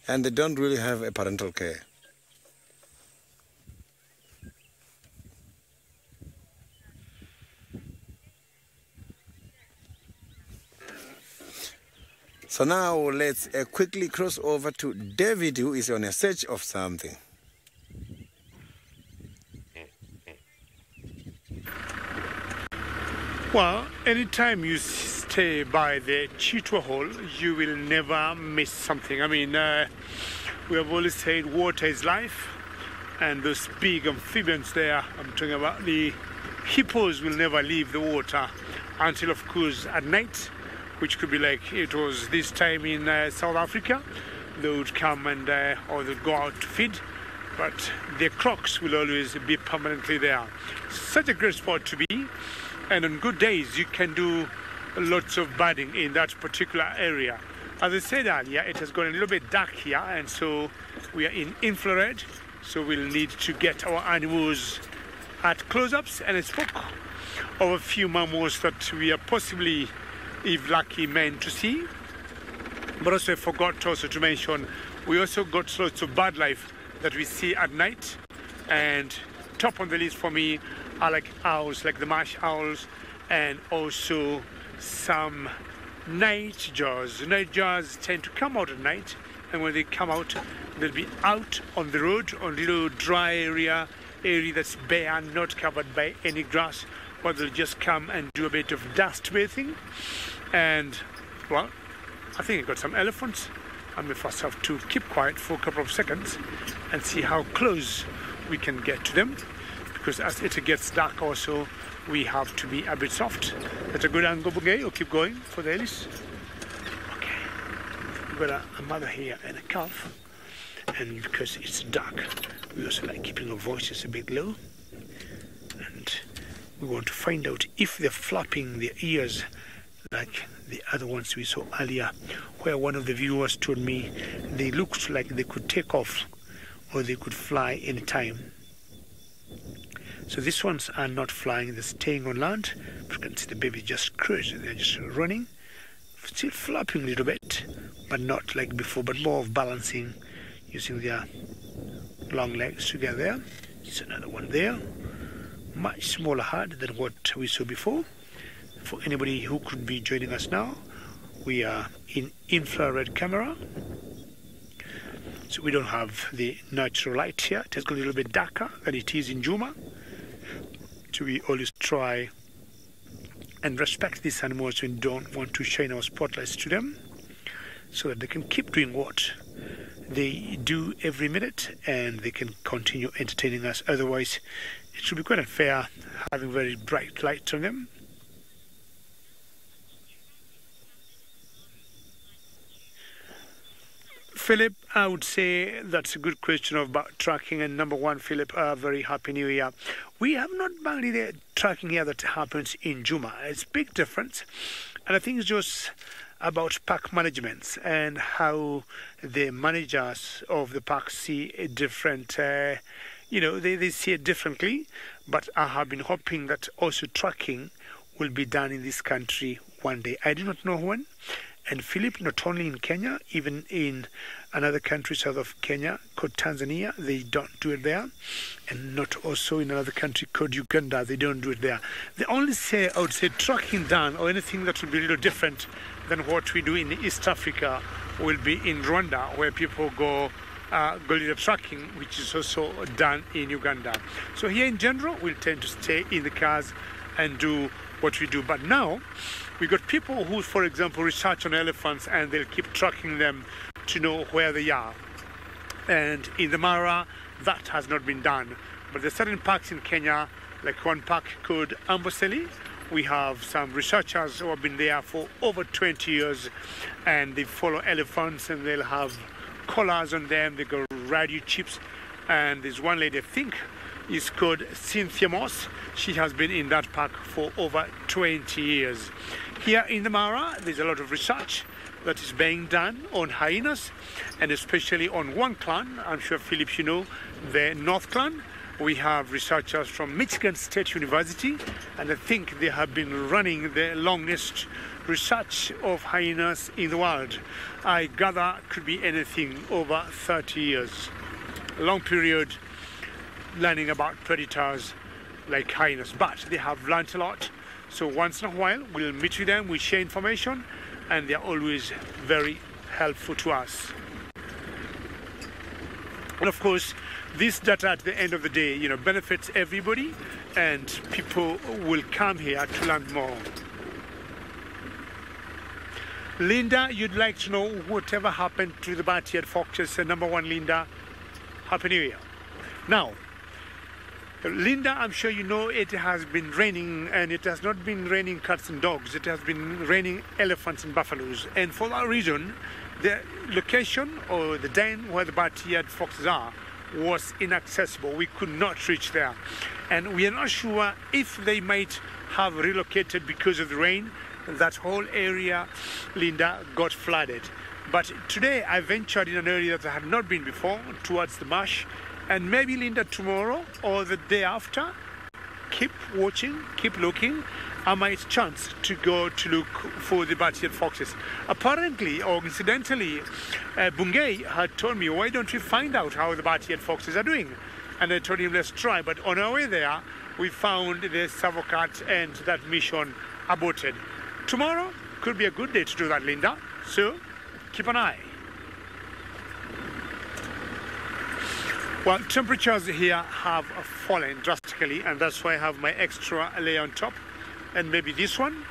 And they don't really have a parental care. So now let's quickly cross over to David, who is on a search of something. Well, anytime you stay by the cheetah hole, you will never miss something. I mean, we have always said water is life, and those big amphibians there, I'm talking about the hippos, will never leave the water until, of course, at night, which could be like it was this time in South Africa. They would come and or they'd go out to feed, but the crocs will always be permanently there. Such a great spot to be, and on good days you can do lots of birding in that particular area. As I said earlier, it has gone a little bit dark here, and so we are in infrared, so we'll need to get our animals at close-ups. And I spoke of a few mammals that we are possibly, if lucky, meant to see. But also I forgot also to mention, we also got lots of bird life that we see at night. And top on the list for me are like owls, like the marsh owls, and also some nightjars. Nightjars tend to come out at night, and when they come out, they'll be out on the road, on a little dry area that's bare, not covered by any grass, but they'll just come and do a bit of dust bathing. And, well, I think I got some elephants. I may first have to keep quiet for a couple of seconds and see how close we can get to them, because as it gets dark also, we have to be a bit soft. That's a good angle, Bugay, or keep going for the Ellis. Okay, we've got a mother here and a calf, and because it's dark, we also like keeping our voices a bit low, and we want to find out if they're flapping their ears like the other ones we saw earlier, where one of the viewers told me they looked like they could take off or they could fly anytime. So these ones are not flying, they're staying on land. You can see the baby just cruising, they're just running, still flapping a little bit, but not like before, but more of balancing using their long legs together. There's another one there, much smaller herd than what we saw before. For anybody who could be joining us now, we are in infrared camera, so we don't have the natural light here. It has got a little bit darker than it is in Juma. So we always try and respect these animals and don't want to shine our spotlights to them, so that they can keep doing what they do every minute and they can continue entertaining us. Otherwise, it should be quite unfair having very bright lights on them. Philip, I would say that's a good question about tracking. And number one, Philip, very happy New Year. We have not badly the tracking here that happens in Juma. It's a big difference. And I think it's just about park management and how the managers of the park see a different, they see it differently. But I have been hoping that also tracking will be done in this country one day. I do not know when. And Philip, not only in Kenya, even in another country south of Kenya called Tanzania, they don't do it there. And not also in another country called Uganda, they don't do it there. They only say, I would say, tracking done or anything that will be a little different than what we do in East Africa will be in Rwanda, where people go little tracking, which is also done in Uganda. So here in general, we'll tend to stay in the cars and do what we do. But now, we got people who, for example, research on elephants and they'll keep tracking them to know where they are. And in the Mara, that has not been done. But there are certain parks in Kenya, like one park called Amboseli. We have some researchers who have been there for over 20 years and they follow elephants and they'll have collars on them. They got radio chips. And there's one lady, I think, is called Cynthia Moss. She has been in that park for over 20 years. Here in the Mara, there's a lot of research that is being done on hyenas, and especially on one clan. I'm sure, Philip, you know, the North Clan. We have researchers from Michigan State University, and I think they have been running the longest research of hyenas in the world. I gather could be anything over 30 years. A long period learning about predators like hyenas, but they have learned a lot. So once in a while, we'll meet with them, we share information, and they're always very helpful to us. And of course, this data at the end of the day, benefits everybody, and people will come here to learn more. Linda, you'd like to know whatever happened to the Bati-headed foxes. Number one, Linda, Happy New Year. Now, Linda, I'm sure you know it has been raining, and it has not been raining cats and dogs. It has been raining elephants and buffaloes. And for that reason, the location or the den where the Bati-headed foxes are was inaccessible. We could not reach there. And we are not sure if they might have relocated because of the rain. That whole area, Linda, got flooded. But today I ventured in an area that I had not been before, towards the marsh. And maybe, Linda, tomorrow or the day after, keep watching, keep looking. I might chance to go to look for the Bati-headed foxes. Apparently, or incidentally, Bungei had told me, why don't we find out how the Bati-headed foxes are doing? And I told him, let's try. But on our way there, we found the Savocat and that mission aborted. Tomorrow could be a good day to do that, Linda. So, keep an eye. Well, temperatures here have fallen drastically, and that's why I have my extra layer on top, and maybe this one.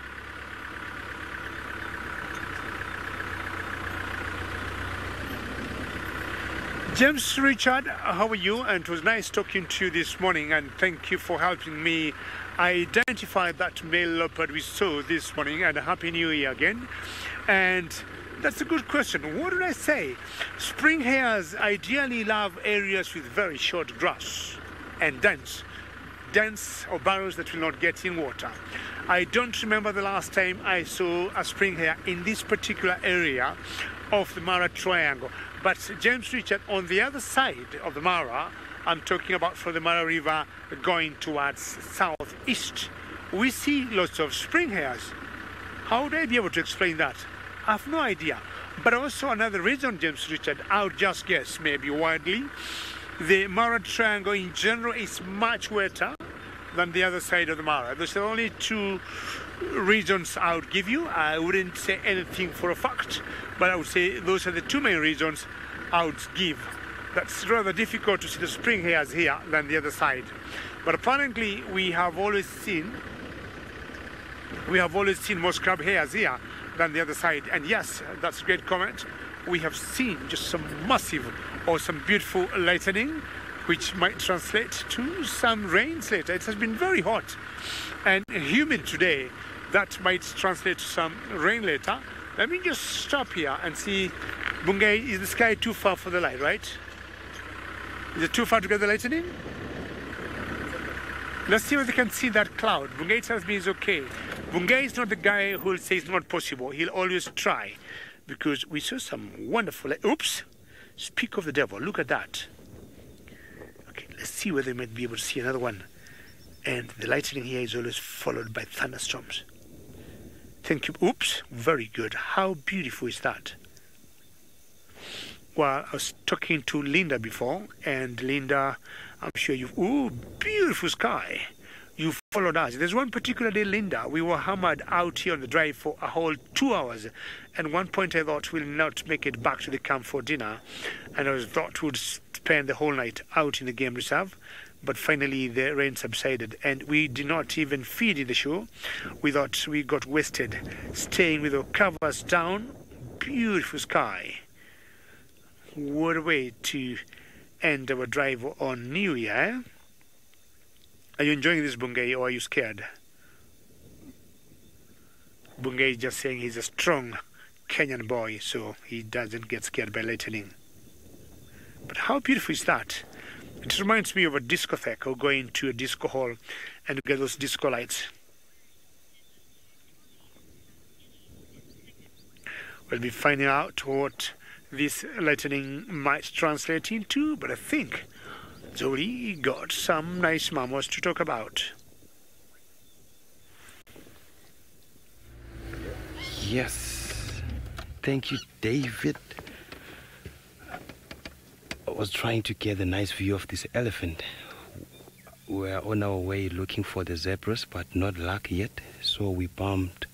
James Richard, how are you? And it was nice talking to you this morning, and thank you for helping me identify that male leopard we saw this morning, and a Happy New Year again. And that's a good question. What did I say? Spring hares ideally love areas with very short grass and dense or burrows that will not get in water. I don't remember the last time I saw a spring hare in this particular area of the Mara Triangle. But James Richard, on the other side of the Mara, I'm talking about from the Mara River going towards southeast, we see lots of spring hares. How would I be able to explain that? I have no idea. But also another reason, James Richard, I would just guess, maybe widely, the Mara Triangle in general is much wetter than the other side of the Mara. Those are only two reasons I would give you. I wouldn't say anything for a fact, but I would say those are the two main reasons I would give. That's rather difficult to see the spring hares here than the other side. But apparently we have always seen more scrub hares here than the other side. And yes, that's a great comment. We have seen just some massive or some beautiful lightning, which might translate to some rains later. It has been very hot and humid today. That might translate to some rain later. Let me just stop here and see. Bungei, is the sky too far for the light, right? Is it too far to get the lightning? Let's see if they can see that cloud. Bungay tells me it's okay. Bungay is not the guy who will say it's not possible. He'll always try. Because we saw some wonderful... Oops! Speak of the devil. Look at that. Okay, let's see whether we might be able to see another one. And the lightning here is always followed by thunderstorms. Thank you. Oops! Very good. How beautiful is that? Well, I was talking to Linda before. And Linda... I'm sure you've... Ooh, beautiful sky. You followed us. There's one particular day, Linda, we were hammered out here on the drive for a whole 2 hours. And one point I thought we'll not make it back to the camp for dinner. And I thought we'd spend the whole night out in the game reserve. But finally the rain subsided. And we did not even feed in the show. We thought we got wasted. Staying with our covers down. Beautiful sky. What a way to... end our drive on New Year. Are you enjoying this, Bungay, or are you scared? Bungay is just saying he's a strong Kenyan boy, so he doesn't get scared by lightning. But how beautiful is that? It reminds me of a discotheque, or going to a disco hall and get those disco lights. We'll be finding out what this lightning might translate into, but I think Zoli got some nice mammals to talk about. Yes, thank you, David. I was trying to get a nice view of this elephant. We're on our way looking for the zebras, but not luck yet, so we bumped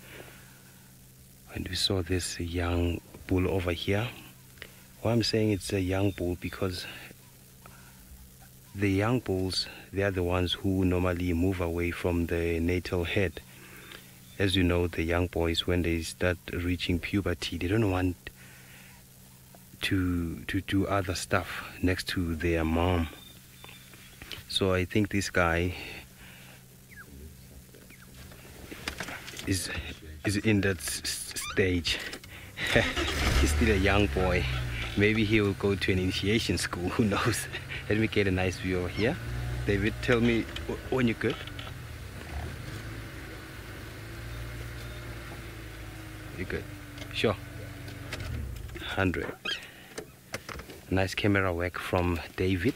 when we saw this young bull over here. Well, I'm saying it's a young bull because the young bulls, they are the ones who normally move away from the natal herd. As you know, the young boys, when they start reaching puberty, they don't want to do other stuff next to their mom. So I think this guy is in that stage. He's still a young boy. Maybe he will go to an initiation school, who knows. Let me get a nice view over here. David, tell me when you're good. You're good. Sure. 100. Nice camera work from David.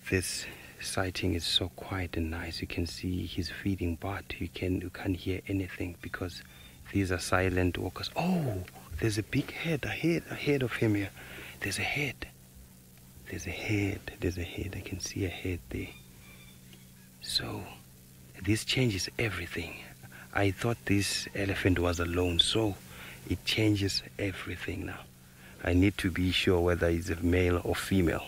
This sighting is so quiet and nice. You can see he's feeding, but you can't hear anything because these are silent walkers. Oh, there's a big head ahead of him here. There's a head. There's a head. There's a head. I can see a head there. So this changes everything. I thought this elephant was alone, so it changes everything now. I need to be sure whether it's a male or female.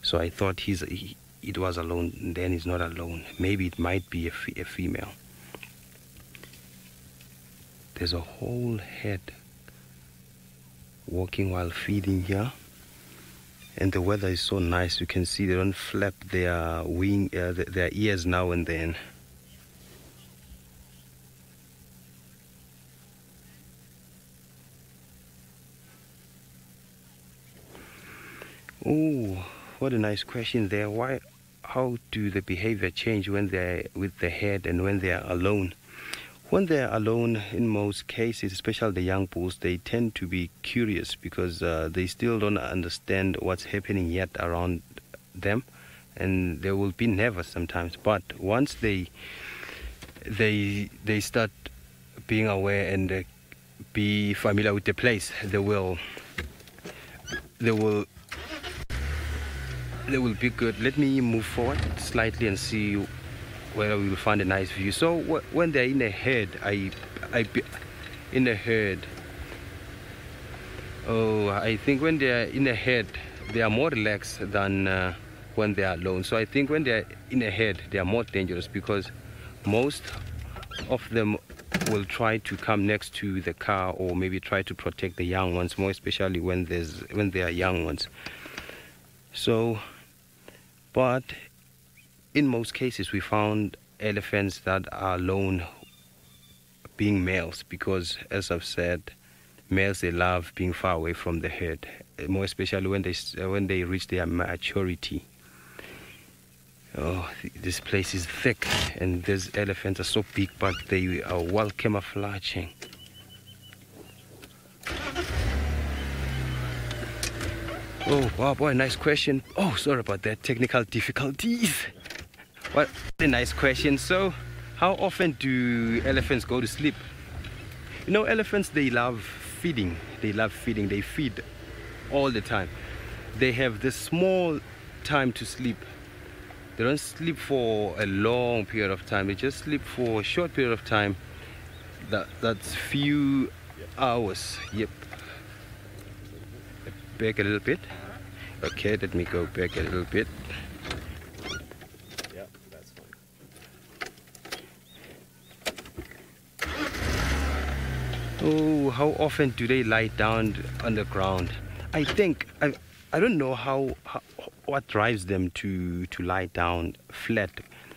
So I thought it was alone, then it's not alone. Maybe it might be a female. There's a whole head walking while feeding here, and the weather is so nice. You can see they don't flap their their ears now and then. Oh, what a nice question there. How do the behavior change when they're with the herd and when they're alone? When they're alone, in most cases, especially the young bulls, they tend to be curious because they still don't understand what's happening yet around them, and they will be nervous sometimes. But once they start being aware and be familiar with the place, they will be good. Let me move forward slightly and see where we will find a nice view. So when they're in a herd, in a herd, I think when they're in a herd, they are more relaxed than when they are alone. So I think when they're in a herd, they are more dangerous because most of them will try to come next to the car or maybe try to protect the young ones, more especially when they are young ones. So, but in most cases we found elephants that are alone being males because, as I've said, males, they love being far away from the herd. more especially when they reach their maturity. Oh, this place is thick, and these elephants are so big, but they are well camouflaging. Oh, wow, boy, nice question. Oh, sorry about that, technical difficulties. What a nice question. So, how often do elephants go to sleep? You know, elephants, they love feeding. They love feeding. They feed all the time. They have this small time to sleep. They don't sleep for a long period of time. They just sleep for a short period of time. That's few hours. Yep. Back a little bit. Okay, let me go back a little bit. Yeah, that's fine. Oh, how often do they lie down on the ground? I think I don't know what drives them to lie down flat,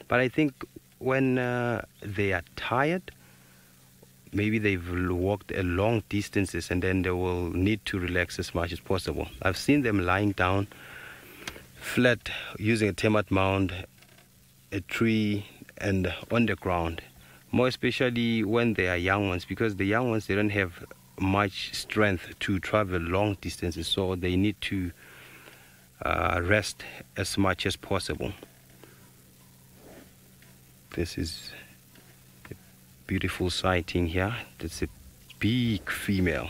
but I think when they are tired, maybe they've walked a long distances and then they will need to relax as much as possible. I've seen them lying down flat using a termite mound, a tree, and on the ground, more especially when they are young ones, because the young ones, they don't have much strength to travel long distances, so they need to rest as much as possible. This is a beautiful sighting here. That's a big female.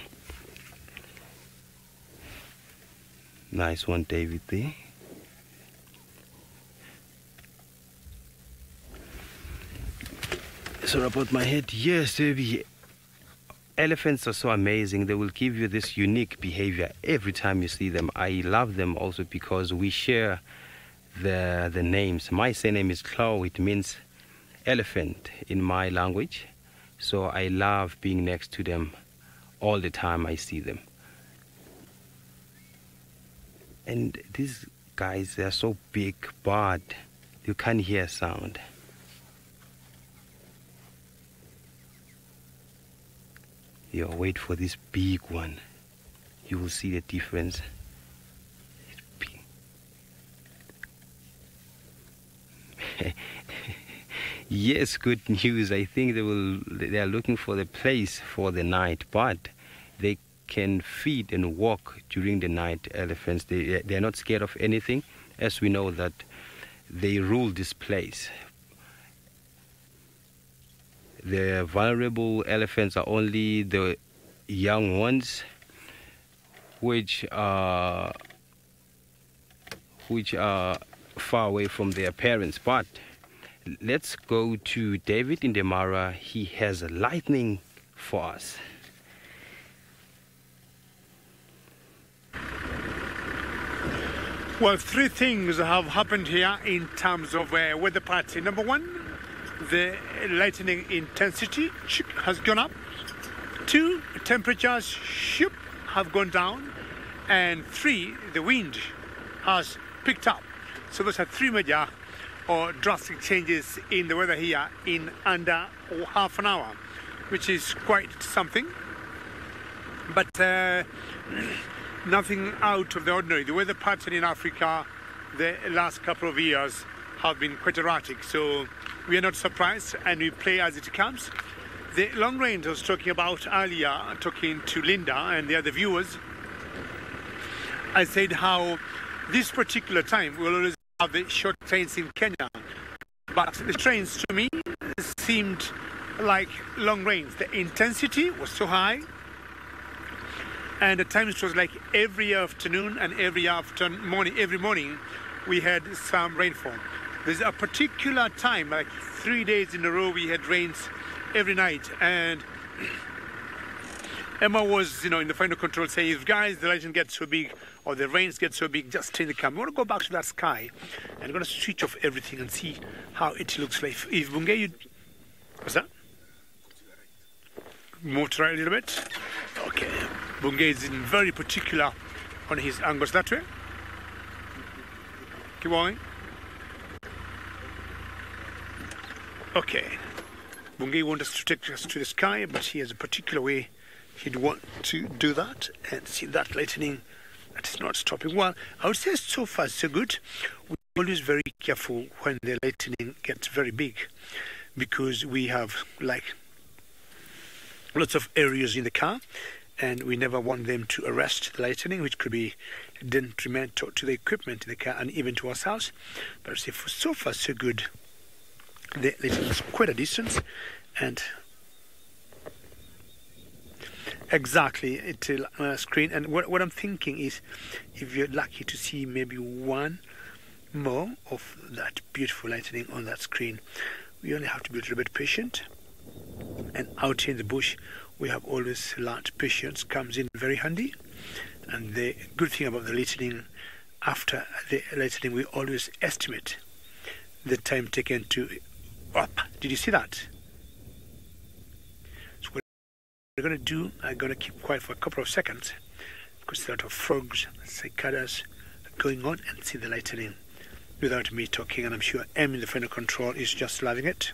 Nice one, David, there. Sorry about my head. Yes, baby. Elephants are so amazing. They will give you this unique behavior every time you see them. I love them also because we share the names. My surname is Klau. It means elephant in my language. So I love being next to them all the time I see them. And these guys, they're so big, but you can't hear sound. You wait for this big one. You will see the difference. It's big. Yes, good news. I think they are looking for the place for the night, but they can feed and walk during the night. Elephants, they are not scared of anything, as we know that they rule this place. The vulnerable elephants are only the young ones, which are far away from their parents. But let's go to David in Demara. He has lightning for us. Well, three things have happened here in terms of weather party. Number one, the lightning intensity has gone up. Two, temperatures have gone down. And three, the wind has picked up. So those are three major or drastic changes in the weather here in under half an hour, which is quite something. But nothing out of the ordinary. The weather pattern in Africa the last couple of years have been quite erratic, so we are not surprised and we play as it comes. The long range I was talking about earlier, talking to Linda and the other viewers, I said how this particular time we'll always have the short trains in Kenya, but the trains to me seemed like long range. The intensity was so high, and at times it was like every afternoon and every morning we had some rainfall. There's a particular time, like 3 days in a row, we had rains every night, and Emma was, in the final control saying, if guys, the lightning gets so big or the rains get so big, just change the camera. We want to go back to that sky and we're going to switch off everything and see how it looks like. If Bungay, what's that? Move to right a little bit. Okay. Bungay is in very particular on his angles that way. Keep going. Okay. Bungay wants us to take us to the sky, but he has a particular way he'd want to do that. And see that lightning It's not stopping. Well, I would say so far so good. We're always very careful when the lightning gets very big, because we have like lots of areas in the car, and we never want them to arrest the lightning, which could be detrimental to the equipment in the car and even to ourselves. But I say for so far so good. The lightning is quite a distance, and exactly it's a screen. And what I'm thinking is, if you're lucky to see maybe one more of that beautiful lightning on that screen, we only have to be a little bit patient. And out here in the bush, we have always learned patience comes in very handy. And the good thing about the lightning, after the lightning, we always estimate the time taken to up. Did you see that? So what we're going to do, I'm going to keep quiet for a couple of seconds, because there are a lot of frogs, cicadas going on, and see the lightning without me talking. And I'm sure M in the final control is just loving it.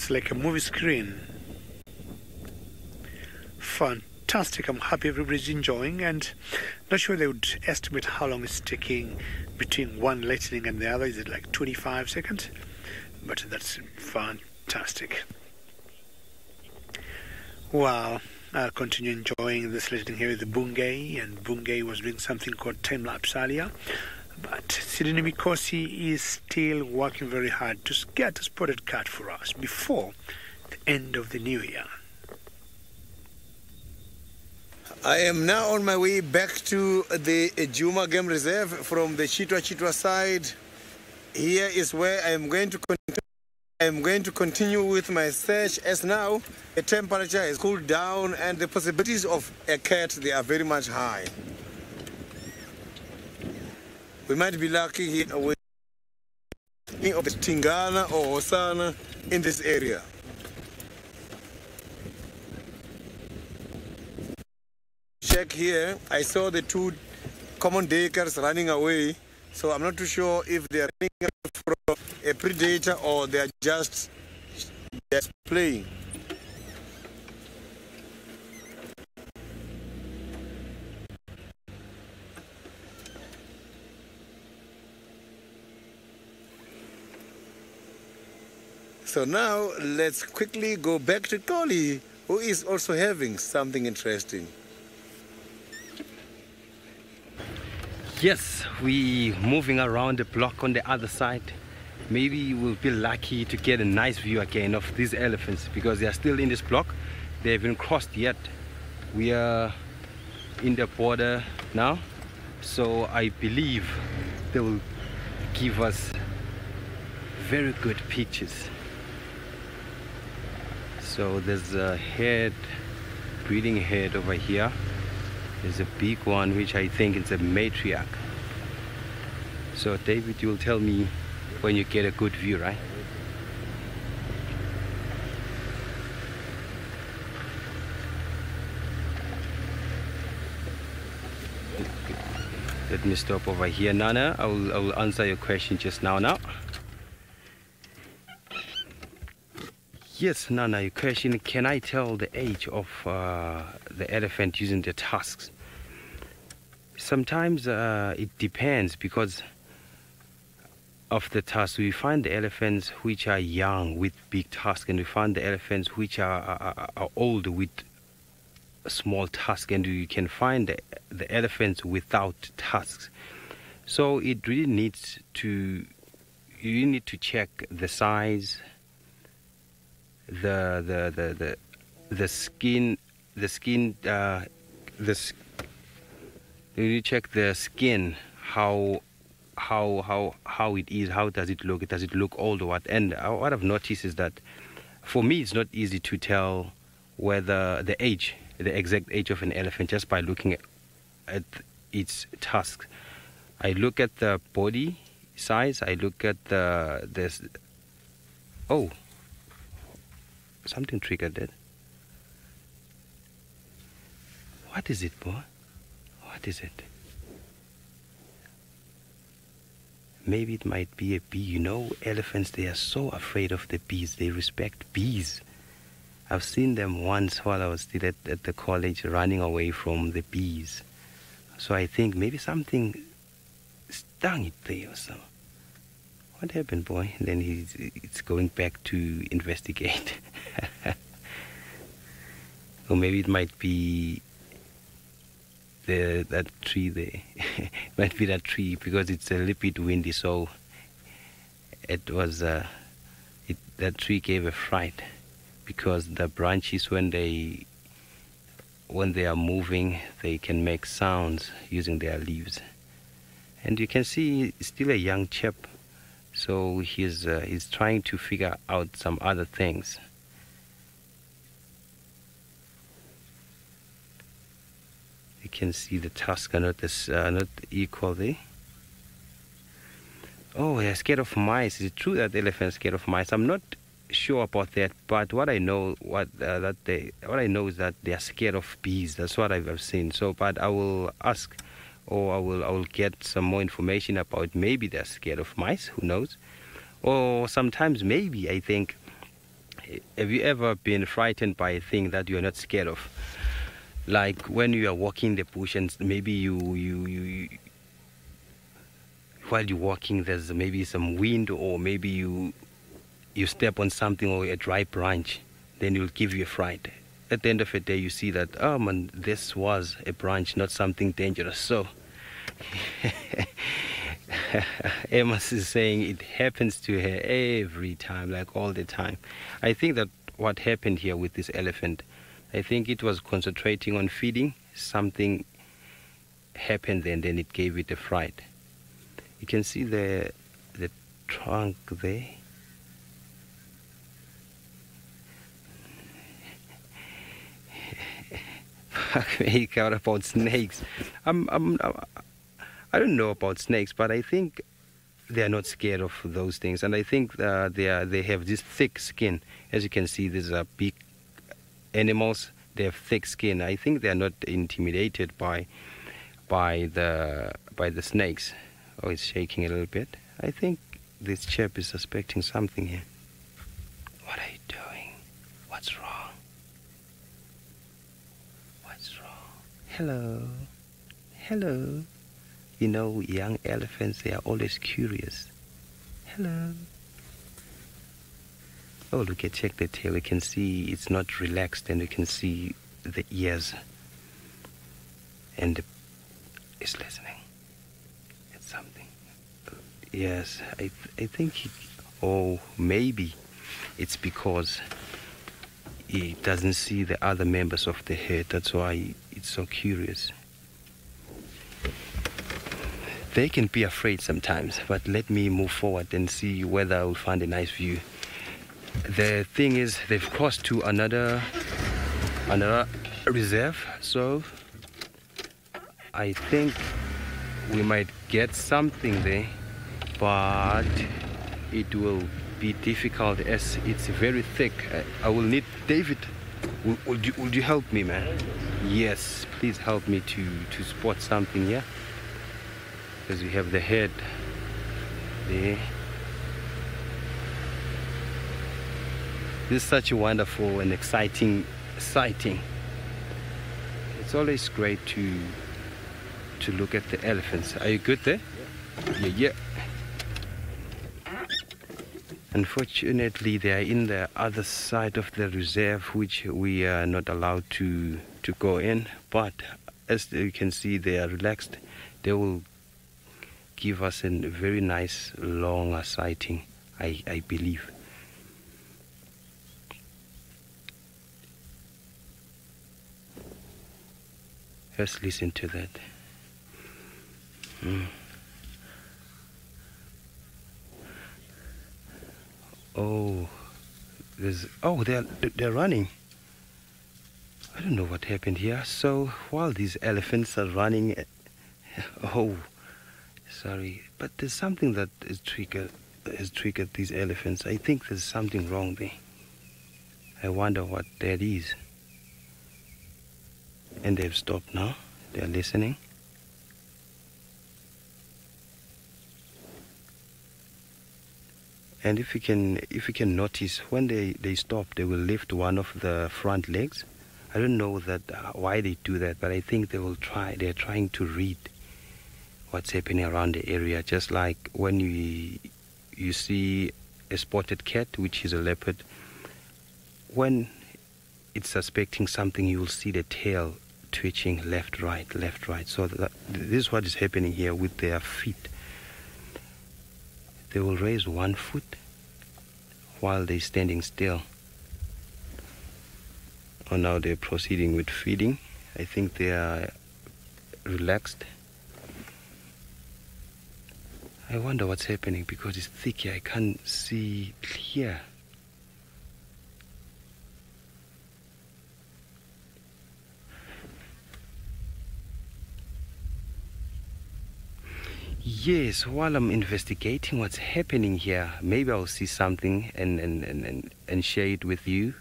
Like a movie screen. Fantastic. I'm happy everybody's enjoying, and not sure they would estimate how long it's taking between one lightning and the other. Is it like 25 seconds? But that's fantastic. Wow. I'll continue enjoying this lightning here with the Bungay, and Bungay was doing something called time lapse earlier. But Sydney Mikosi is still working very hard to get a spotted cat for us before the end of the new year. I am now on my way back to the Juma Game Reserve from the Chitwa side. Here is where I am going to continue with my search, as now the temperature has cooled down and the possibilities of a cat, they are very much high. We might be lucky here with of the Tingana or Osana in this area. Check here, I saw the two common daycares running away, so I'm not too sure if they are running from a predator or they are just playing. So now let's quickly go back to Koli, who is also having something interesting. Yes, we moving around the block on the other side. Maybe we'll be lucky to get a nice view again of these elephants, because they are still in this block. They haven't crossed yet. We are in the border now, so I believe they will give us very good pictures. So there's a head, breeding head over here. There's a big one, which I think is a matriarch. So David, you'll tell me when you get a good view, right? Let me stop over here, Nana. I will answer your question just now. Yes, Nana, your question, can I tell the age of the elephant using the tusks? Sometimes it depends, because of the tusks. We find the elephants which are young with big tusks, and we find the elephants which are old with a small tusk, and you can find the elephants without tusks. So it really needs to, you need to check the size, the skin, you check the skin, how it is, how does it look old or what. And what I've noticed is that for me it's not easy to tell whether the exact age of an elephant just by looking at its tusks. I look at the body size, I look at something triggered it. What is it, boy? What is it? Maybe it might be a bee. You know, elephants, they are so afraid of the bees. They respect bees. I've seen them once while I was still at the college running away from the bees. So I think maybe something stung it there or so. What happened, boy? And then it's going back to investigate. Or maybe it might be that tree there. It might be that tree because it's a little bit windy, so it was that tree gave a fright because the branches when they are moving, they can make sounds using their leaves. And you can see he's still a young chap, so he's trying to figure out some other things. You can see the tusks are not equal there. Oh, they're scared of mice. Is it true that elephants are scared of mice? I'm not sure about that, but what I know is that they are scared of bees. That's what I've seen. So, but I will ask, or I will get some more information about maybe they're scared of mice. Who knows? Or sometimes maybe I think, have you ever been frightened by a thing that you are not scared of? Like when you are walking in the bush and maybe you while you're walking there's maybe some wind, or maybe you step on something or a dry branch, then it'll give you a fright. At the end of the day you see that, oh man, this was a branch, not something dangerous. So Amos is saying it happens to her every time, like all the time. I think that what happened here with this elephant, I think it was concentrating on feeding. Something happened and then it gave it a fright. You can see the trunk there. Make out about snakes. I don't know about snakes, but I think they are not scared of those things. And I think they have this thick skin. As you can see, these are big animals. They have thick skin. I think they are not intimidated by the snakes. Oh, it's shaking a little bit. I think this chap is suspecting something here. What are you doing? What's wrong? What's wrong? Hello. Hello. You know, young elephants, they are always curious. Hello. Oh, look at, check the tail. You can see it's not relaxed, and you can see the ears. And it's listening. It's something. Yes, I think maybe it's because he doesn't see the other members of the herd. That's why it's so curious. They can be afraid sometimes, but let me move forward and see whether I will find a nice view. The thing is, they've crossed to another reserve, so I think we might get something there, but it will be difficult as it's very thick. I will need David. Would you help me, man? Yes, please help me to spot something here, because we have the head there. This is such a wonderful and exciting sighting. It's always great to look at the elephants. Are you good there? Yeah. Unfortunately, they are in the other side of the reserve, which we are not allowed to go in. But as you can see, they are relaxed. They will give us a very nice longer sighting, I believe. Let's listen to that. Oh, they're running. I don't know what happened here. So while these elephants are running, oh, sorry, but there's something that has triggered these elephants. I think there's something wrong there. I wonder what that is. And they've stopped now. They're listening. And if you can notice, when they stop, they will lift one of the front legs. I don't know that why they do that, but I think they're trying to read what's happening around the area. Just like when you see a spotted cat, which is a leopard, when it's suspecting something, you will see the tail twitching left, right. So this is what is happening here with their feet. They will raise one foot while they're standing still. Oh, now they're proceeding with feeding. I think they are relaxed. I wonder what's happening because it's thick here. I can't see clear. Yes, while I'm investigating what's happening here, maybe I'll see something and share it with you.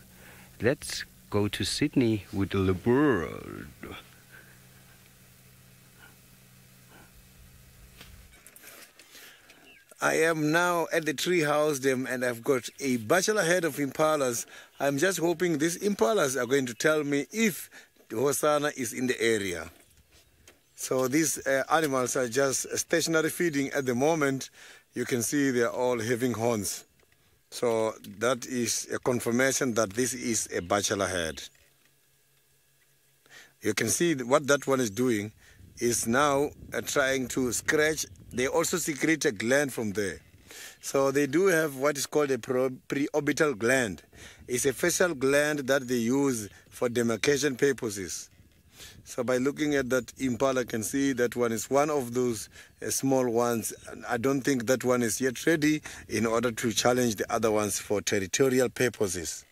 Let's go to Sydney with the bird. I am now at the tree house dam and I've got a bachelor head of impalas. I'm just hoping these impalas are going to tell me if the Hosanna is in the area. So these animals are just stationary feeding at the moment. You can see they're all having horns. So that is a confirmation that this is a bachelor head. You can see what that one is doing is now trying to scratch. They also secrete a gland from there. So they do have what is called a preorbital gland. It's a facial gland that they use for demarcation purposes. So by looking at that impala, I can see that one is one of those small ones. I don't think that one is yet ready in order to challenge the other ones for territorial purposes.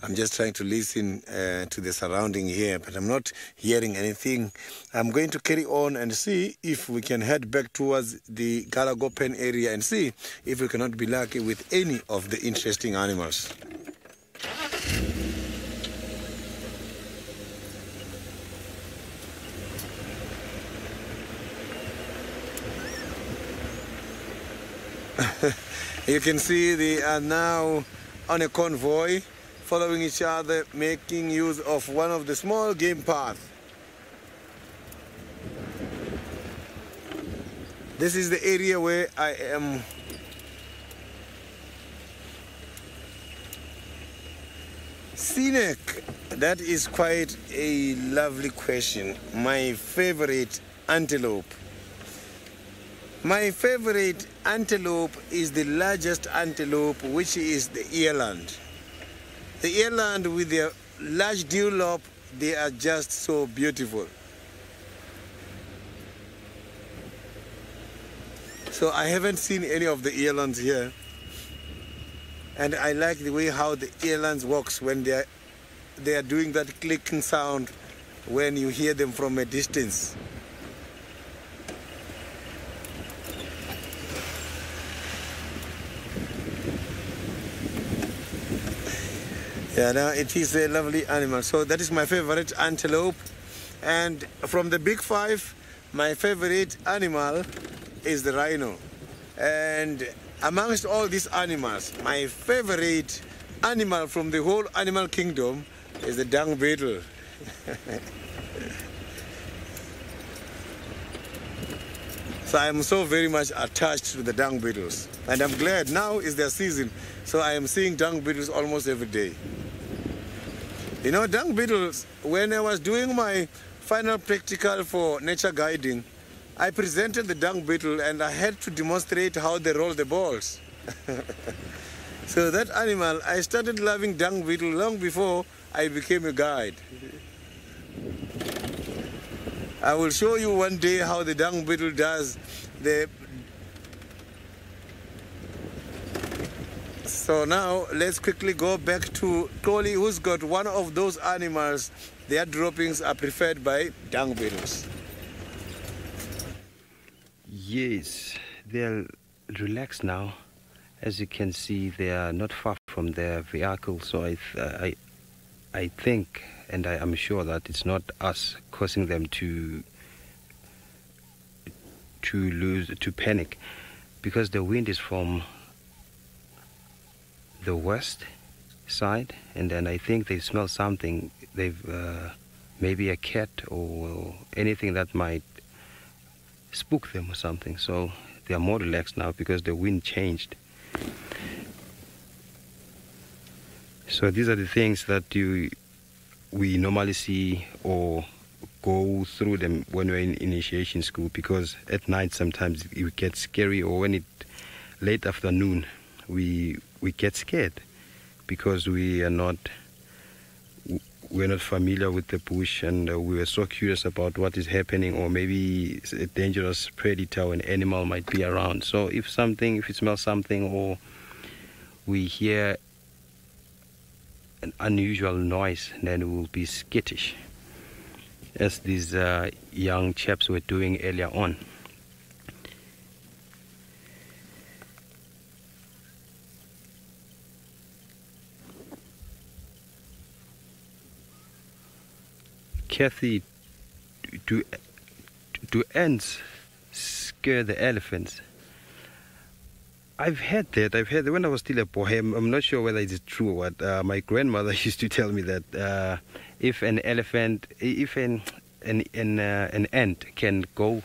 I'm just trying to listen to the surrounding here, but I'm not hearing anything. I'm going to carry on and see if we can head back towards the Galago Pen area and see if we cannot be lucky with any of the interesting animals. You can see they are now on a convoy, following each other, making use of one of the small game paths. This is the area where I am scenic. That is quite a lovely question. My favorite antelope. My favorite antelope is the largest antelope, which is the eland. The eland with their large dewlap, they are just so beautiful. So I haven't seen any of the elands here. And I like the way how the elands walks when they are doing that clicking sound when you hear them from a distance. Yeah, now it is a lovely animal. So that is my favorite antelope. And from the big five, my favorite animal is the rhino. And amongst all these animals, my favorite animal from the whole animal kingdom is the dung beetle. So I am so very much attached to the dung beetles. And I'm glad now is their season. So I am seeing dung beetles almost every day. You know, dung beetles, when I was doing my final practical for nature guiding, I presented the dung beetle and I had to demonstrate how they roll the balls. So that animal, I started loving dung beetle long before I became a guide. I will show you one day how the dung beetle does the... So now let's quickly go back to Toli, who's got one of those animals. Their droppings are preferred by dung beetles. Yes, they're relaxed now. As you can see, they are not far from their vehicle. So I think, and I am sure that it's not us causing them to panic, because the wind is from the west side, and then I think they smell something. They've maybe a cat or anything that might spook them or something. So they are more relaxed now because the wind changed. So these are the things that we normally see or go through them when we're in initiation school, because at night sometimes it gets scary, or when it late afternoon we get scared because we're not familiar with the bush, and we were so curious about what is happening, or maybe a dangerous predator or an animal might be around. So if we smell something, or we hear an unusual noise, then we will be skittish, as these young chaps were doing earlier on. Kathy, do ants scare the elephants? I've heard that when I was still a boy. I'm not sure whether it's true or what. My grandmother used to tell me that if an ant can go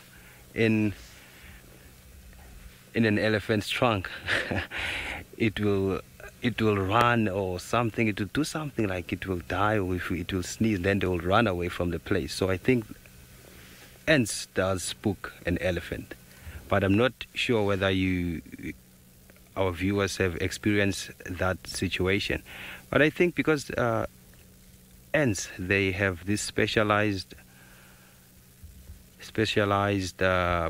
in an elephant's trunk, it will run or something. It will do something, like it will die, or if it will sneeze, then they will run away from the place. So I think ants does spook an elephant, but I'm not sure whether our viewers have experienced that situation. But I think because ants, they have this specialized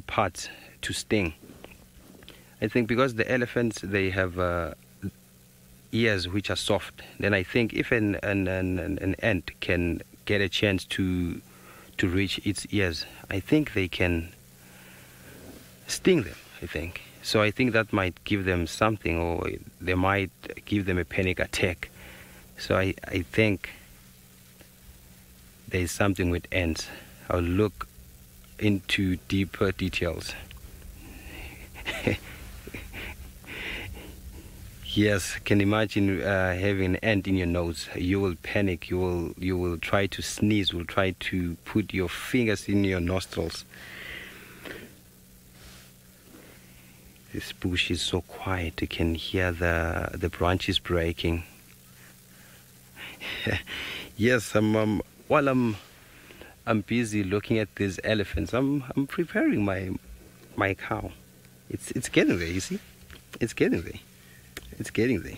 parts to sting. I think because the elephants, they have ears which are soft, then I think if an ant can get a chance to reach its ears, I think they can sting them, I think. So I think that might give them something, or they might give them a panic attack. So I think there's something with ants. I'll look into deeper details. Yes, can imagine having an ant in your nose. You will panic. You will try to sneeze. You will try to put your fingers in your nostrils. This bush is so quiet. You can hear the branches breaking. Yes, while I'm busy looking at these elephants, I'm preparing my cow. It's getting there. You see, it's getting there. It's getting there.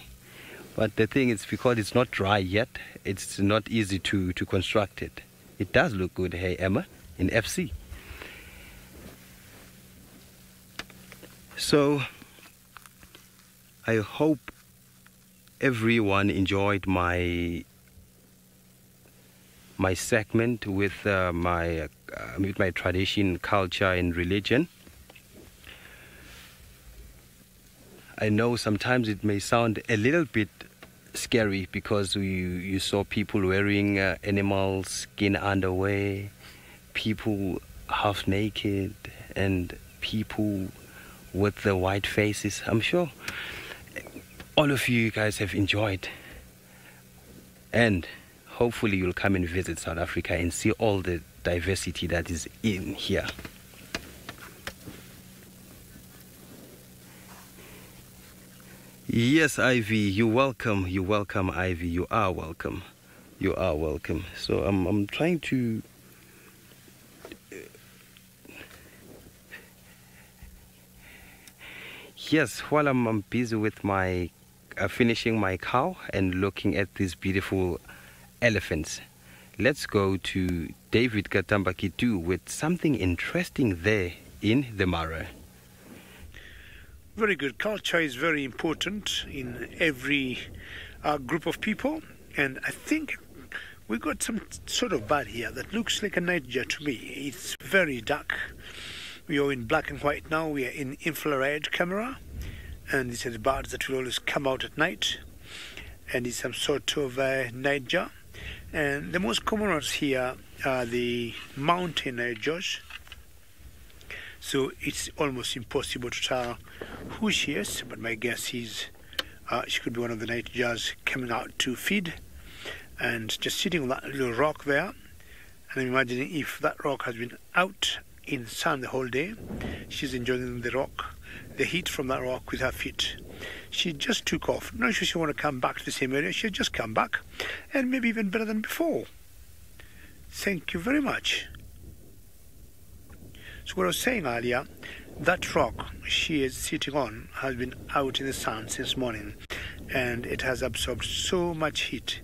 But the thing is, because it's not dry yet, it's not easy to construct it. It does look good, hey Emma, in FC. So I hope everyone enjoyed my segment with my tradition, culture, and religion. I know sometimes it may sound a little bit scary because you saw people wearing animal skin underwear, people half naked, and people with the white faces. I'm sure all of you guys have enjoyed, and hopefully you'll come and visit South Africa and see all the diversity that is in here. Yes, Ivy, you're welcome. You're welcome, Ivy. You are welcome. You are welcome. So I'm trying to yes, while I'm busy with my finishing my cow and looking at these beautiful elephants, let's go to David Katambakitu with something interesting there in the Mara. Very good. Culture is very important in every group of people, and I think we got some sort of bird here that looks like a nightjar to me. It's very dark. We are in black and white now. We are in infrared camera, and these are the birds that will always come out at night. and it's some sort of nightjar. And the most common ones here are the mountain nightjars. So it's almost impossible to tell who she is, but my guess is she could be one of the nightjars coming out to feed and just sitting on that little rock there. And I'm imagining if that rock has been out in the sun the whole day, she's enjoying the rock, the heat from that rock with her feet. She just took off. Not sure she want to come back to the same area. She'll just come back, and maybe even better than before. Thank you very much. So what I was saying earlier, that rock she is sitting on has been out in the sun since morning, and it has absorbed so much heat.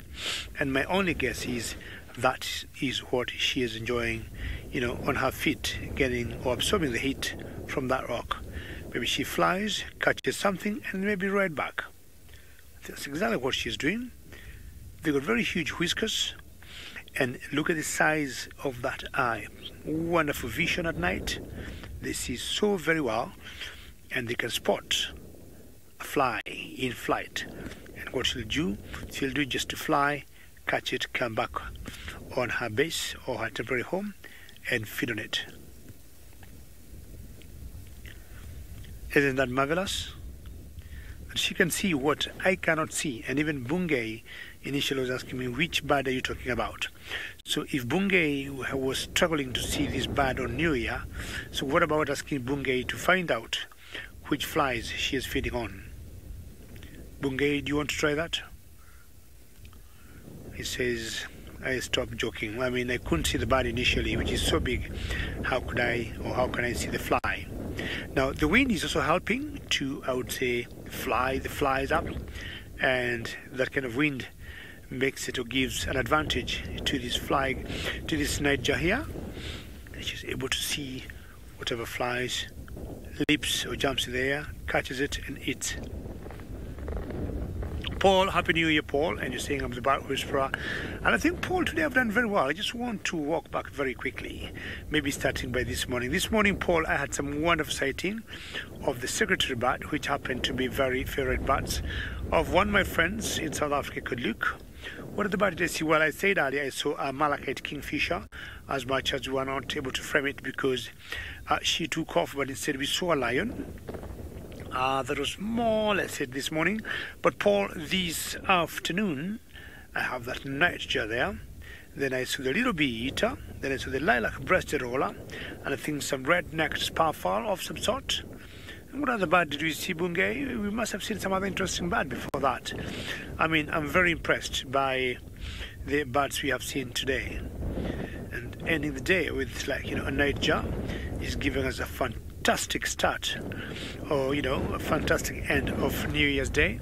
And my only guess is that is what she is enjoying, you know, on her feet, getting or absorbing the heat from that rock. Maybe she flies, catches something, and maybe right back. That's exactly what she's doing. They've got very huge whiskers, and look at the size of that eye. Wonderful vision at night. They see so very well, and they can spot a fly in flight. And what she'll do just to fly, catch it, come back on her base or her temporary home, and feed on it. Isn't that marvelous? That she can see what I cannot see. And even Bungay initially was asking me, which bird are you talking about? So if Bungay was struggling to see this bird on New Year, so what about asking Bungay to find out which flies she is feeding on? Bungay, do you want to try that? He says, I stopped joking. I mean, I couldn't see the bird initially, which is so big. How can I see the fly? Now, the wind is also helping to, I would say, fly the flies up. And that kind of wind makes it or gives an advantage to this fly, to this nightjar here. She's able to see whatever flies, leaps or jumps in the air, catches it and eats. Paul, Happy New Year, Paul. And you're saying I'm the Bird Whisperer. And I think, Paul, today I've done very well. I just want to walk back very quickly, maybe starting by this morning. This morning, Paul, I had some wonderful sighting of the secretary bird, which happened to be very favorite birds of one of my friends in South Africa called Luke. What did the bird did I see? Well, I said earlier I saw a malachite kingfisher, as much as we were not able to frame it because she took off, but instead we saw a lion. That was more or less it this morning. But Paul, this afternoon, I have that nightjar there. Then I saw the little bee-eater. Then I saw the lilac-breasted roller. And I think some red-necked sparfowl of some sort. And what other bird did we see, Bungay? We must have seen some other interesting bird before that. I mean, I'm very impressed by the birds we have seen today. And ending the day with, like, a nightjar is giving us a fantastic start, or a fantastic end of New Year's Day.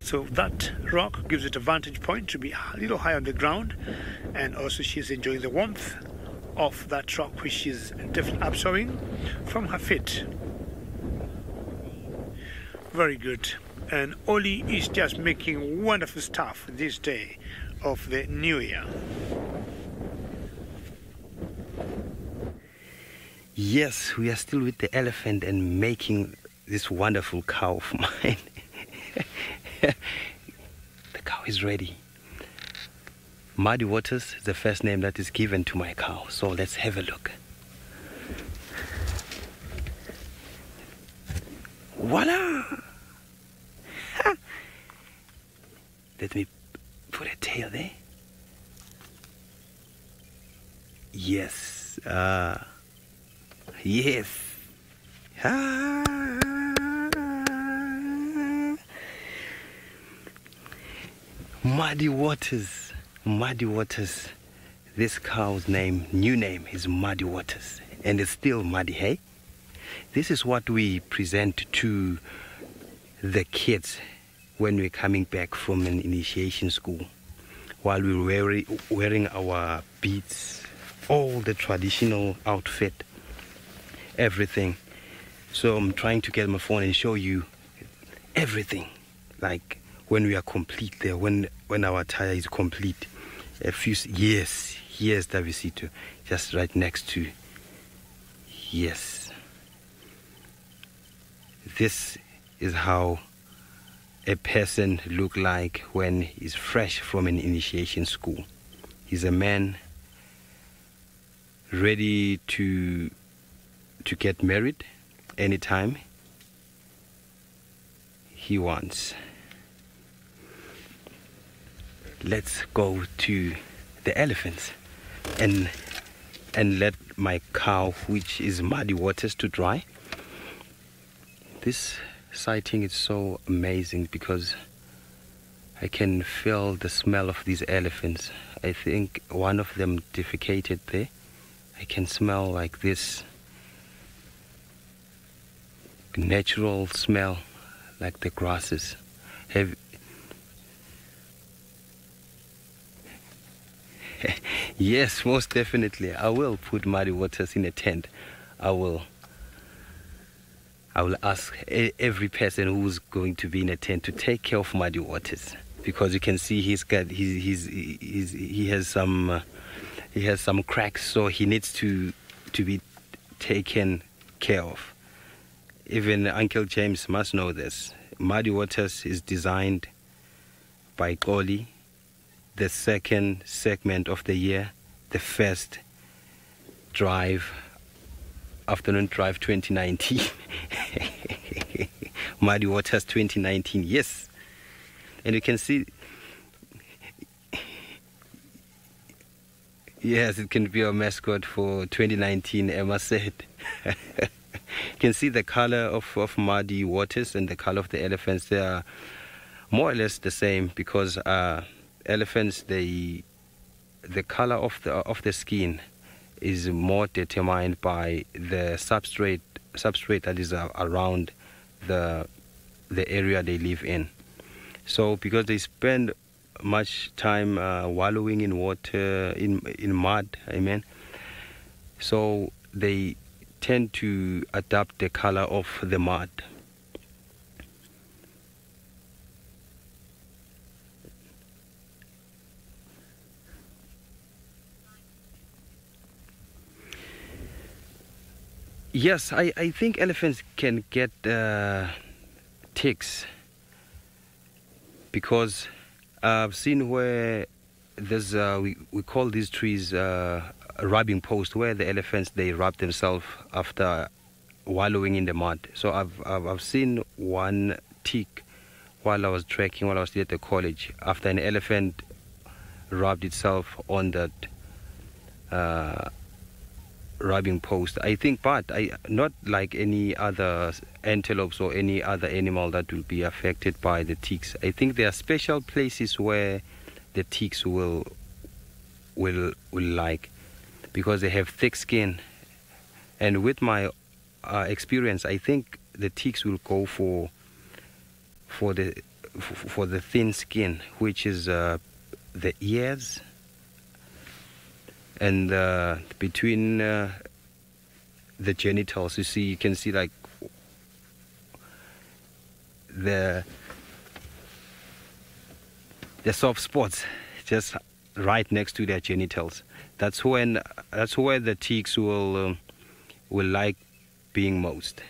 So that rock gives it a vantage point to be a little high on the ground, and also she's enjoying the warmth of that rock, which she's definitely absorbing from her feet. Very good. And Oli is just making wonderful stuff this day of the New Year. Yes, we are still with the elephant and making this wonderful cow of mine. The cow is ready. Muddy Waters is the first name that is given to my cow. So let's have a look. Voila! Let me put a tail there. Yes. Yes. Muddy Waters. Muddy Waters. This cow's new name is Muddy Waters. And it's still muddy, hey? This is what we present to the kids when we're coming back from an initiation school. While we're wearing our beads, all the traditional outfit, everything. So I'm trying to get my phone and show you everything, like when we are complete there, when our attire is complete. A few yes, here's WC2, just right next to, yes. This is how a person look like when he's fresh from an initiation school. He's a man ready to get married anytime he wants. Let's go to the elephants and let my cow, which is Muddy Waters, to dry. This sighting is so amazing because I can feel the smell of these elephants. I think one of them defecated there. I can smell like this natural smell, like the grasses. Yes, most definitely. I will put Muddy Waters in a tent. I will ask every person who's going to be in a tent to take care of Muddy Waters, because you can see he has some cracks, so he needs to be taken care of. Even Uncle James must know this. Muddy Waters is designed by Goli, the second segment of the year, the first drive, afternoon drive 2019. Muddy Waters 2019, yes. And you can see, yes, it can be a mascot for 2019, Emma said. You can see the color of Muddy Waters and the color of the elephants. They are more or less the same, because elephants, the color of the skin is more determined by the substrate that is around the area they live in. So because they spend much time wallowing in water, in mud, amen, so they tend to adapt the color of the mud. Yes, I think elephants can get ticks, because I've seen where there's we call these trees a rubbing post, where the elephants, they rub themselves after wallowing in the mud. So I've seen one tick while I was trekking, while I was still at the college, after an elephant rubbed itself on that rubbing post, I think, but not like any other antelopes or any other animal that will be affected by the ticks. I think there are special places where the ticks will like, because they have thick skin. And with my experience, I think the ticks will go for the thin skin, which is the ears, and between the genitals. You can see like the soft spots just right next to their genitals. That's where the ticks will like being most.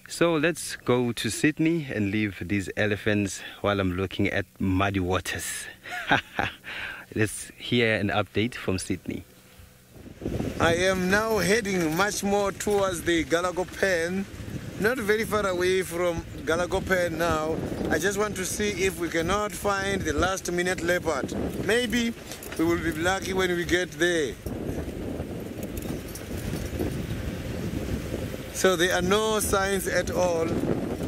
So let's go to Sydney and leave these elephants while I'm looking at Muddy Waters. Let's hear an update from Sydney. I am now heading much more towards the Galago Pen, not very far away from Galago Pen now. I just want to see if we cannot find the last minute leopard. Maybe we will be lucky when we get there. So there are no signs at all,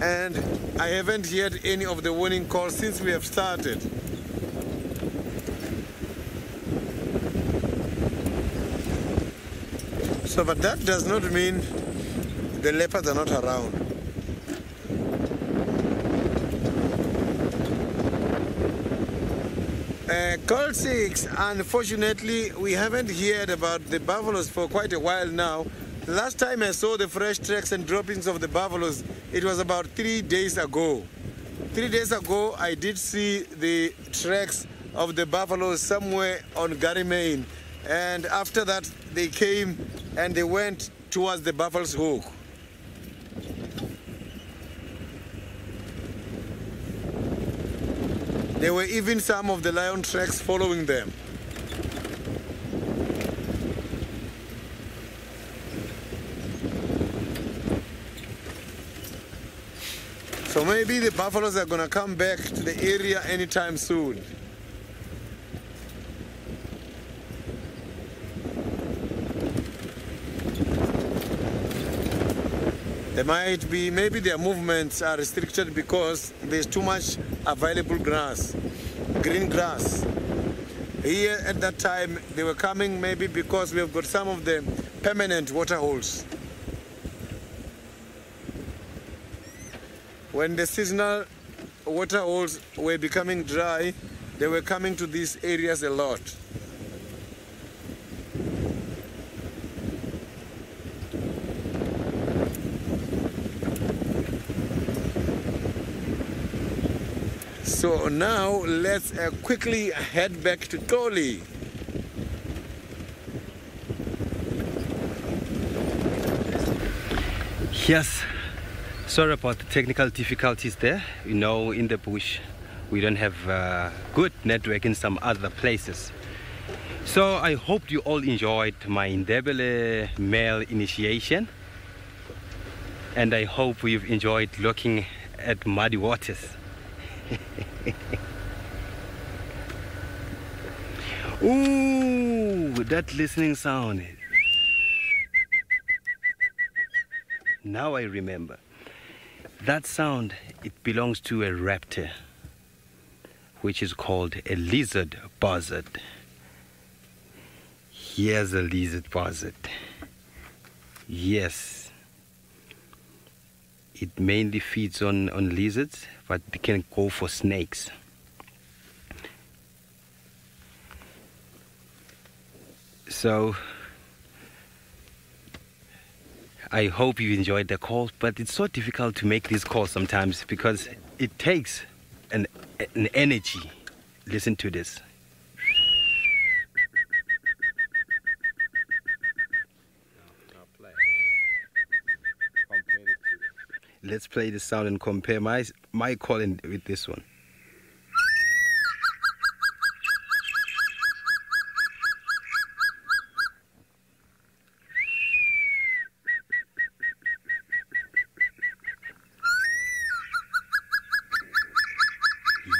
and I haven't heard any of the warning calls since we have started. So, but that does not mean the leopards are not around. Call 6, unfortunately, we haven't heard about the buffaloes for quite a while now. The last time I saw the fresh tracks and droppings of the buffaloes, it was about 3 days ago. 3 days ago, I did see the tracks of the buffaloes somewhere on Garrymain. And after that, they came and they went towards the Buffalo's Hook. There were even some of the lion tracks following them. So maybe the buffaloes are going to come back to the area anytime soon. There might be, maybe their movements are restricted because there's too much available grass, green grass. Here at that time, they were coming maybe because we have got some of the permanent water holes. When the seasonal water holes were becoming dry, they were coming to these areas a lot. So now let's quickly head back to Toli. Yes, sorry about the technical difficulties there. You know, in the bush we don't have good network in some other places. So I hope you all enjoyed my Ndebele male initiation, and I hope you've enjoyed looking at muddy waters. Ooh, that listening sound. Now I remember. That sound, it belongs to a raptor, which is called a lizard buzzard. Here's a lizard buzzard. Yes. It mainly feeds on lizards, but it can go for snakes. So I hope you enjoyed the call, but it's so difficult to make these calls sometimes because it takes an energy. Listen to this. Let's play the sound and compare my call with this one.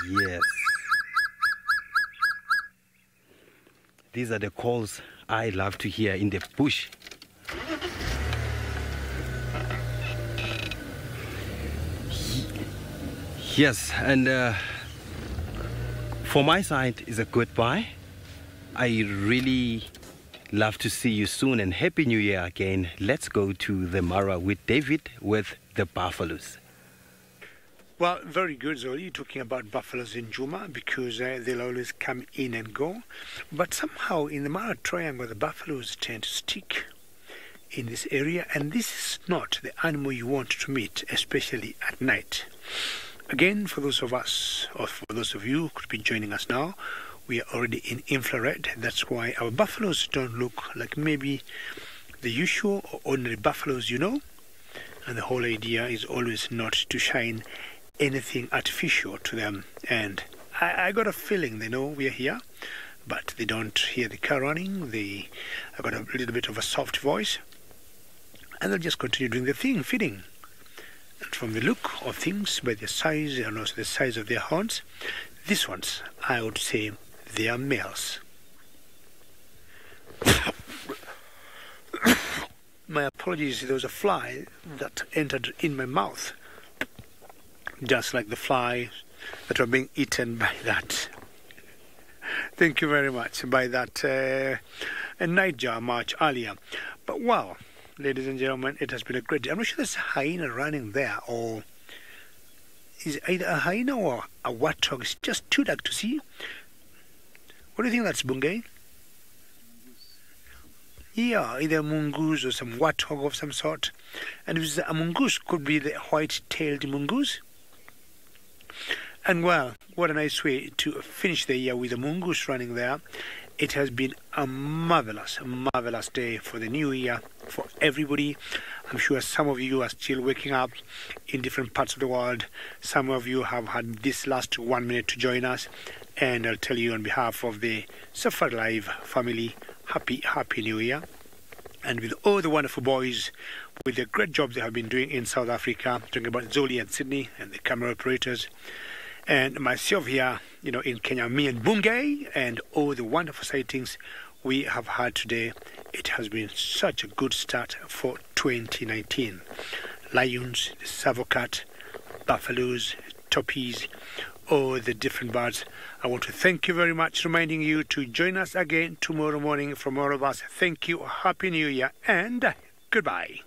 Yes. These are the calls I love to hear in the bush. Yes, and for my side is a goodbye. I really love to see you soon, and Happy New Year again. Let's go to the Mara with David with the buffaloes. Well, very good, Zoli, talking about buffaloes in Juma, because they'll always come in and go. But somehow in the Mara Triangle, the buffaloes tend to stick in this area, and this is not the animal you want to meet, especially at night. Again, for those of us, or for those of you who could be joining us now, we are already in infrared. That's why our buffaloes don't look like maybe the usual or ordinary buffaloes you know. And the whole idea is always not to shine anything artificial to them. And I got a feeling they know we are here, but they don't hear the car running. I got a little bit of a soft voice, and they'll just continue doing their thing, feeding. And from the look of things, by their size and also the size of their horns, these ones, I would say, they are males. My apologies, there was a fly that entered in my mouth, just like the flies that were being eaten by that. Thank you very much, by that nightjar much earlier. But wow, ladies and gentlemen, it has been a great day. I'm not sure there's a hyena running there, or is it either a hyena or a warthog? It's just too dark to see. What do you think that's, Bungay? Yeah, either a mongoose or some warthog of some sort. And if it's a mongoose, could be the white-tailed mongoose. And well, what a nice way to finish the year with a mongoose running there. It has been a marvelous day for the new year for everybody. I'm sure some of you are still waking up in different parts of the world. Some of you have had this last 1 minute to join us. And I'll tell you on behalf of the SafariLive family, happy new year. And with all the wonderful boys, with the great job they have been doing in South Africa, talking about Zoli and Sydney and the camera operators, and myself here, in Kenya, me and Bungay, and all the wonderful sightings we have had today. It has been such a good start for 2019. Lions, the savo-cat, buffaloes, toppies, all the different birds. I want to thank you very much, reminding you to join us again tomorrow morning. From all of us, thank you, happy new year, and goodbye.